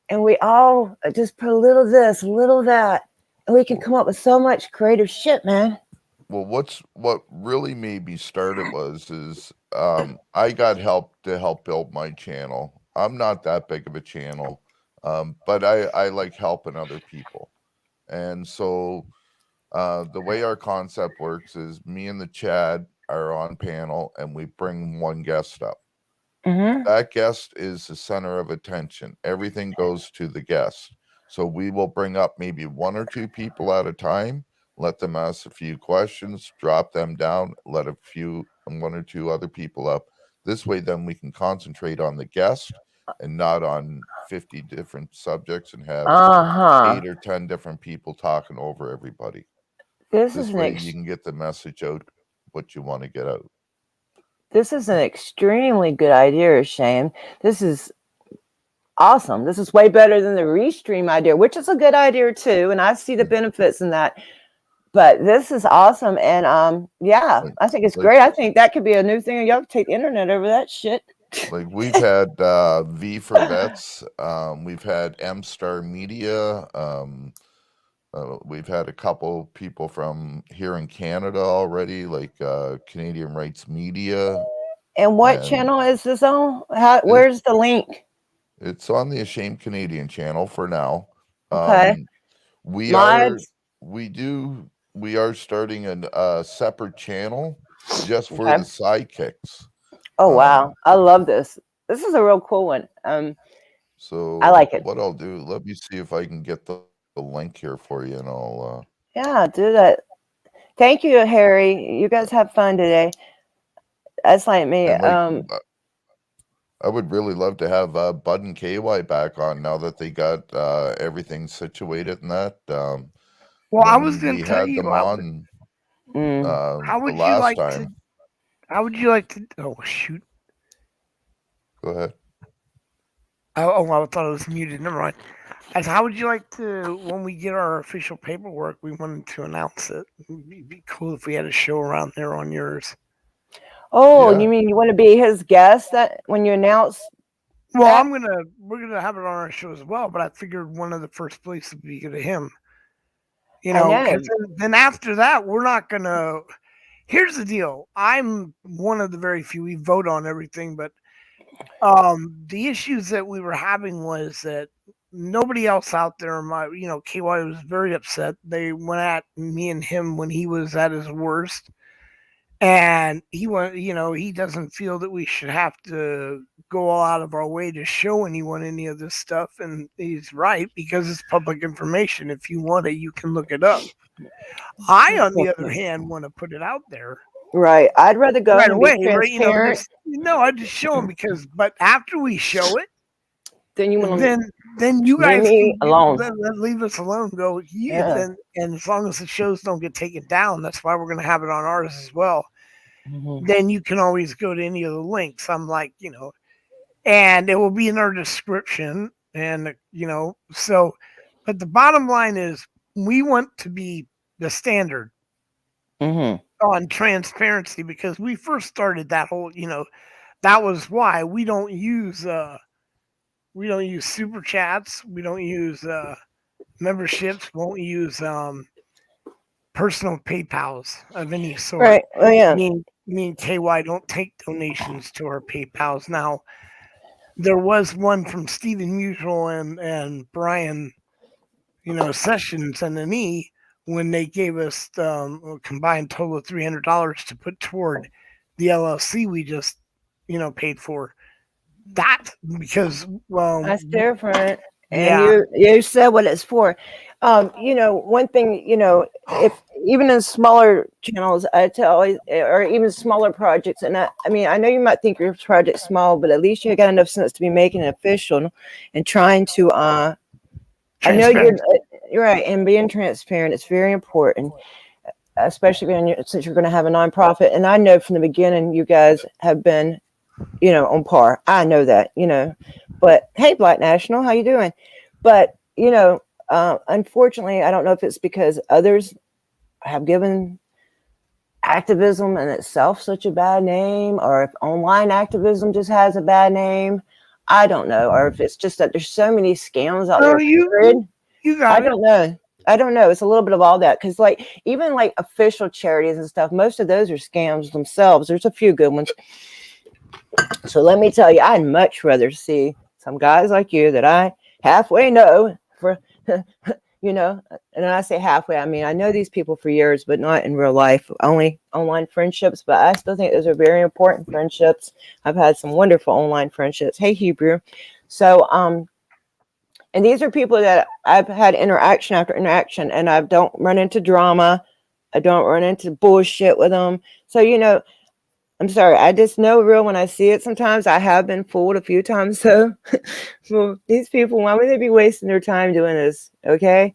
and we all just put a little this, a little that, and we can come up with so much creative shit, man. Well, what really made me start it is I got help to help build my channel. I'm not that big of a channel, but I like helping other people. And so the way our concept works is me and the Chad are on panel and we bring one guest up. Mm-hmm. That guest is the center of attention. Everything goes to the guest. So we will bring up maybe one or two people at a time, let them ask a few questions, drop them down, let one or two other people up. This way, then we can concentrate on the guest and not on 50 different subjects and have 8 or 10 different people talking over everybody. This way you can get the message out, what you want to get out. This is an extremely good idea, Shane. This is awesome. This is way better than the Restream idea, which is a good idea too. And I see the benefits in that. But this is awesome. And yeah, I think it's great. I think that could be a new thing. Y'all could take the internet over that shit. Like we've had V for Vets, we've had M Star Media, we've had a couple people from here in Canada already, like Canadian Rights Media. And what channel is this on? Where's the link? It's on the Ashamed Canadian channel for now. Okay. We are starting a separate channel just for the sidekicks. Oh wow, I love this. This is a real cool one. So I like it. What I'll do, let me see if I can get the link here for you, and I'll yeah, do that. Thank you, Harry. You guys have fun today. That's like me. I would really love to have Bud and KY back on now that they got everything situated and that. Well, I was going to tell you, how would you like to? How would you like to? Oh shoot! Go ahead. Oh, I thought it was muted. Never mind. As how would you like to, when we get our official paperwork, we wanted to announce it. It'd be cool if we had a show around there on yours. Oh, Yeah. you mean you want to be his guest that when you announce? Well, that? we're gonna have it on our show as well, but I figured one of the first places would be to him. You I know, know. because then after that, we're not gonna. Here's the deal. I'm one of the very few. We vote on everything, but the issues that we were having was that nobody else out there, KY was very upset. They went at me and him when he was at his worst. And he doesn't feel that we should have to go all out of our way to show anyone any of this stuff. And he's right, because it's public information. If you want it, you can look it up. I, on the other hand, want to put it out there. Right. I'd rather go Right and away, be right? transparent. I just show them but after we show it, then you want then you guys me can alone. leave us alone. Go, Yeah. Then, and as long as the shows don't get taken down, that's why we're going to have it on ours as well. Mhm. Then you can always go to any of the links. I'm like, and it will be in our description. And, so, but the bottom line is we want to be the standard on transparency, because we first started that whole, that was why we don't use super chats. We don't use memberships. Won't use personal PayPals of any sort. Right. Oh, yeah. Me and KY don't take donations to our PayPals. Now, there was one from Stephen Mutual and Brian, Sessions and an E, when they gave us a combined total of $300 to put toward the LLC we just, paid for. That, because that's different. Yeah. And you said what it's for. One thing, if even in smaller channels, I tell always, or even smaller projects, and I know you might think your project's small, but at least you got enough sense to be making it official and trying to. I know you're right, and being transparent. It's very important, especially since you're going to have a nonprofit. And I know from the beginning you guys have been, on par. I know that, but hey, Black National, how you doing? But, unfortunately, I don't know if it's because others have given activism in itself such a bad name, or if online activism just has a bad name. I don't know. Or if it's just that there's so many scams out there. You got I don't know. I don't know. It's a little bit of all that, because even official charities and stuff, most of those are scams themselves. There's a few good ones. So let me tell you, I'd much rather see some guys like you that I halfway know for, and when I say halfway, I mean, I know these people for years, but not in real life, only online friendships. But I still think those are very important friendships. I've had some wonderful online friendships. Hey, Hebrew. So, and these are people that I've had interaction after interaction, and I don't run into drama. I don't run into bullshit with them. So, I'm sorry. I just know real when I see it. Sometimes I have been fooled a few times. So, well, these people, why would they be wasting their time doing this? Okay.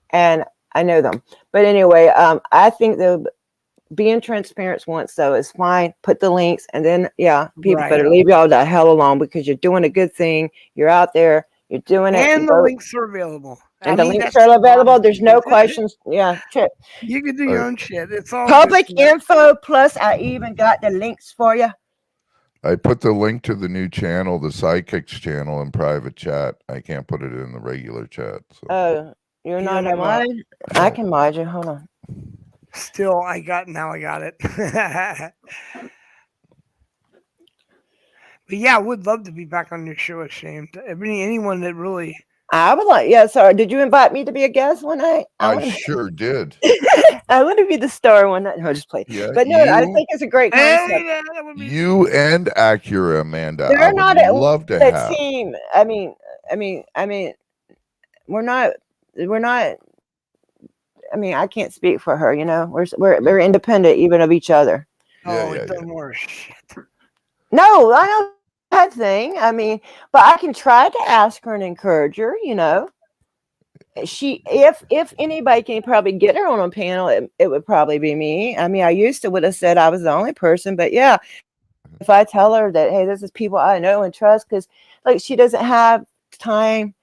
And I know them. But anyway, I think being transparent once, though, is fine. Put the links, and then, people better leave y'all the hell alone, because you're doing a good thing. You're out there. You're doing it. And the links are available. And the links are available. There's no questions. Yeah. You can do your own shit. It's all public info. Plus, I even got the links for you. I put the link to the new channel, the Sidekicks channel, in private chat. I can't put it in the regular chat. So. Oh, you're not in mine? I can mod you. Hold on. Still, I got it. But yeah, I would love to be back on your show. Ashamed. Anyone that really. I would like. Yeah, sorry. Did you invite me to be a guest one night? I sure did. I want to be the star one night. No, just play. Yeah, but no, I think it's a great concept. You and Acura, Amanda. They're I would not love to a have. team. I mean, we're not. I mean, I can't speak for her. We're independent even of each other. Don't more shit. No, I know that thing. I mean, but I can try to ask her and encourage her. If anybody can probably get her on a panel, it would probably be me. I mean, I used to would have said I was the only person, but yeah, if I tell her that, hey, this is people I know and trust, because she doesn't have time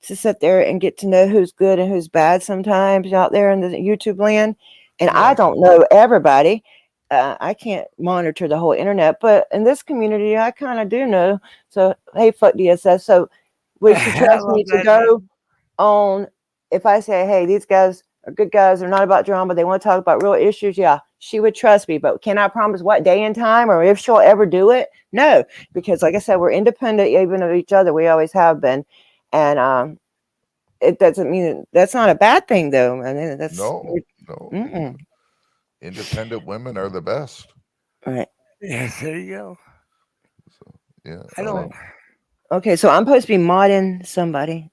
to sit there and get to know who's good and who's bad sometimes out there in the YouTube land. And I don't know everybody. I can't monitor the whole internet, but in this community, I kind of do know. So, hey, fuck DSS. So, would she I trust love me to that. go on if I say, hey, these guys are good guys, they're not about drama, they want to talk about real issues? Yeah, she would trust me. But can I promise what day and time or if she'll ever do it? No, because like I said, we're independent even of each other. We always have been. And it doesn't mean that's not a bad thing, though. I mean, that's No. Mm-mm. Independent women are the best. Right. Yes, there you go. Yeah. I don't. Okay, so I'm supposed to be modding somebody.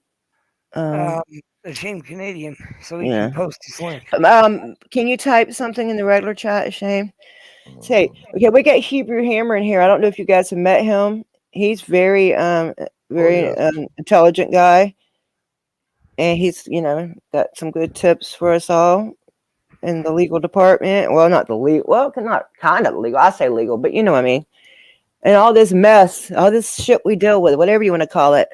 A Shame Canadian, so he Yeah. can post his link. Can you type something in the regular chat, Shane? Say, okay, we got Hebrew Hammer in here. I don't know if you guys have met him. He's very yes. Intelligent guy. And he's, got some good tips for us all in the legal department. Well, not the legal, well, not kind of legal. I say legal, but you know what I mean. And all this mess, all this shit we deal with, whatever you want to call it.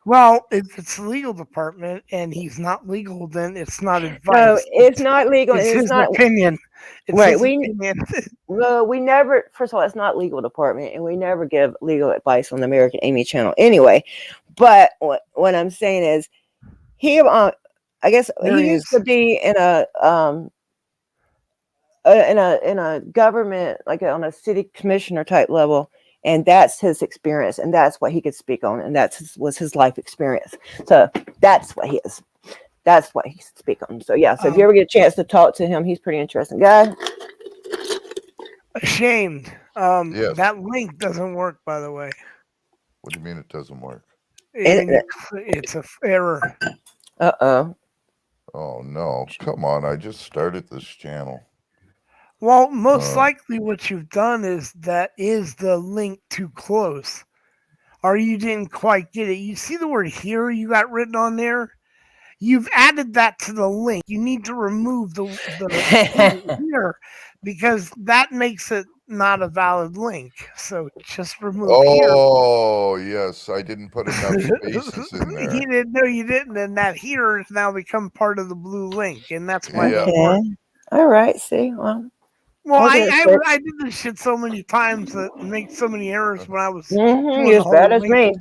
Well, if it's the legal department and he's not legal, then it's not advice. No, it's not legal. It's his not opinion. It's right. his opinion. Well, we never. First of all, it's not legal department, and we never give legal advice on the American Amy channel anyway. But what I'm saying is, he, I guess There he he used is. to be in a government, like on a city commissioner type level, and that's his experience, and that's what he could speak on, and was his life experience. So that's what he is. That's what he can speak on. So yeah. So if you ever get a chance to talk to him, he's a pretty interesting guy. Ashamed. Yes. That link doesn't work, by the way. What do you mean it doesn't work? It's a error. Uh-oh. Oh no! Come on! I just started this channel. Well, most likely what you've done is the link too close, or you didn't quite get it. You see the word "here" you got written on there. You've added that to the link. You need to remove the here because that makes it not a valid link. So just remove here. Oh yes, I didn't put enough spaces in there. You didn't know you didn't, and that here has now become part of the blue link, and that's why it doesn't work. All right. See, well, I did this shit so many times that made so many errors when I was doing you're as bad as me.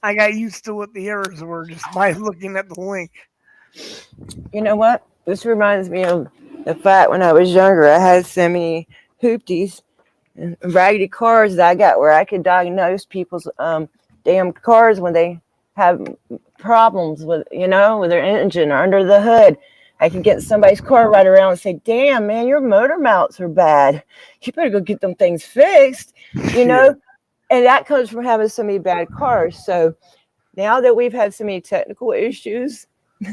I got used to what the errors were just by looking at the link. You know what? This reminds me of the fact when I was younger, I had so many hoopties and raggedy cars that I got where I could diagnose people's damn cars when they have problems with their engine or under the hood. I could get somebody's car right around and say, damn, man, your motor mounts are bad. You better go get them things fixed, And that comes from having so many bad cars. So now that we've had so many technical issues.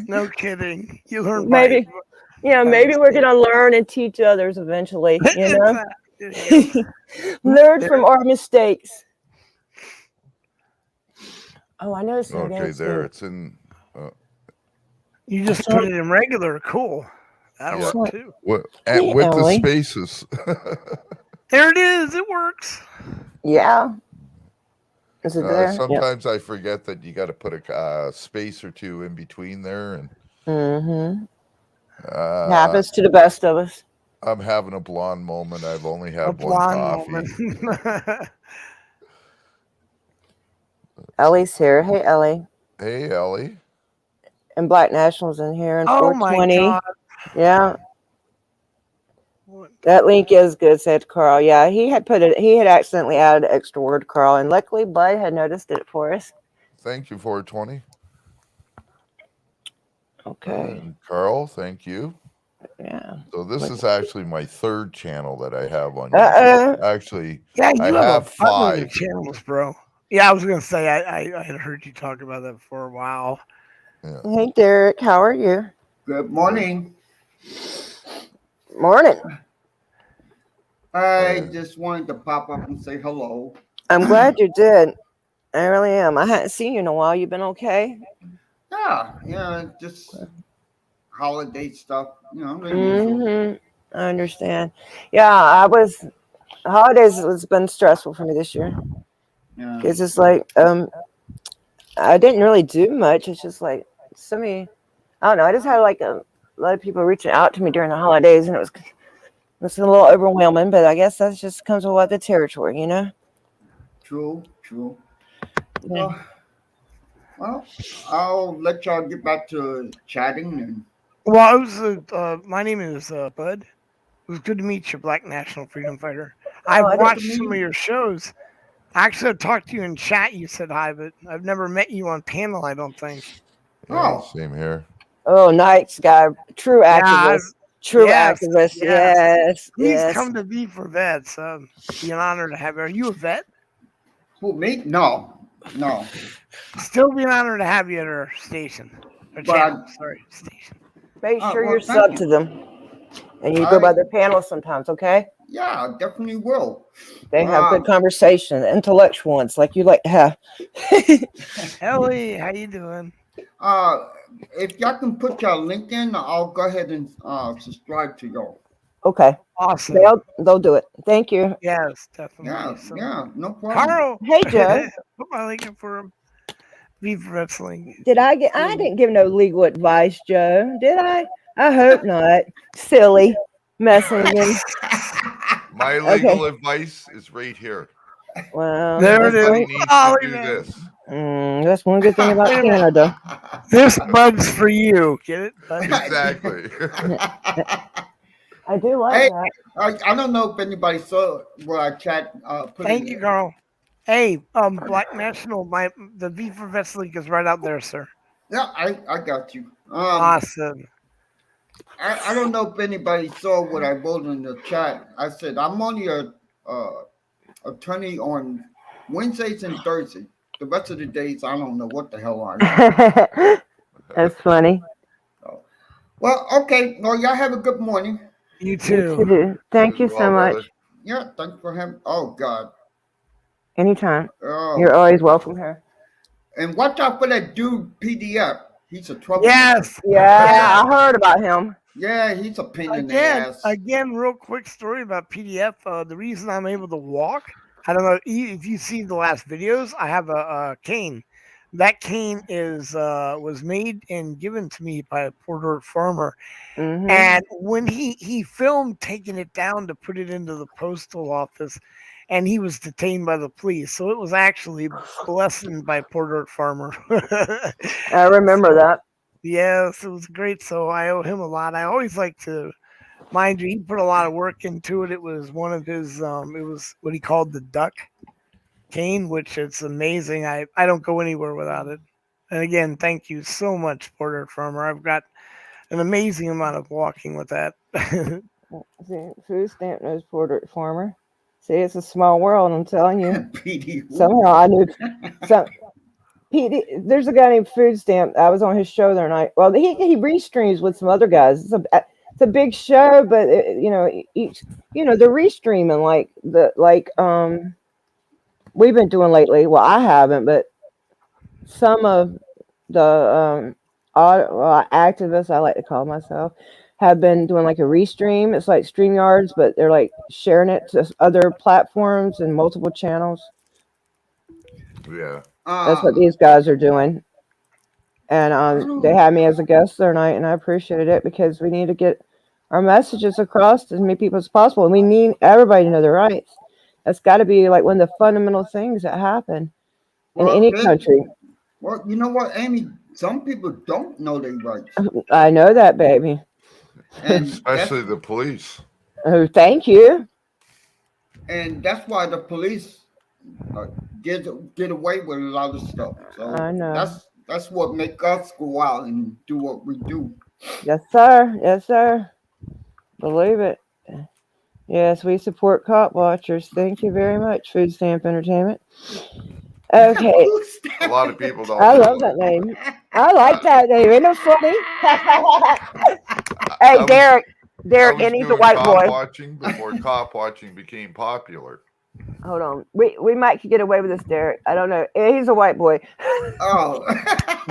No kidding. You learn maybe we're going to learn and teach others eventually, Learn from our mistakes. Oh, I know. Okay, there. It's in. You just put it in regular. Cool. That'll work too. With the spaces. There it is. It works. Yeah. Is it there? Sometimes I forget that you got to put a space or two in between there, and happens to the best of us. I'm having a blonde moment. I've only had one coffee. Ellie's here. Hey, Ellie. Hey, Ellie. And Black National's in here. And 420. My God. Yeah. That link is good, said Carl. Yeah, he had accidentally added an extra word, Carl, and luckily Bud had noticed it for us. Thank you, 420. Okay. And Carl, thank you. Yeah. So this is actually my third channel that I have on YouTube. Actually, yeah, you have 5 channels, bro. Yeah, I was gonna say I had heard you talk about that for a while. Yeah. Hey, Derek, how are you? Good morning. Morning. I just wanted to pop up and say hello. I'm glad you did. I really am. I hadn't seen you in a while. You been okay? Yeah, just holiday stuff, I understand. Yeah, holidays has been stressful for me this year. Yeah. It's just like I didn't really do much. It's just like so many. I don't know. I just had like a lot of people reaching out to me during the holidays, and it's a little overwhelming. But I guess that just comes with what the territory, you know. True, true. Yeah. Well, I'll let y'all get back to chatting and Well, it was, my name is Bud. It was good to meet you, Black National Freedom Fighter. Oh, I've I didn't. watched some of your shows. I actually talked to you in chat. You said hi, but I've never met you on panel, I don't think. Yeah, oh, same here. Oh, nice guy, true Yeah, activist, true yes, activist. yes. Yes, Please yes. come to V for Vets. Be an honor to have you. Are you a vet? who me? No, no. Still be an honor to have you at our station. Or But channel, sorry, station. Make sure well, you're thank sub you. to them, and you go by I their panel sometimes. Okay. yeah, I definitely will. They have good conversation, intellectual ones like you like to have. Ellie, how you doing? uh, if y'all can put your link in, I'll go ahead and subscribe to y'all. Okay. Awesome. They'll do it. Thank you. Yes, definitely. Yeah, So, yeah, no problem. Carl. Hey, Joe. Put my link in for V for Wrestling. I didn't give no legal advice, Joe. Did I? I hope not. Silly. Messing again. My Okay. legal advice is right here. Well, There it Everybody is. needs Oh, to do this. That's one good thing about Wait a minute. Canada. This bug's for you. Get it? Bud? Exactly. I do like Hey, that. I don't know if anybody saw where I chat put Thank it. you, Carl. Hey, Black National, the V for Vets link is right out there, sir. Yeah, I got you. Awesome. I don't know if anybody saw what I wrote in the chat. I said I'm only a attorney on Wednesdays and Thursdays. The rest of the days, I don't know what the hell I am. That's funny. So, well, okay. Well, y'all have a good morning. You You too. too. Thank you As so well, much. brother. Yeah, thanks for having. Oh God. Anytime. Oh, You're always welcome here. and watch out for that dude PDF. He's a troublemaker. Yes. Yeah, I heard about him. Yeah, he's a pain in the ass. Again, real quick story about PDF. The reason I'm able to walk, I don't know if you see the last videos. I have a cane. That cane is was made and given to me by a Porter farmer. Mm-hmm. And when he filmed taking it down to put it into the postal office, and he was detained by the police. So it was actually blessed by Porter farmer. I remember that. Yes, it was great. So I owe him a lot. I always like to, mind you, he put a lot of work into it. It was one of his, it was what he called the duck cane, which it's amazing. I don't go anywhere without it. And again, thank you so much, Porter Farmer. I've got an amazing amount of walking with that. See, food stamp knows Porter Farmer. See, it's a small world. I'm telling you. PD. Somehow I knew. So, there's a guy named Food Stamp. I was on his show the other night. Well, he restreams with some other guys. It's a big show, but they're restreaming we've been doing lately. Well, I haven't, but some of the activists, I like to call myself, have been doing like a restream. It's like StreamYards, but they're like sharing it to other platforms and multiple channels. Yeah. That's what these guys are doing. And they had me as a guest the other night, and I appreciated it because we need to get our messages across to as many people as possible. And we need everybody to know their rights. That's got to be like one of the fundamental things that happen in any country. Well, you know what, Amy? Some people don't know their rights. I know that, baby. And especially the police. Oh, thank you. And that's why the police get away with a lot of stuff. So I know. that's what make us go out and do what we do. Yes, sir. Yes, sir. Believe it. Yes, we support cop watchers. Thank you very much, Food Stamp Entertainment. Okay. A lot of people don't. I love that name. I like that name. Ain't it funny? Hey, Derek. And he's a white boy. Watching before cop watching became popular. Hold on. We might get away with this, Derek. I don't know. He's a white boy. Oh.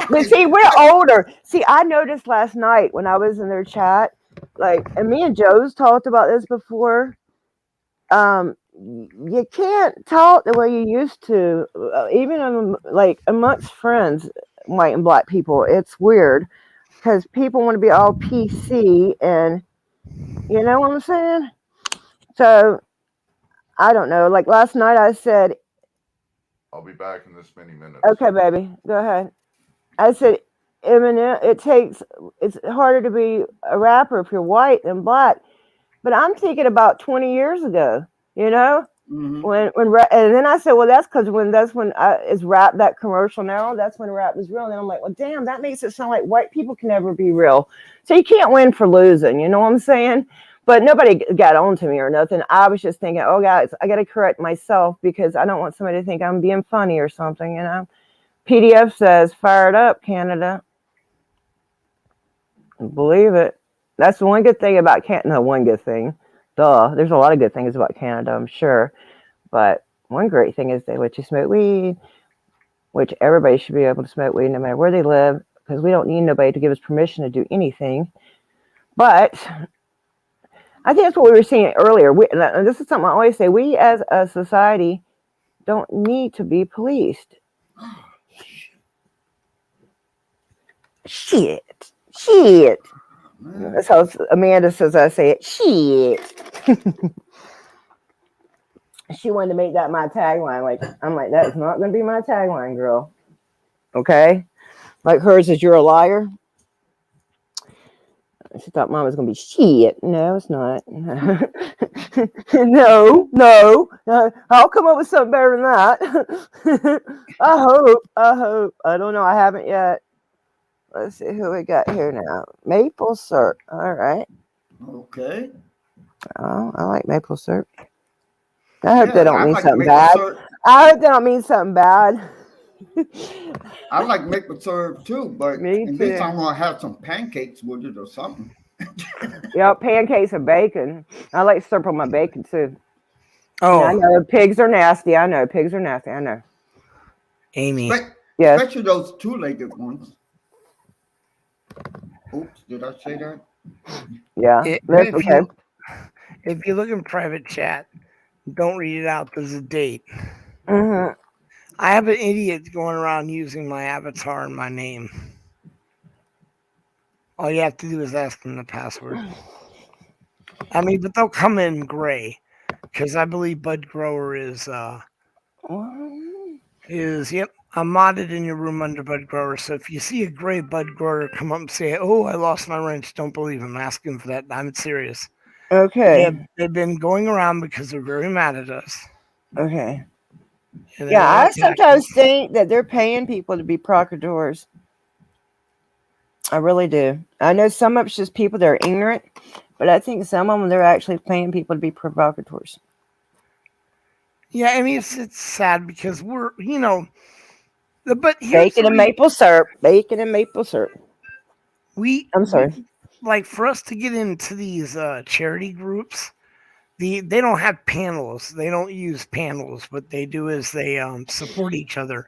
But see, we're older. See, I noticed last night when I was in their chat, and me and Joe's talked about this before. you can't talk the way you used to, even like amongst friends, white and black people. It's weird because people want to be all PC, and you know what I'm saying. So I don't know. Like last night, I said, I'll be back in this many minutes. "Okay, baby, go ahead." I said, Eminem, it's harder to be a rapper if you're white than black. But I'm thinking about 20 years ago, you know, Mm-hmm. and then I said, well, that's when is rap that commercial now? That's when rap is real. And then I'm like, well, damn, that makes it sound like white people can never be real. So you can't win for losing, you know what I'm saying? But nobody got on to me or nothing. I was just thinking, oh, guys, I got to correct myself because I don't want somebody to think I'm being funny or something, you know? PDF says, fired up, Canada. Believe it. That's the one good thing about Canada. No, one good thing. Duh. There's a lot of good things about Canada, I'm sure. But one great thing is they let you smoke weed, which everybody should be able to smoke weed no matter where they live, because we don't need nobody to give us permission to do anything. But I think that's what we were saying earlier. And this is something I always say. We as a society don't need to be policed. Shit. That's how Amanda says I say it. Shit. She wanted to make that my tagline. Like, I'm like, that is not going to be my tagline, girl. Okay? Like hers is, you're a liar. She thought mine was going to be shit. No, it's not. No. I'll come up with something better than that. I hope. I don't know. I haven't yet. Let's see who we got here now. Maple syrup. All right. Okay. Oh, I like maple syrup. I hope Yeah, they don't I mean like something maple bad. syrup. I hope they don't mean something bad. I like maple syrup too, but Me at least too. I'm gonna have some pancakes with it or something. Yep, pancakes and bacon. I like syrup on my bacon too. Oh, And I know pigs are nasty. I know pigs are nasty. I know. Amy. Yes. Especially those two-legged ones. Oops, did I say that? Yeah. That's okay. If you look in private chat, don't read it out. There's a date. Mm-hmm. I have an idiot going around using my avatar and my name. All you have to do is ask them the password. I mean, but they'll come in gray because I believe Bud Grower is yep. I'm modded in your room under Bud Grower. So if you see a gray Bud Grower come up and say, "Oh, I lost my wrench," don't believe him. Ask him for that. I'm serious. Okay. They've been going around because they're very mad at us. Okay. And Yeah, I like sometimes think that they're paying people to be provocateurs. I really do. I know some of it's just people that are ignorant, but I think some of them they're actually paying people to be provocateurs. Yeah, I mean it's sad because we're but Bacon and maple syrup. Bacon and maple syrup. I'm sorry. Like for us to get into these charity groups, they don't have panels. They don't use panels. What they do is they support each other,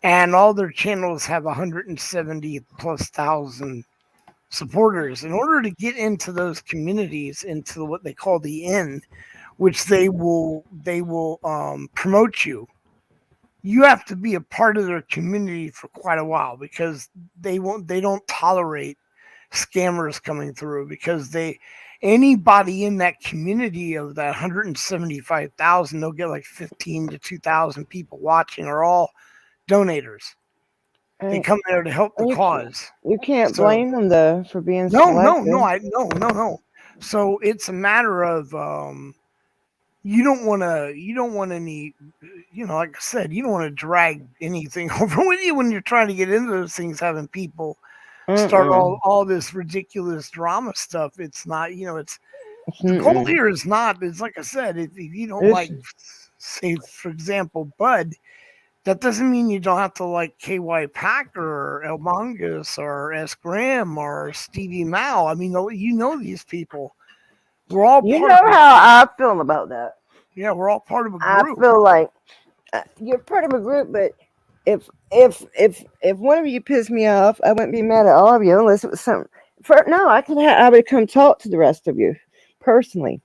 and all their channels have 170 plus thousand supporters. In order to get into those communities, into what they call the Inn, which they will promote you. You have to be a part of their community for quite a while because they don't tolerate scammers coming through because anybody in that community of that 175,000, they'll get like 15 to 2,000 people watching are all donators. They come there to help the cause. You can't blame them though for being no. So it's a matter of you don't want any, like I said, you don't want to drag anything over with you when you're trying to get into those things, having people start all this ridiculous drama stuff. It's not, it's the goal here is not, it's like I said, if you don't like, say, for example, Bud, that doesn't mean you don't have to like KY Packer or El Mongus or S. Graham or Stevie Mao. I mean, these people. We're all You know how I feel about that. Yeah, we're all part of a group. I feel like you're part of a group, but if one of you pissed me off, I wouldn't be mad at all of you unless it was something. I would come talk to the rest of you personally,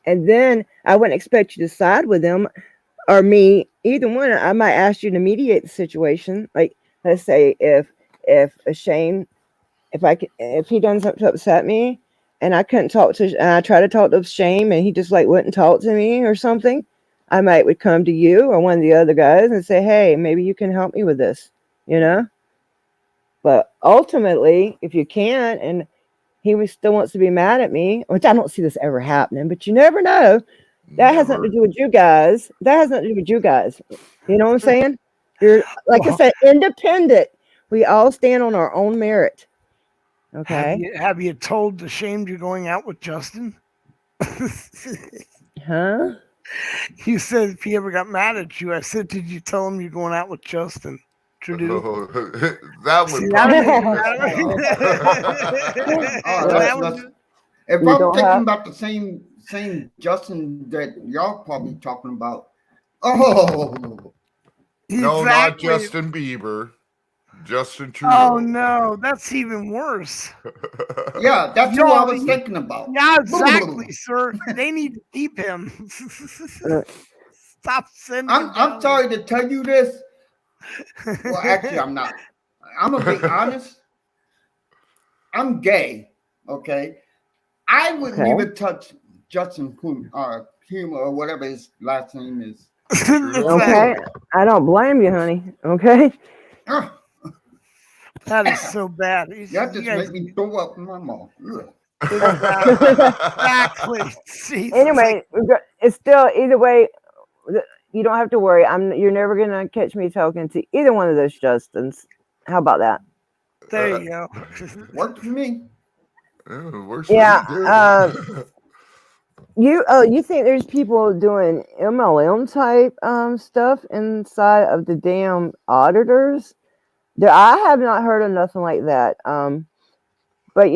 and then I wouldn't expect you to side with them or me, either one. I might ask you to mediate the situation. Like, let's say if a Shane, if he done something to upset me, and I couldn't talk to, and I tried to talk to Shane, and he just like wouldn't talk to me or something, I might would come to you or one of the other guys and say, hey, maybe you can help me with this, you know. But ultimately, if you can't, and still wants to be mad at me, which I don't see this ever happening, but you never know. That has nothing to do with you guys. That has nothing to do with you guys. You know what I'm saying? You're, like I said, independent. We all stand on our own merit. Okay. Have you told the Shame you're going out with Justin? Huh? You said if he ever got mad at you, I said, did you tell him you're going out with Justin? Oh, that would See, probably If You I'm don't thinking have- about the same Justin that y'all probably talking about, oh, No, not Exactly. Justin Bieber. Justin Trudeau. Oh no, that's even worse. yeah, that's who I was thinking about. Yeah, exactly, sir. They need to keep him. Stop sending him I'm down. sorry to tell you this. Well, actually, I'm not. I'm gonna be honest. I'm gay. Okay, I wouldn't Okay. even touch Justin Hum or whatever his last name is. Okay. I don't blame you, honey. Okay. That is so bad. That just made me throw up in my mouth. Exactly. Jesus. Anyway, it's still either way. You don't have to worry. You're never gonna catch me talking to either one of those Justins. How about that? There you go. Worked for me. Works Yeah. for me too. You think there's people doing MLM type stuff inside of the damn auditors? I have not heard of nothing like that. But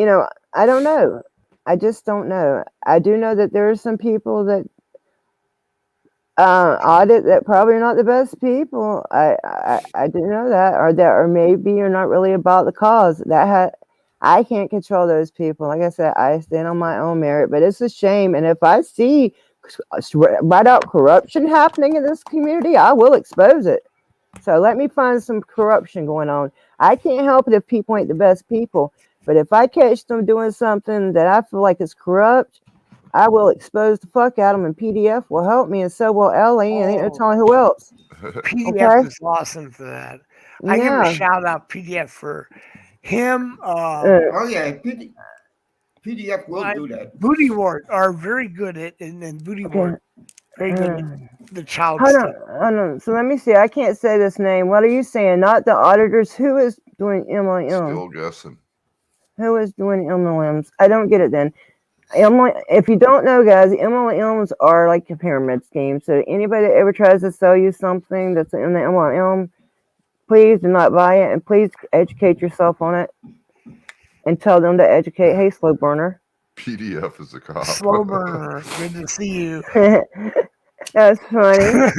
I don't know. I just don't know. I do know that there are some people that audit that probably are not the best people. I do know that, or maybe you're not really about the cause. I can't control those people. Like I said, I stand on my own merit, but it's a shame. And if I see right out corruption happening in this community, I will expose it. So let me find some corruption going on. I can't help it if people ain't the best people, but if I catch them doing something that I feel like is corrupt, I will expose the fuck out of them, and PDF will help me, and so will Ellie, and ain't no telling who else. PDF is awesome for that. I give a Yeah. shout out PDF for him. Oh yeah, PDF will do that. Booty Ward are very good at, and Booty Ward very good at the child Hold stuff. on. So let me see. I can't say this name. What are you saying? Not the auditors. Who is doing MLM? Still guessing. Who is doing MLMs? I don't get it then. If you don't know, guys, MLMs are like a pyramid scheme. So anybody that ever tries to sell you something that's in the MLM, please do not buy it, and please educate yourself on it and tell them to educate. Hey, slow burner. PDF is a cop. Slow burner. Good to see you. That's funny.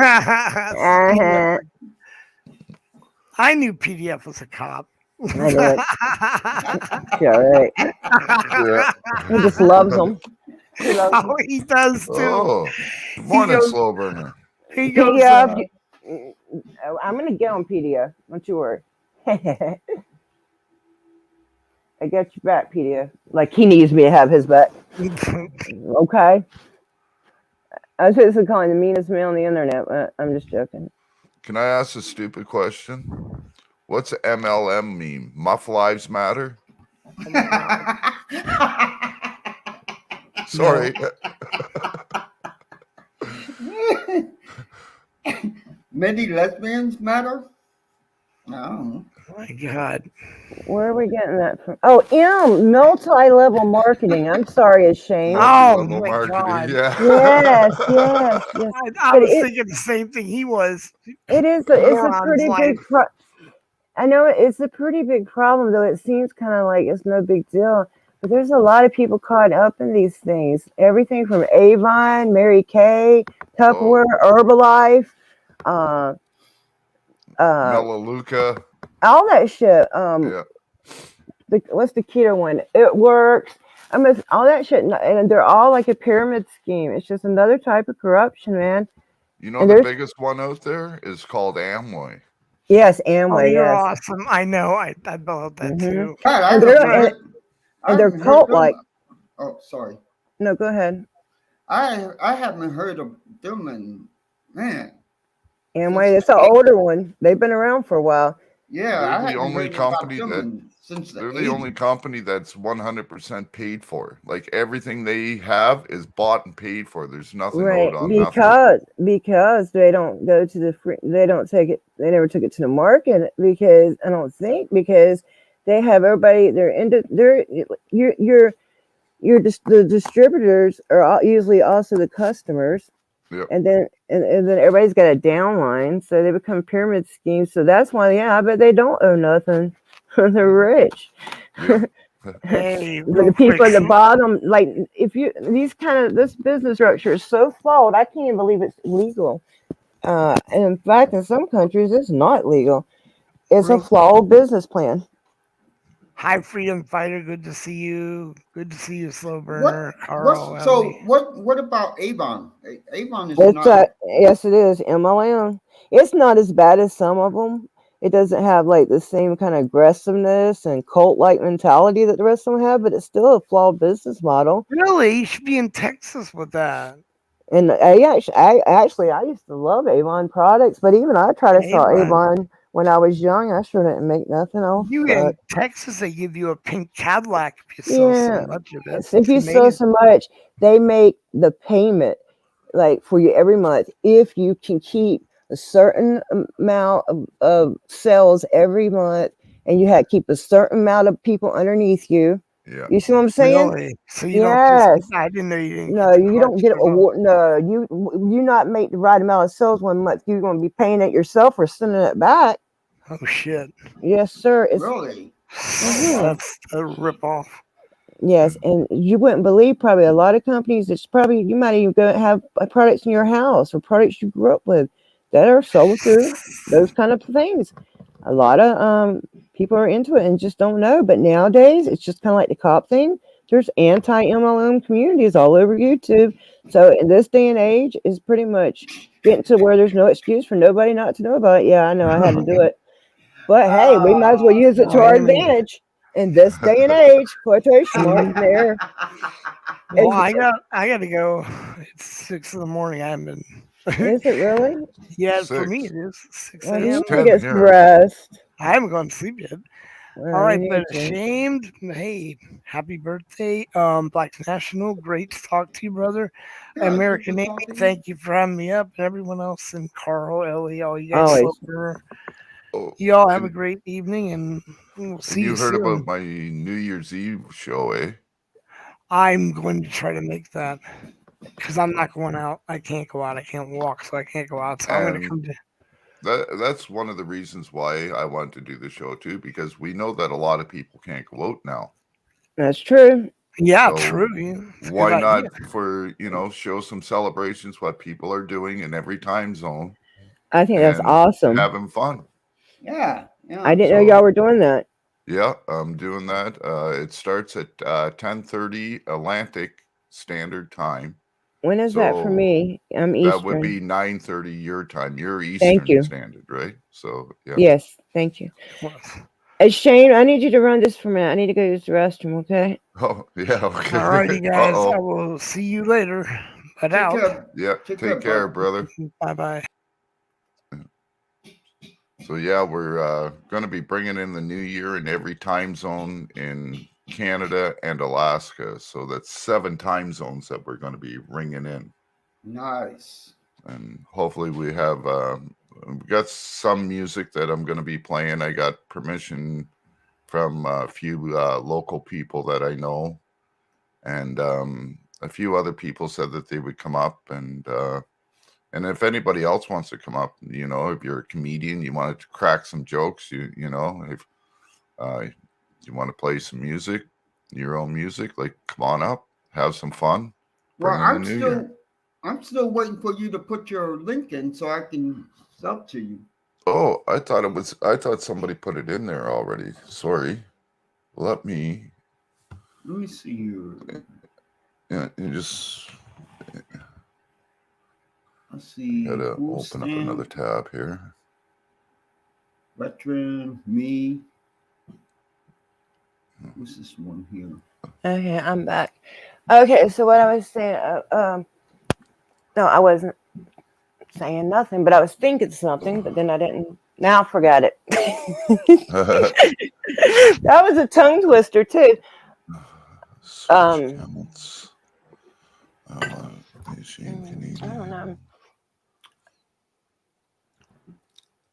I knew PDF was a cop. I knew it. Yeah, right. Yeah. He just loves them. Oh, he does too. Oh, good morning, slow burner. He goes. PDF, I'm gonna get on PDF. Don't you worry. I got your back, PDF. Like he needs me to have his back. Okay. I was supposed to call him the meanest man on the internet, but I'm just joking. Can I ask a stupid question? What's MLM mean? Muff Lives Matter? Sorry. Many lesbians matter? No. Oh my God. Where are we getting that from? Oh, multi-level marketing. I'm sorry, it's Shane. Oh Multi-level my God. Yeah. Yes. I was thinking the same thing he was. It's a pretty big I know it's a pretty big problem, though it seems kind of like it's no big deal. But there's a lot of people caught up in these things. Everything from Avon, Mary Kay, Tupperware, Herbalife, Melaleuca. all that shit. Yeah. What's the keto one? It works. I mean, all that shit, and they're all like a pyramid scheme. It's just another type of corruption, man. You know, And the there's biggest one out there is called Amway. yes, Oh, Amway, you're yes. awesome. I know. I love that too. God, And I they're haven't heard cult them. like. Oh, sorry. No, go ahead. I haven't heard of them in, man. Amway, it's an older one. They've been around for a while. Yeah, They're I the haven't only heard about company them since the they're the only 80s. company that's 100% paid for. Like everything they have is bought and paid for. There's nothing Right, owed on nothing. because they don't go to the free, they don't take it, they never took it to the market because I don't think because they have everybody they're into they're the distributors are usually also the customers. Yep. And then everybody's got a downline, so they become pyramid schemes. So that's why, yeah, I bet they don't owe nothing. They're rich. Yep. Hey, But real the people quick. at the bottom, like if you this business structure is so flawed, I can't even believe it's legal. And in fact, in some countries, it's not legal. It's a Real flawed business plan. Hi, Freedom Fighter. Good to see you. Good to see you, Slow Burner, What Carl, what's so Ellie. what about Avon? Avon is It's not. yes, it is MLM. It's not as bad as some of them. It doesn't have like the same kind of aggressiveness and cult-like mentality that the rest of them have, but it's still a flawed business model. Really? You should be in Texas with that. And I used to love Avon products, but even I tried to sell Avon. Avon when I was young. I sure didn't make nothing else. You But in Texas, they give you a pink Cadillac if you sell so yeah, much of it. if It's you sell amazing. so much, they make the payment like for you every month if you can keep a certain amount of sales every month, and you have to keep a certain amount of people underneath you. Yeah. You see what I'm saying? Really? So you don't just Yes. I didn't know you didn't No, get the you don't cards get for them. award. No, you not make the right amount of sales one month. You're going to be paying it yourself or sending it back. Oh shit. Yes, sir. It's Really? That's a ripoff. yes, and you wouldn't believe probably a lot of companies. It's probably you might even go have products in your house or products you grew up with that are sold through those kind of things. A lot of people are into it and just don't know. But nowadays, it's just kind of like the cop thing. There's anti-MLM communities all over YouTube. So in this day and age, is pretty much getting to where there's no excuse for nobody not to know about it. Yeah, I know I had to do it, but hey, we might as well use it to Well, our Amy. advantage in this day and age. Quotation marks in there. Well, I got to go. It's 6 in the morning. I haven't been. Is it really? Yeah, for me 6. it is 6 Well, you a.m. need to 10 get some here. rest. I haven't gone to sleep yet. Well, All right, you but need to. ashamed. Hey, happy birthday, Black National. Great to talk to you, brother. Yeah, it's good American to Amy, talk to you. thank you for having me up, and everyone else, and Carl, Ellie, all you guys. Always. Sloper. Oh, You all have a and, great evening, and we'll and see you you heard soon. about my New Year's Eve show, eh? I'm going to try to make that because I'm not going out. I can't go out. I can't walk, so I can't go out. So I'm going to come And to. that's one of the reasons why I wanted to do the show too, because we know that a lot of people can't go out now. That's true. Yeah, So true. It's a why good not idea. for show some celebrations what people are doing in every time zone I think that's and awesome. having fun. Yeah. I didn't know y'all were doing that. Yeah, I'm doing that. It starts at 10:30 Atlantic Standard Time. When is that for So me? I'm that would be Eastern. 9:30 your time. You're Thank Eastern you. Standard, right? So yeah. Yes, thank you. Hey, Shane, I need you to run this for a minute. I need to go use the restroom, okay? Oh yeah, okay. All righty, guys. I Uh-oh. will see you later. But Take out. care. Yeah, take care, brother. Bye bye. So yeah, we're going to be bringing in the new year in every time zone in Canada and Alaska. So that's 7 time zones that we're going to be ringing in. Nice. And hopefully we got some music that I'm going to be playing. I got permission from a few local people that I know, and a few other people said that they would come up, and if anybody else wants to come up, if you're a comedian, you want to crack some jokes, if you want to play some music, your own music, like come on up, have some fun. Well, Bring in the new year. I'm still waiting for you to put your link in so I can sub to you. Oh, I thought somebody put it in there already. Sorry. Let me Let me see here. Yeah, you just Let's see. gotta Food open up another stamp, tab here. veteran, me. What's this one here? Okay, I'm back. Okay, so what I was saying, no, I wasn't saying nothing, but I was thinking something, but then I didn't. Now I forgot it. That was a tongue twister too. Switch channels. Asian, I Canadian. don't know.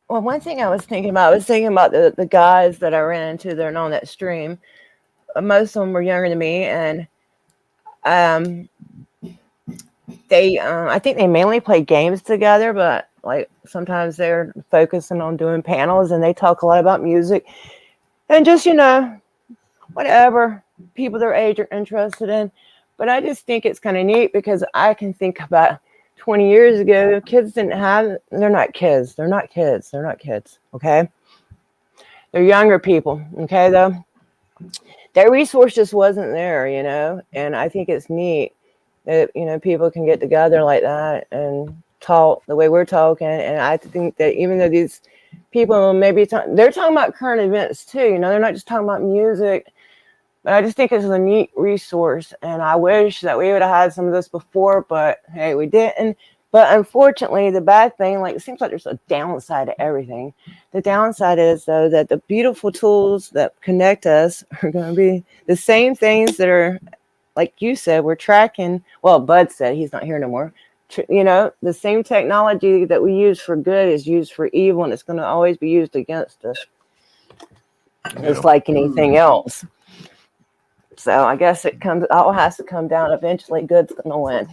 Well, one thing I was thinking about, the guys that I ran into that are on that stream. Most of them were younger than me, and they, I think they mainly play games together, but like sometimes they're focusing on doing panels, and they talk a lot about music and just whatever people their age are interested in. But I just think it's kind of neat because I can think about 20 years ago, kids didn't have, they're not kids. They're not kids. They're not kids. Okay. They're younger people. Okay. Though their resource just wasn't there, and I think it's neat that, people can get together like that and talk the way we're talking. And I think that even though these people maybe they're talking about current events too, they're not just talking about music. But I just think it's a neat resource, and I wish that we would have had some of this before, but hey, we didn't. But unfortunately, the bad thing, like, it seems like there's a downside to everything. The downside is, though, that the beautiful tools that connect us are going to be the same things that are, like you said, we're tracking. Well, Bud said he's not here no more. The same technology that we use for good is used for evil, and it's going to always be used against us. It's like anything else. So I guess all has to come down. Eventually, good's going to win.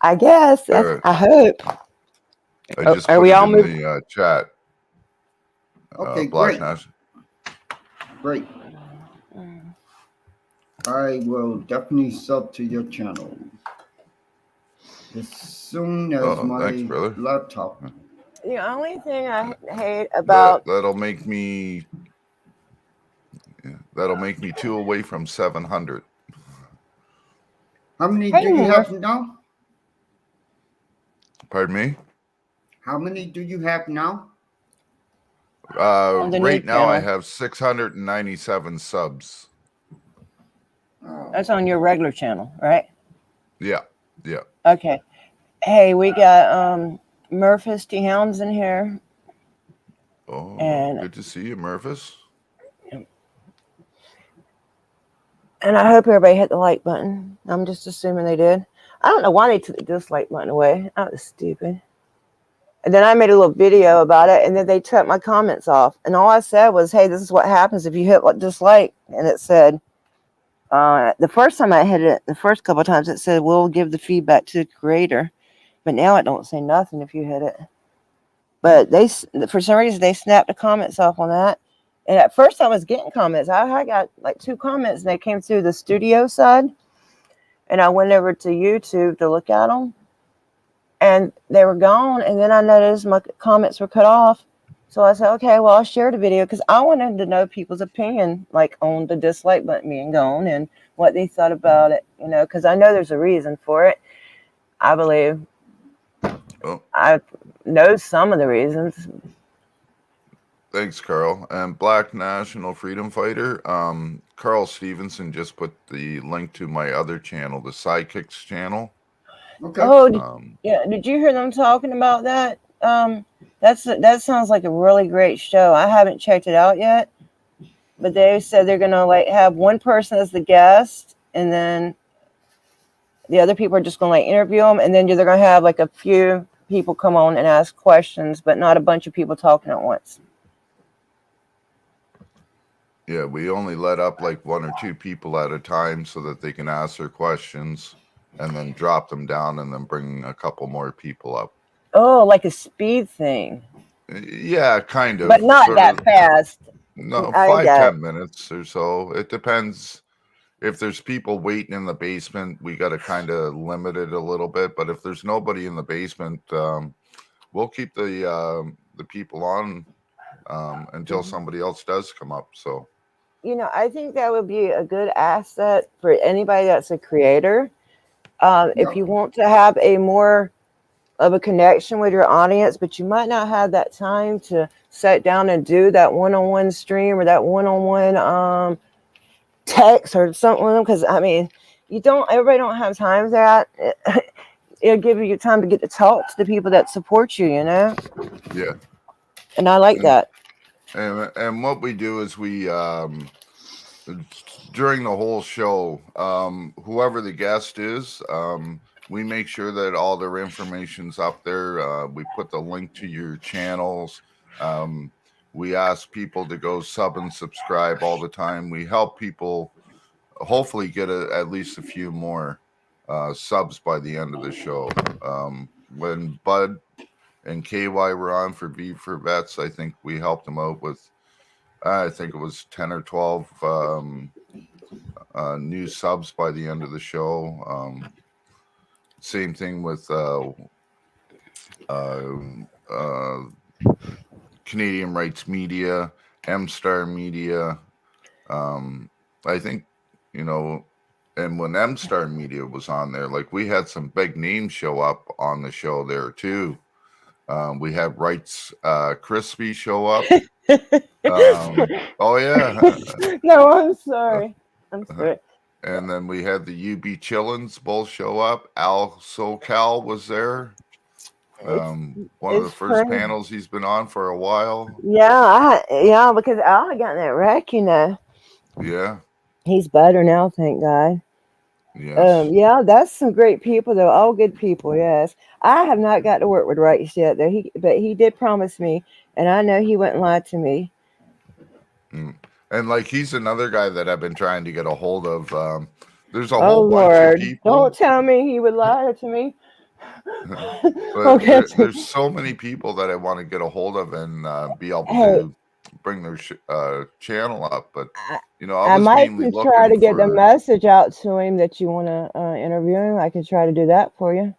I guess. I hope. I just are put we it all in moving? the chat. Okay, Black great. Nash. Great. I will definitely sub to your channel as soon as my laptop. The only thing I hate about that'll make me 2 away from 700. How many do you have now? Pardon me? How many do you have now? Right now I have 697 subs. That's on your regular channel, right? Yeah. Okay. Hey, we got Murphys T. Hounds in here. Oh, and good to see you, Murphys. And I hope everybody hit the like button. I'm just assuming they did. I don't know why they took the dislike button away. That was stupid. And then I made a little video about it, and then they took my comments off. And all I said was, hey, this is what happens if you hit dislike. And it said, the first time I hit it, the first couple of times, it said, we'll give the feedback to the creator. But now it don't say nothing if you hit it. But for some reason, they snapped the comments off on that. And at first I was getting comments. I got like 2 comments, and they came through the studio side. And I went over to YouTube to look at them. And they were gone. And then I noticed my comments were cut off. So I said, okay, well, I'll share the video because I wanted to know people's opinion, like on the dislike button being gone and what they thought about it, because I know there's a reason for it. I believe. I know some of the reasons. Thanks, Carl. And Black National Freedom Fighter. Carl Stevenson just put the link to my other channel, the Sidekicks channel. Okay. Oh, did you hear them talking about that? That sounds like a really great show. I haven't checked it out yet, but they said they're gonna have one person as the guest, and then the other people are just gonna interview them, and then they're gonna have a few people come on and ask questions, but not a bunch of people talking at once. Yeah, we only let up 1 or 2 people at a time so that they can ask their questions, and then drop them down, and then bring a couple more people up. Oh, like a speed thing. Yeah, kind of. But not that fast. No, 5-10 minutes or so. It depends. If there's people waiting in the basement, we got to kind of limit it a little bit. But if there's nobody in the basement, we'll keep the people on until somebody else does come up. So. I think that would be a good asset for anybody that's a creator. If Yep. you want to have a more of a connection with your audience, but you might not have that time to sit down and do that one-on-one stream or that one-on-one text or something with them. Because everybody don't have time for that. It'll give you time to get to talk to the people that support you. Yeah. And I like that. And what we do is we during the whole show, whoever the guest is, we make sure that all their information's up there. We put the link to your channels. We ask people to go sub and subscribe all the time. We help people hopefully get at least a few more subs by the end of the show. When Bud and KY were on for V for Vets, I think we helped them out with, I think it was 10 or 12 new subs by the end of the show. Same thing with Canadian Rights Media, M-Star Media. I think, and when M-Star Media was on there, like we had some big names show up on the show there too. We had Rights Crispy show up. Oh yeah. No, I'm sorry. I'm sorry. And then we had the UB Chillins both show up. Al SoCal was there. One of the first panels he's been on for a while. Yeah, because Al had gotten that wreck, Yeah. He's better now, thank God. Yes. Yeah, that's some great people, though. All good people, yes. I have not got to work with Rights yet, though. But he did promise me, and I know he wouldn't lie to me. And like he's another guy that I've been trying to get a hold of. There's a Oh whole bunch Lord! of people. Don't tell me he would lie to me. But there's so many people that I want to get a hold of and be able to bring their channel up. But I was might mainly try to get the for. message out to him that you want to interview him. I could try to do that for you.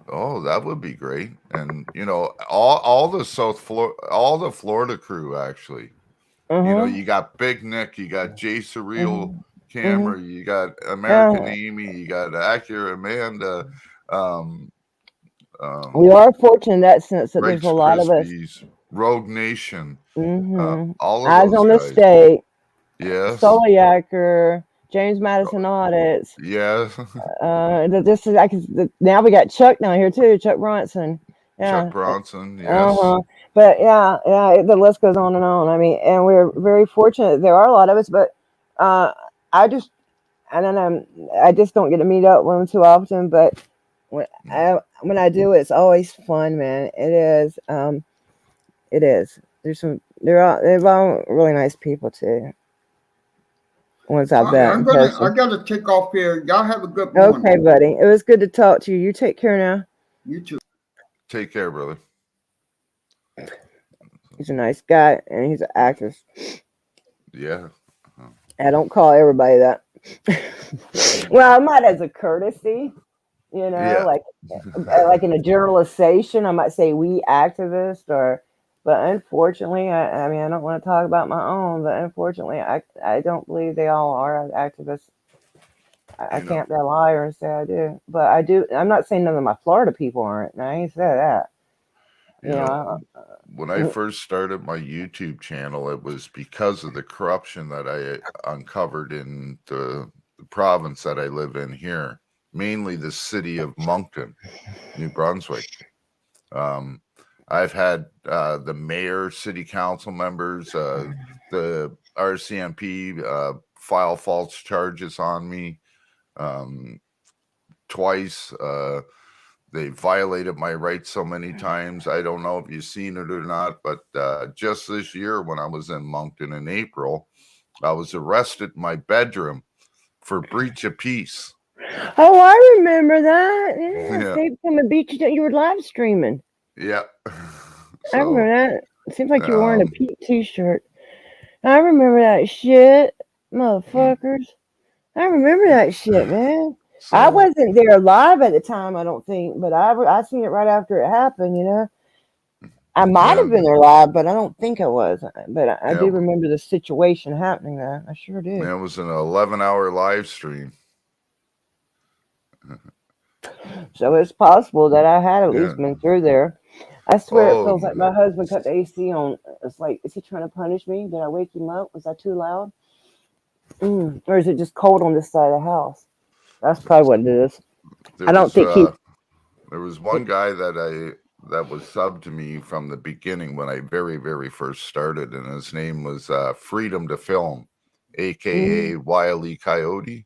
Oh, that would be great. And all the all the Florida crew actually. You got Big Nick, you got Jay Surreal Camera, you got American Amy, you got Accurate Amanda. We are fortunate in that sense that there's Rights a lot of us. Rogue Nation. All of Eyes those on guys. the State. Yes. Soliaker, James Madison Audits. Yes. Now we got Chuck down here too, Chuck Bronson. Yeah. Chuck Bronson, yes. But the list goes on and on. And we're very fortunate. There are a lot of us, but I just don't get to meet up with them too often. But when I do, it's always fun, man. It is. It is. They're all really nice people too. Once I've met. I gotta take off here. Y'all have a good morning. Okay, buddy. It was good to talk to you. You take care now. You too. Take care, brother. He's a nice guy, and he's an actor. Yeah. I don't call everybody that. Well, I might as a courtesy, like in a generalization, I might say we activists but unfortunately, I don't want to talk about my own, but unfortunately, I don't believe they all are activists. I can't be a liar and say I do, but I do. I'm not saying none of my Florida people aren't. And I ain't said that. When I first started my YouTube channel, it was because of the corruption that I uncovered in the province that I live in here, mainly the city of Moncton, New Brunswick. I've had the mayor, city council members, the RCMP file false charges on me twice. They violated my rights so many times. I don't know if you've seen it or not, but just this year when I was in Moncton in April, I was arrested in my bedroom for breach of peace. Oh, I remember that. Yeah. Escape from the beach. You were live streaming. Yeah. I remember that. It seems like you were wearing a pink t-shirt. I remember that shit, motherfuckers. I remember that shit, man. I wasn't there live at the time, I don't think, but I seen it right after it happened, I might Yeah, have been there live, but I don't think I was. But I do yeah, remember the situation happening there. I sure do. it was an 11-hour live stream. So it's possible that I had at Yeah. least been through there. I swear it Oh, feels like my husband cut the AC on. It's like, is he trying to punish me? Did I wake him up? Was I too loud? Or is it just cold on this side of the house? That's probably what it is. there I don't was think he. there was one guy that was subbed to me from the beginning when I very, very first started, and his name was Freedom to Film, aka Wile E. Coyote.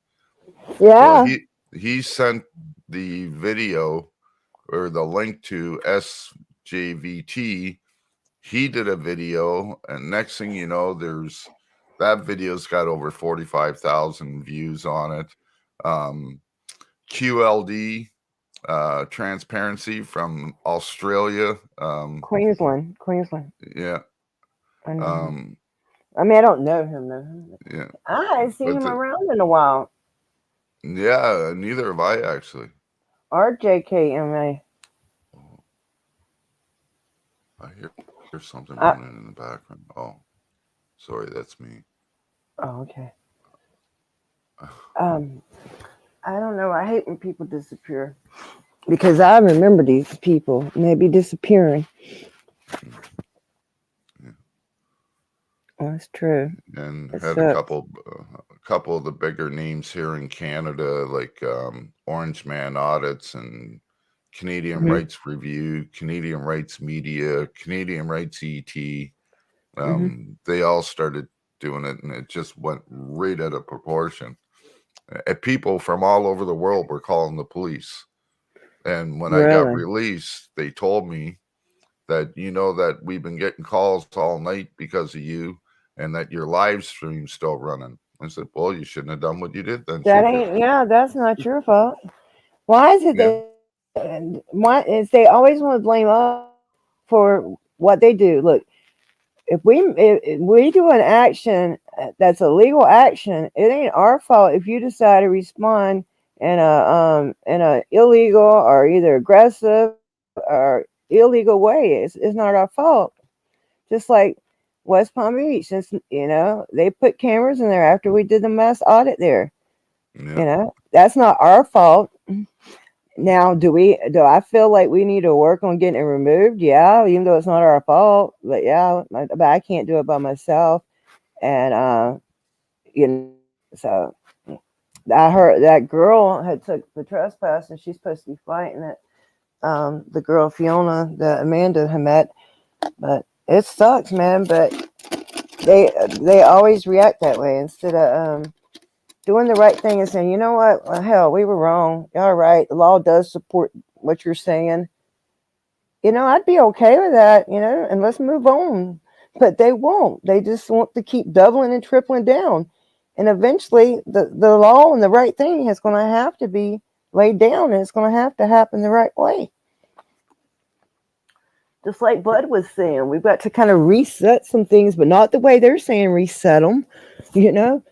Well, Yeah. he sent the video or the link to SJVT. He did a video, and next thing you know, that video's got over 45,000 views on it. QLD, Transparency from Australia. Queensland. Yeah. I know him. I mean, I don't know him. Yeah. I haven't seen him around in a while. Yeah, neither have I actually. RJKMA. I hear something running in the background. Oh, sorry, that's me. Oh, okay. I don't know. I hate when people disappear because I remember these people maybe disappearing. Yeah. Well, that's true. And It had a couple of the bigger names here in Canada, like Orange Man Audits and Canadian Rights Review, Canadian Rights Media, Canadian Rights ET. They all started doing it, and it just went right out of proportion. People from all over the world were calling the police. And when I got released, they told me that, that we've been getting calls all night because of you, and that your live stream's still running. I said, well, you shouldn't have done what you did then. That's not your fault. Why is it they always want to blame us for what they do? Look, if we do an action that's a legal action, it ain't our fault if you decide to respond in a illegal or either aggressive or illegal way. It's not our fault. Just like West Palm Beach, since they put cameras in there after we did the mass audit there. That's not our fault. Now, do I feel like we need to work on getting it removed? Yeah, even though it's not our fault, but but I can't do it by myself. And so I heard that girl had took the trespass, and she's supposed to be fighting it. The girl Fiona that Amanda had met, but it sucks, man. But they always react that way instead of doing the right thing and saying, you know what, well, hell, we were wrong. All right, the law does support what you're saying. I'd be okay with that, and let's move on. But they won't. They just want to keep doubling and tripling down. And eventually the law and the right thing is going to have to be laid down, and it's going to have to happen the right way. Just like Bud was saying, we've got to kind of reset some things, but not the way they're saying reset them. You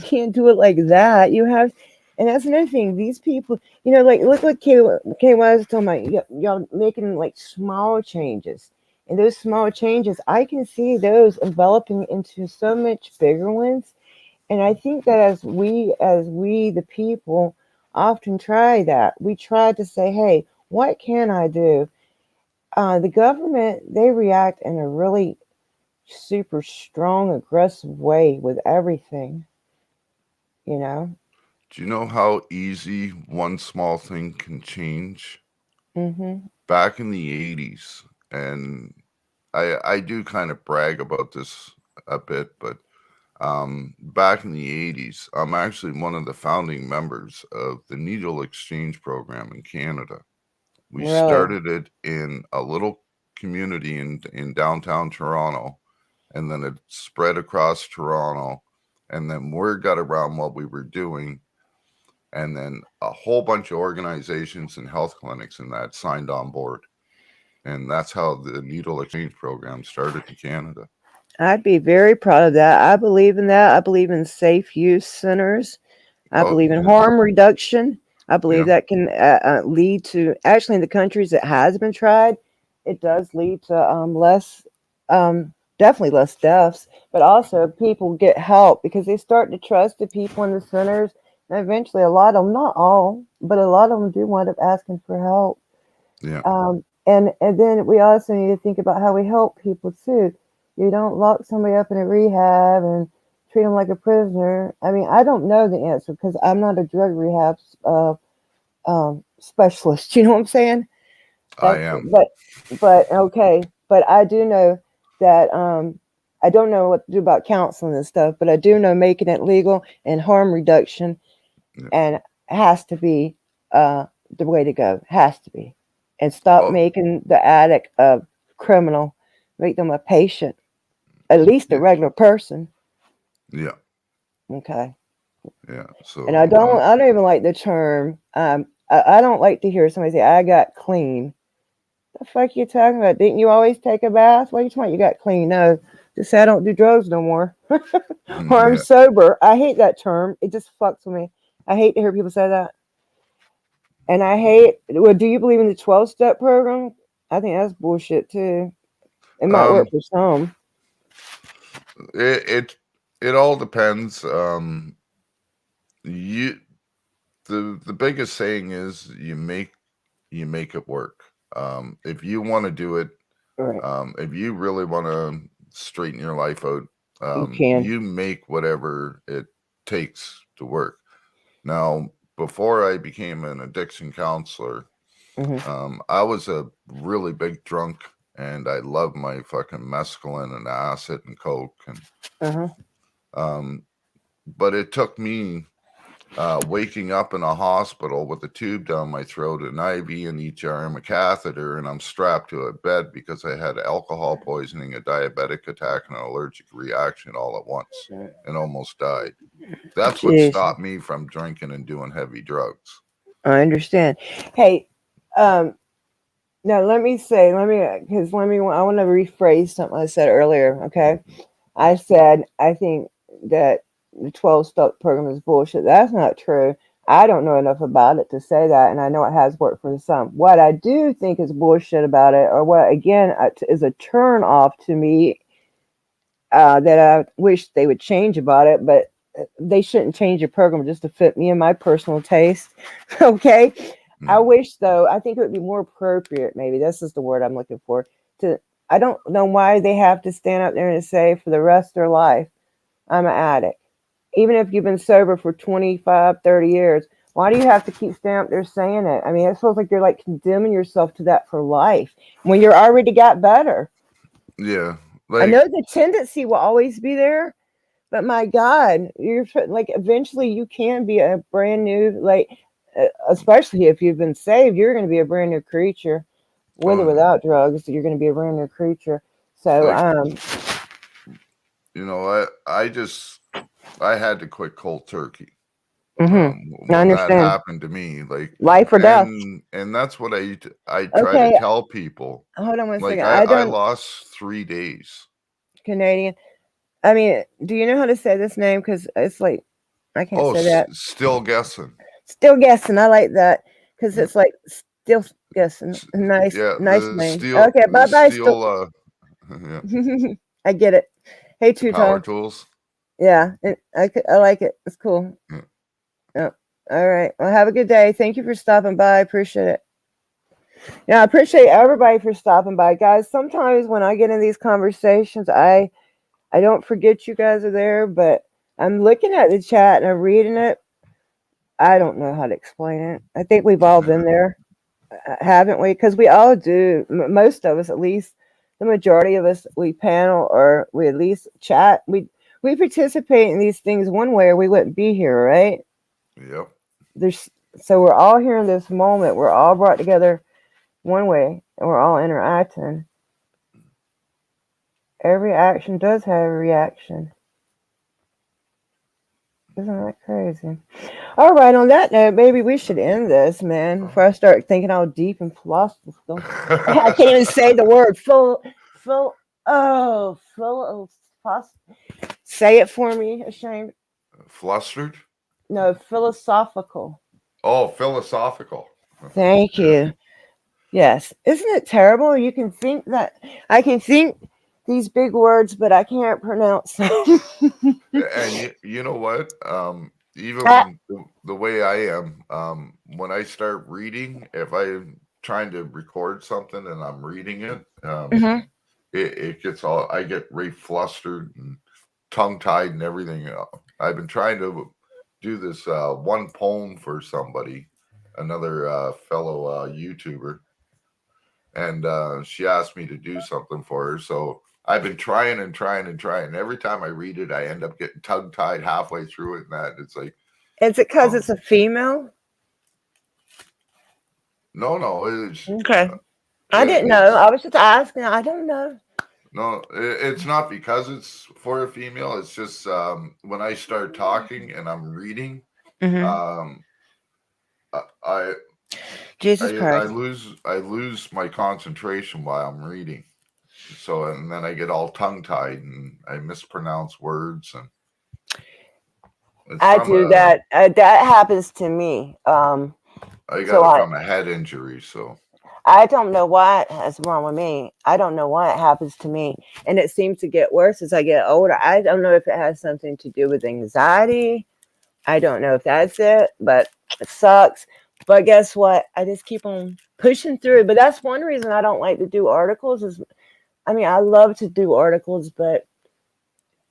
can't do it like that. You have, and that's another thing. These people, like look what KY was talking about. Y'all making like small changes, and those small changes, I can see those enveloping into so much bigger ones. And I think that as we the people often try that, we try to say, hey, what can I do? The government, they react in a really super strong, aggressive way with everything. Do you know how easy one small thing can change? Back in the 80s, and I do kind of brag about this a bit, but back in the 80s, I'm actually one of the founding members of the Needle Exchange Program in Canada. We started it in a little community in downtown Toronto, and then it spread across Toronto, and then word got around what we were doing, and then a whole bunch of organizations and health clinics and that signed on board. And that's how the Needle Exchange Program started in Canada. I'd be very proud of that. I believe in that. I believe in safe use centers. I believe in harm reduction. I believe that can lead to, actually in the countries that has been tried, it does lead to less, definitely less deaths, but also people get help because they start to trust the people in the centers. And eventually, a lot of them, not all, but a lot of them do wind up asking for help. Yeah. And then we also need to think about how we help people too. You don't lock somebody up in a rehab and treat them like a prisoner. I mean, I don't know the answer because I'm not a drug rehab specialist. You know what I'm saying? I am. But okay. But I do know that I don't know what to do about counseling and stuff, but I do know making it legal and harm reduction, Yeah. and has to be the way to go. Has to be, and stop Oh, making the addict a criminal. Make them a patient, at least a yeah. regular person. Yeah. Okay. Yeah. And I don't even like the term. I don't like to hear somebody say, "I got clean." The fuck you talking about? Didn't you always take a bath? What are you talking about? You got clean? No, just say I don't do drugs no more, or I'm Yeah. sober. I hate that term. It just fucks with me. I hate to hear people say that. And I hate. Well, do you believe in the 12-step program? I think that's bullshit too. It might work Um, for some. it all depends. You the biggest saying is you make it work. If you want to do it, Right. if you really want to straighten your life out, You can. you make whatever it takes to work. Now, before I became an addiction counselor, I was a really big drunk, and I loved my fucking mescaline and acid and coke, and but it took me waking up in a hospital with a tube down my throat, an IV in each arm, a catheter, and I'm strapped to a bed because I had alcohol poisoning, a diabetic attack, and an allergic reaction all at once, and almost died. That's what Jeez. stopped me from drinking and doing heavy drugs. I understand. Hey, now let me, I want to rephrase something I said earlier. Okay. I said, I think that the 12-step program is bullshit. That's not true. I don't know enough about it to say that, and I know it has worked for some. What I do think is bullshit about it, or what, again, is a turn off to me, that I wish they would change about it, but they shouldn't change the program just to fit me and my personal taste. Okay. I wish, though, I think it would be more appropriate, maybe this is the word I'm looking for, to, I don't know why they have to stand up there and say for the rest of their life, I'm an addict. Even if you've been sober for 25, 30 years, why do you have to keep standing up there saying it? I mean, it feels like you're like condemning yourself to that for life when you're already got better. Yeah. I know the tendency will always be there, but my God, you're like, eventually you can be a brand new, like, especially if you've been saved, you're going to be a brand new creature. With or without drugs, you're going to be a brand new creature. So, I had to quit cold turkey. I When that understand. happened to me, like Life or death. And that's what I try Okay. to tell people. Hold on one Like second. I lost 3 days. Canadian. I mean, do you know how to say this name? Because it's like, I can't say that. Still guessing. Still guessing. I like that because it's like still guessing. Nice, Yeah, nice the name. steel, Okay, bye bye. steel. Yeah. I get it. Hey, Two Power Tone. tools. Yeah, I like it. It's cool. Yeah. Yeah. All right. Well, have a good day. Thank you for stopping by. I appreciate it. Yeah, I appreciate everybody for stopping by, guys. Sometimes when I get in these conversations, I don't forget you guys are there, but I'm looking at the chat and I'm reading it. I don't know how to explain it. I think we've all been there, haven't we? Because we all do. Most of us, at least the majority of us, we panel or we at least chat. We participate in these things one way, or we wouldn't be here, right? Yep. So we're all here in this moment. We're all brought together one way, and we're all interacting. Every action does have a reaction. Isn't that crazy? All right, on that note, maybe we should end this, man, before I start thinking all deep and philosophical. I can't even say the word. Say it for me, ashamed. Flustered? No, philosophical. Oh, philosophical. Thank you. Yes. Isn't it terrible? You can think that I can think these big words, but I can't pronounce them. And you know what? Ah, Even the way I am, when I start reading, if I'm trying to record something and I'm reading it, mhm. it gets all, I get very flustered and tongue tied and everything. I've been trying to do this one poem for somebody, another fellow YouTuber, and she asked me to do something for her. So I've been trying and trying and trying. Every time I read it, I end up getting tongue tied halfway through it, and that it's like, Is it because um, it's a female? no, it's Okay. I didn't know. it's I was just asking. I don't know. no, it's not because it's for a female. It's just when I start talking and I'm reading, Hmm. um, I Jesus Christ. I lose my concentration while I'm reading. So and then I get all tongue tied and I mispronounce words, and it's I from do a that. That happens to me. I got So it I from a head injury. So I don't know what is wrong with me. I don't know why it happens to me, and it seems to get worse as I get older. I don't know if it has something to do with anxiety. I don't know if that's it, but it sucks. But guess what? I just keep on pushing through. But that's one reason I don't like to do articles. Is I mean, I love to do articles, but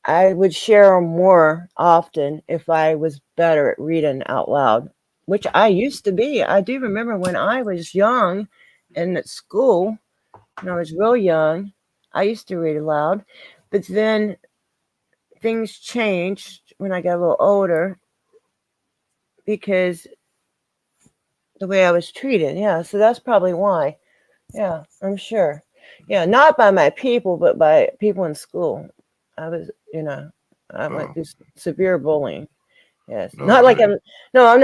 I would share them more often if I was better at reading out loud, which I used to be. I do remember when I was young and at school, when I was real young, I used to read aloud. But then things changed when I got a little older because the way I was treated. Yeah, so that's probably why. Yeah, I'm sure. Yeah, not by my people, but by people in school. I was, I went oh through severe bullying. Yes, no, not like no. I'm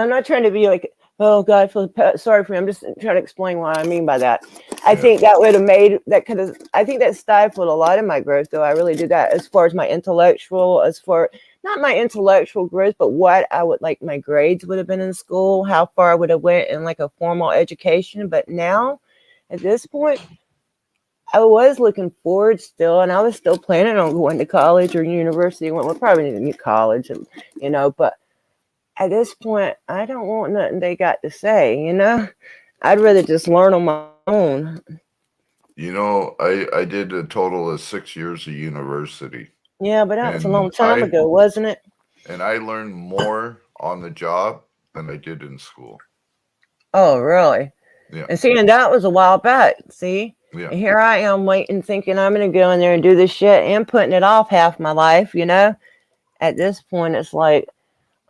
not trying to be like, oh God, I feel sorry for me. I'm just trying to explain what I mean by that. I yeah, think that would have made that could have. I think that stifled a lot of my growth, though. I really did that as far as my intellectual, as far not my intellectual growth, but what I would like my grades would have been in school, how far I would have went in like a formal education. But now, at this point, I was looking forward still, and I was still planning on going to college or university. Well, probably need college, and but at this point, I don't want nothing they got to say. I'd rather just learn on my own. I did a total of 6 years of university, Yeah, but that was a long and time ago, wasn't it? I learned more on the job than I did in school. Oh, really? Yeah, And seeing that was a while back. See, yeah. and here I am waiting, thinking I'm going to go in there and do this shit, and putting it off half my life. At this point, it's like,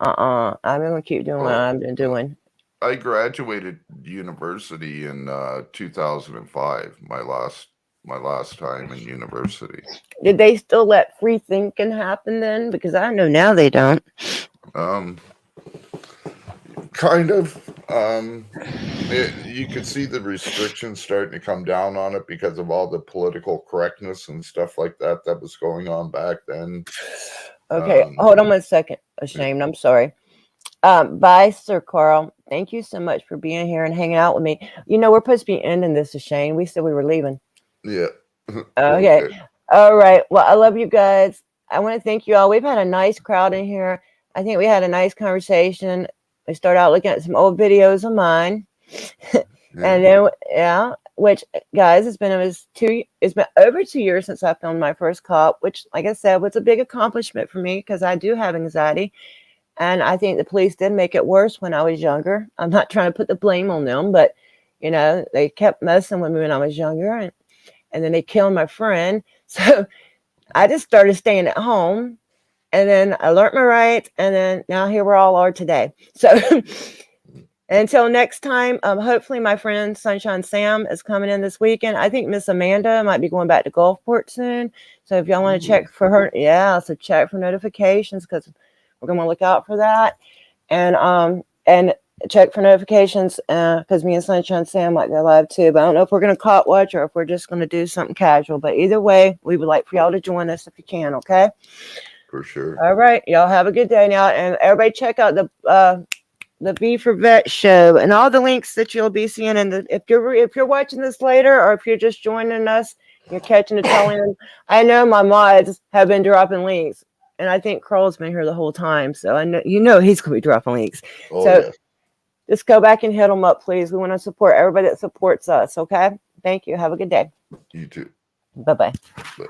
I'm going to keep doing what Well, I've been doing. I graduated university in 2005. My last time in university. Did they still let free thinking happen then? Because I know now they don't. Um, kind of. You could see the restrictions starting to come down on it because of all the political correctness and stuff like that that was going on back then. Okay, hold on 1 second. Ashamed. I'm sorry. Bye, Sir Carl. Thank you so much for being here and hanging out with me. We're supposed to be ending this, Shane. We said we were leaving. Yeah. Okay. All right. Well, I love you guys. I want to thank you all. We've had a nice crowd in here. I think we had a nice conversation. We started out looking at some old videos of mine. And then, yeah, which guys, it's been over 2 years since I filmed my first cop, which, like I said, was a big accomplishment for me because I do have anxiety. And I think the police did make it worse when I was younger. I'm not trying to put the blame on them, but they kept messing with me when I was younger, and then they killed my friend. So I just started staying at home, and then I learned my rights, and then now here we all are today. So until next time, hopefully my friend Sunshine Sam is coming in this weekend. I think Miss Amanda might be going back to Gulfport soon. So if y'all want to check for her, so check for notifications because we're going to look out for that. And check for notifications because me and Sunshine Sam might go live too. But I don't know if we're going to caught watch or if we're just going to do something casual. But either way, we would like for y'all to join us if you can, okay? For sure. All right. Y'all have a good day now. And everybody check out the the B for Vet show, and all the links that you'll be seeing. And if you're watching this later, or if you're just joining us, you're catching the tail end. I know my mods have been dropping links, and I think Carl's been here the whole time, so I know he's gonna be dropping links. Oh, so yeah. just go back and hit them up, please. We want to support everybody that supports us. Okay, thank you. Have a good day. You too. Bye-bye. Bye.